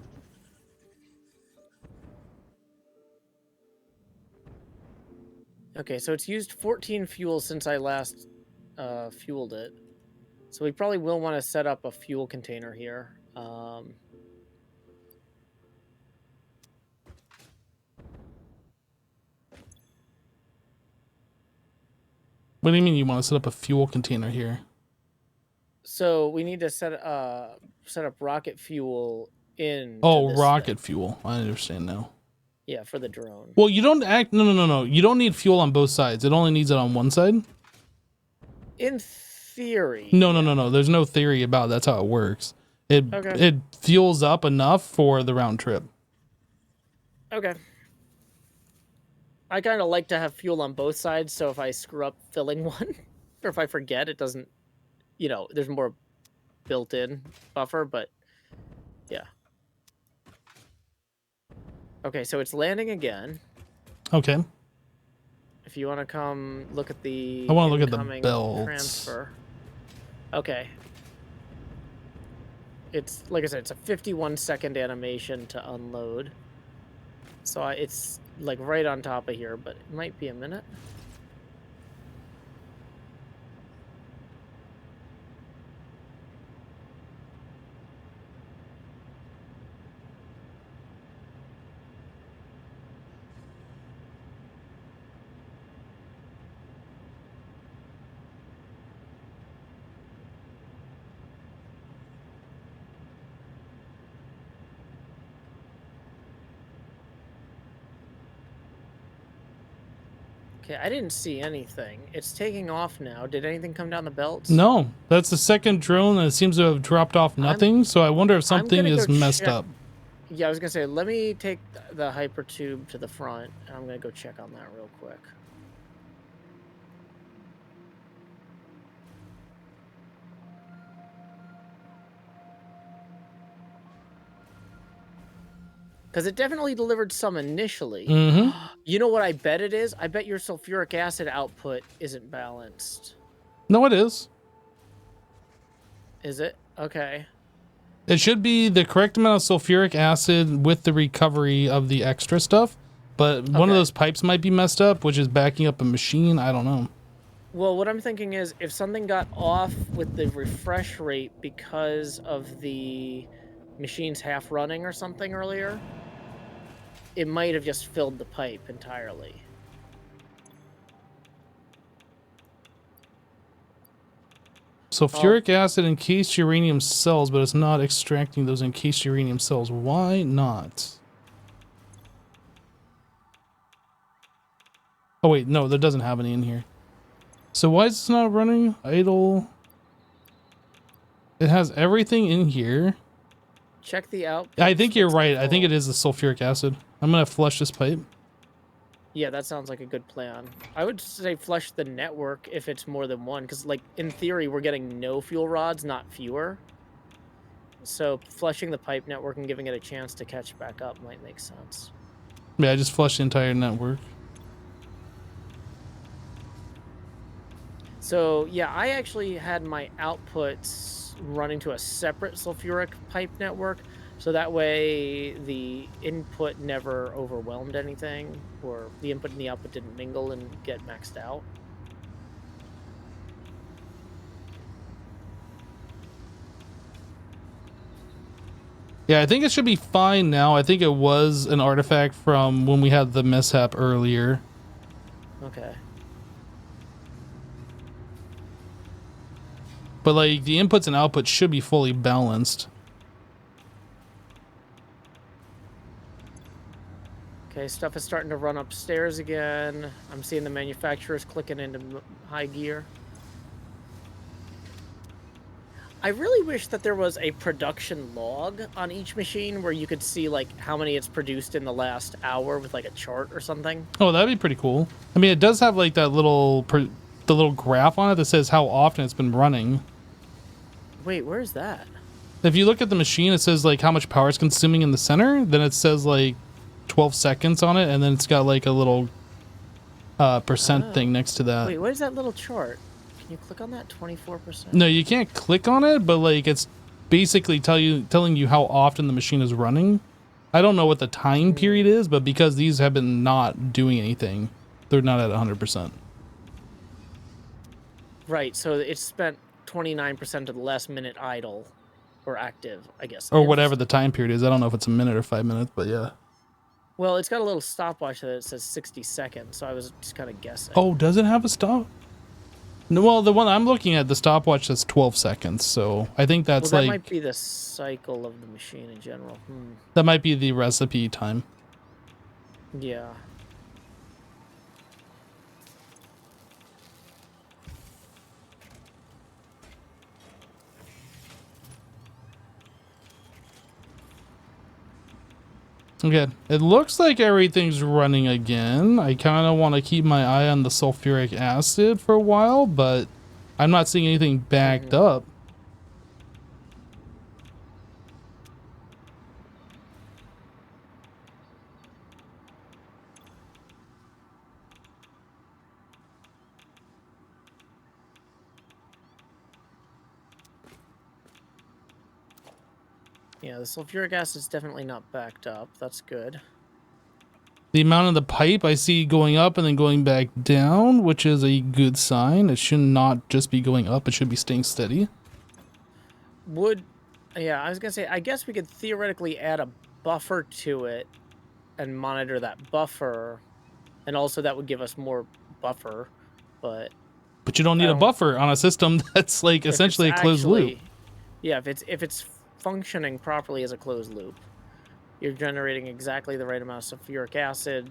Okay, so it's used 14 fuel since I last fueled it. So we probably will want to set up a fuel container here. What do you mean you want to set up a fuel container here? So we need to set up rocket fuel in. Oh, rocket fuel. I understand now. Yeah, for the drone. Well, you don't no. You don't need fuel on both sides. It only needs it on one side. In theory. No. There's no theory about it. That's how it works. It fuels up enough for the round trip. Okay. I kind of like to have fuel on both sides, so if I screw up filling one, or if I forget, it doesn't, there's more built-in buffer, but yeah. Okay, so it's landing again. Okay. If you want to come look at the I want to look at the incoming belts. transfer. Okay. It's, like I said, it's a 51-second animation to unload. So it's like right on top of here, but it might be a minute. Okay, I didn't see anything. It's taking off now. Did anything come down the belts? No, that's the second drone that seems to have dropped off nothing. So I wonder if something is messed up. Yeah, I was gonna say, let me take the hyper tube to the front, and I'm gonna go check on that real quick. Because it definitely delivered some initially. Mm-hmm. You know what I bet it is? I bet your sulfuric acid output isn't balanced. No, it is. Is it? Okay. It should be the correct amount of sulfuric acid with the recovery of the extra stuff. But one of those pipes might be messed up, which is backing up a machine. I don't know. Well, what I'm thinking is if something got off with the refresh rate because of the machine's half running or something earlier, it might have just filled the pipe entirely. Sulfuric acid encased uranium cells, but it's not extracting those encased uranium cells. Why not? Oh wait, no, that doesn't have any in here. So why is this not running? Idle. It has everything in here. Check the output. I think you're right. I think it is the sulfuric acid. I'm gonna flush this pipe. Yeah, that sounds like a good plan. I would say flush the network if it's more than one, because, like, in theory, we're getting no fuel rods, not fewer. So flushing the pipe network and giving it a chance to catch back up might make sense. Yeah, I just flushed the entire network. So, yeah, I actually had my outputs running to a separate sulfuric pipe network, so that way the input never overwhelmed anything, or the input and the output didn't mingle and get maxed out. Yeah, I think it should be fine now. I think it was an artifact from when we had the mishap earlier. Okay. But like the inputs and outputs should be fully balanced. Okay, stuff is starting to run upstairs again. I'm seeing the manufacturers clicking into high gear. I really wish that there was a production log on each machine where you could see like how many it's produced in the last hour with like a chart or something. Oh, that'd be pretty cool. I mean, it does have like that little the little graph on it that says how often it's been running. Wait, where's that? If you look at the machine, it says like how much power it's consuming in the center. Then it says like 12 seconds on it, and then it's got like a little percent thing next to that. Wait, what is that little chart? Can you click on that? 24%? No, you can't click on it, but like it's basically telling you how often the machine is running. I don't know what the time period is, but because these have been not doing anything, they're not at 100%. Right, so it's spent 29% of the last minute idle or active, I guess. Or whatever the time period is. I don't know if it's a minute or 5 minutes, but yeah. Well, it's got a little stopwatch that says 60 seconds, so I was just kind of guessing. Oh, does it have a stop? No, well, the one I'm looking at, the stopwatch says 12 seconds, so I think that's well, that like... might be the cycle of the machine in general. That might be the recipe time. Yeah. Okay, it looks like everything's running again. I kind of want to keep my eye on the sulfuric acid for a while, but I'm not seeing anything backed up. Yeah, the sulfuric acid is definitely not backed up. That's good. The amount of the pipe I see going up and then going back down, which is a good sign. It should not just be going up, it should be staying steady. Yeah, I was gonna say, I guess we could theoretically add a buffer to it and monitor that buffer, and also that would give us more buffer, but you don't need a buffer on a system that's like essentially a closed loop. Yeah, if it's functioning properly as a closed loop, you're generating exactly the right amount of sulfuric acid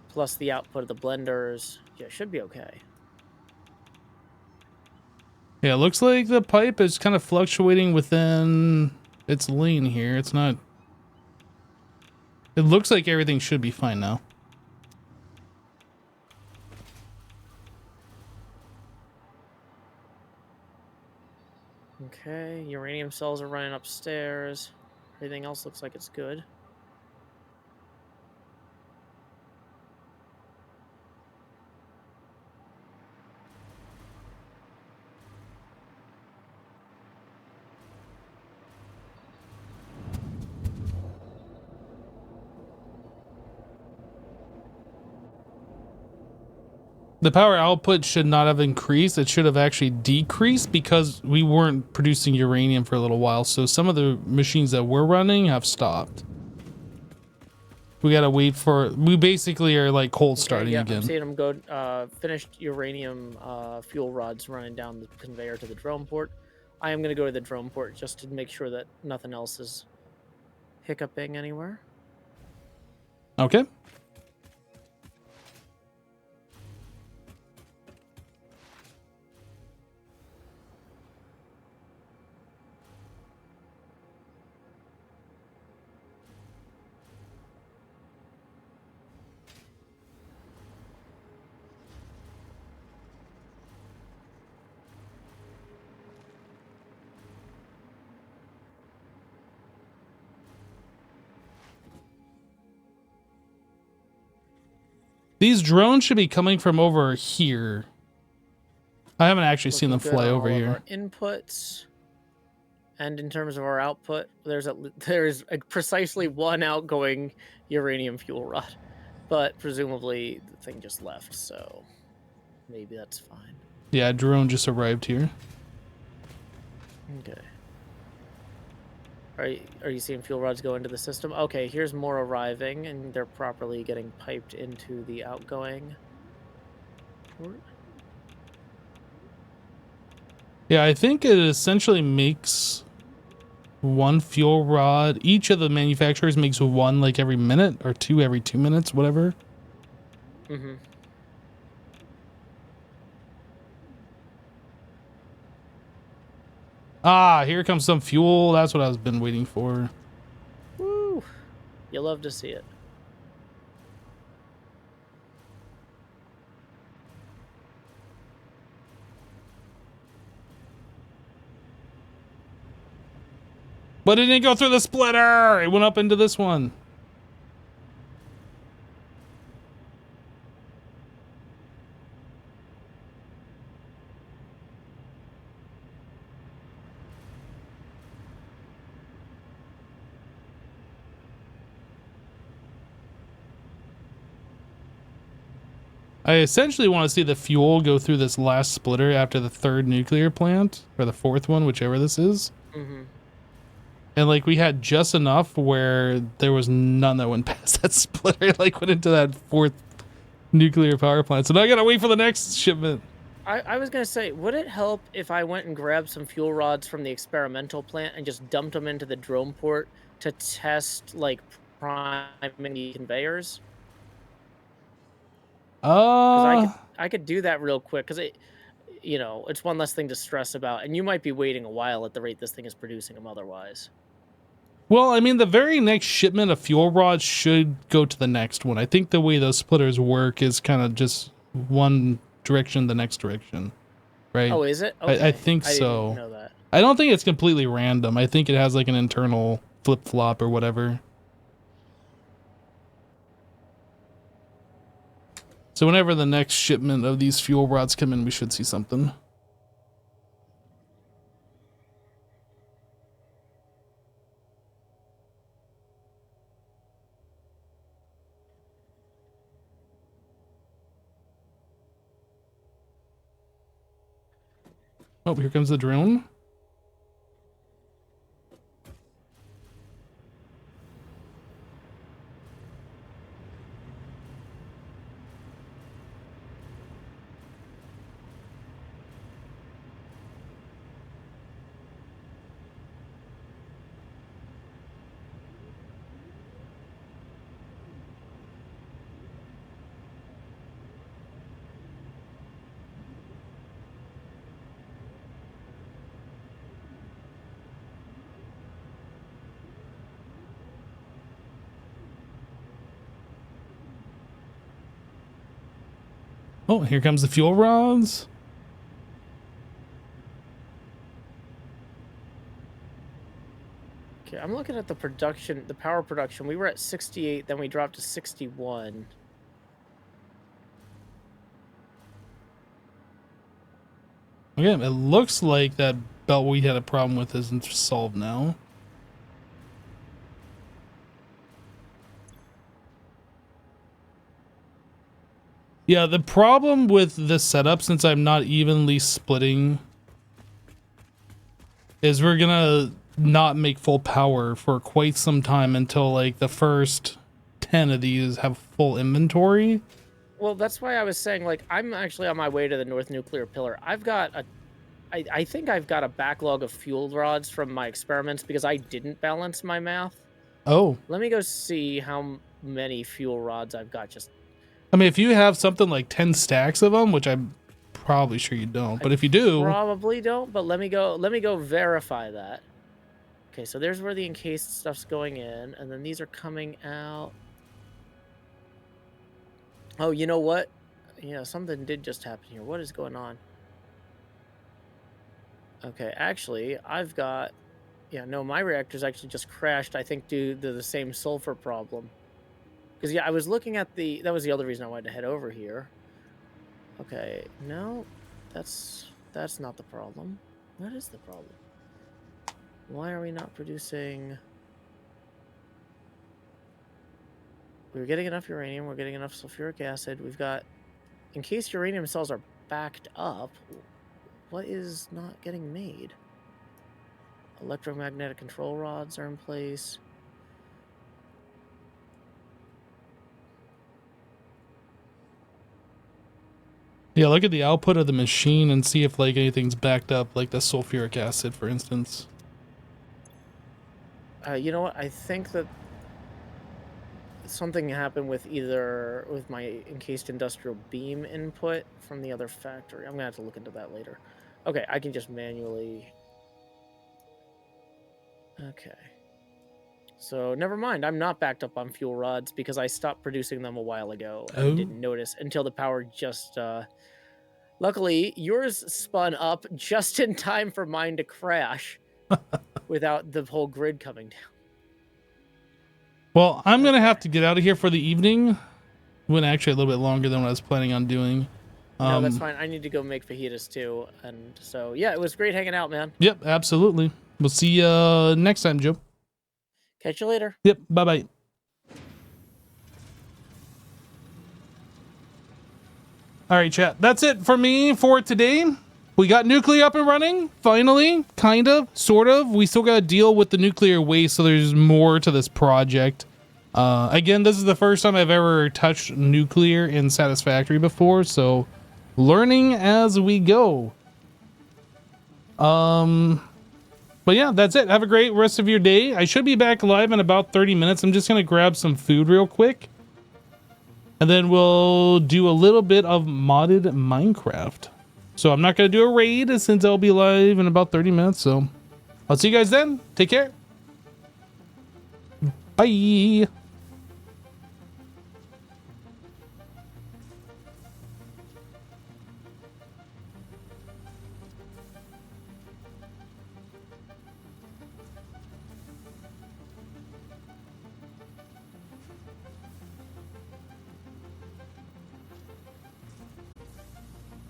plus the output of the blenders. Yeah, it should be okay. Yeah, it looks like the pipe is kind of fluctuating within its lane here. It's not... It looks like everything should be fine now. Okay, uranium cells are running upstairs. Everything else looks like it's good. The power output should not have increased. It should have actually decreased because we weren't producing uranium for a little while. So some of the machines that we're running have stopped. We gotta wait for... We basically are like cold starting again. I'm seeing them go... finished uranium fuel rods running down the conveyor to the drone port. I am going to go to the drone port just to make sure that nothing else is hiccuping anywhere. Okay. These drones should be coming from over here. I haven't actually seen them fly over here. Our inputs, and in terms of our output, there's precisely one outgoing uranium fuel rod, but presumably the thing just left, so maybe that's fine. Yeah, drone just arrived here. Okay. Are you seeing fuel rods go into the system? Okay, here's more arriving, and they're properly getting piped into the outgoing port. Yeah, I think it essentially makes one fuel rod. Each of the manufacturers makes one like every minute or two every 2 minutes, whatever. Mm-hmm. Ah, here comes some fuel. That's what I've been waiting for. Woo! You love to see it. But it didn't go through the splitter. It went up into this one. I essentially want to see the fuel go through this last splitter after the third nuclear plant, or the fourth one, whichever this is. Mm-hmm. And like we had just enough where there was none that went past that splitter. It like went into that fourth nuclear power plant. So now I gotta wait for the next shipment. I was gonna say, would it help if I went and grabbed some fuel rods from the experimental plant and just dumped them into the drone port to test like priming the conveyors? Because I could do that real quick, because it's one less thing to stress about, and you might be waiting a while at the rate this thing is producing them otherwise. Well, I mean, the very next shipment of fuel rods should go to the next one. I think the way those splitters work is kind of just one direction, the next direction, right? Oh, is it? Okay. I think so. I didn't know that. I don't think it's completely random. I think it has like an internal flip-flop or whatever. So whenever the next shipment of these fuel rods come in, we should see something. Oh, here comes the drone. Oh, here comes the fuel rods. Okay, I'm looking at the production, the power production. We were at 68, then we dropped to 61. Again, it looks like that belt we had a problem with isn't solved now. Yeah, the problem with this setup, since I'm not evenly splitting, is we're gonna not make full power for quite some time until like the first 10 of these have full inventory. Well, that's why I was saying, like, I'm actually on my way to the North Nuclear Pillar. I think I've got a backlog of fuel rods from my experiments because I didn't balance my math. Oh, Let me go see how many fuel rods I've got. I mean, if you have something like 10 stacks of them, which I'm probably sure you don't, but if you do, Probably don't, but let me go verify that. Okay, so there's where the encased stuff's going in, and then these are coming out. Oh, you know what? Yeah, something did just happen here. What is going on? Okay, actually, I've got... Yeah, no, my reactor's actually just crashed, I think, due to the same sulfur problem. Because, yeah, I was looking at the... That was the other reason I wanted to head over here. Okay, no, that's not the problem. What is the problem? Why are we not producing... We're getting enough uranium, we're getting enough sulfuric acid, we've got... In case uranium cells are backed up, what is not getting made? Electromagnetic control rods are in place. Yeah, look at the output of the machine and see if like anything's backed up, like the sulfuric acid, for instance. You know what? I think that something happened with my encased industrial beam input from the other factory. I'm gonna have to look into that later. Okay, I can just manually. Okay. So never mind. I'm not backed up on fuel rods because I stopped producing them a while ago and didn't notice until the power just. Luckily, yours spun up just in time for mine to crash without the whole grid coming down. Well, I'm going to have to get out of here for the evening. Went actually a little bit longer than what I was planning on doing. No, that's fine. I need to go make fajitas too. And so, yeah, it was great hanging out, man. Yep, absolutely. We'll see you next time, Joe. Catch you later. Yep, bye-bye. All right, chat. That's it for me for today. We got nuclear up and running, finally, kind of, sort of. We still got to deal with the nuclear waste, so there's more to this project. Again, this is the first time I've ever touched nuclear in Satisfactory before, so learning as we go. But yeah, that's it. Have a great rest of your day. I should be back live in about 30 minutes. I'm just going to grab some food real quick. And then we'll do a little bit of modded Minecraft. So I'm not going to do a raid since I'll be live in about 30 minutes. So I'll see you guys then. Take care. Bye.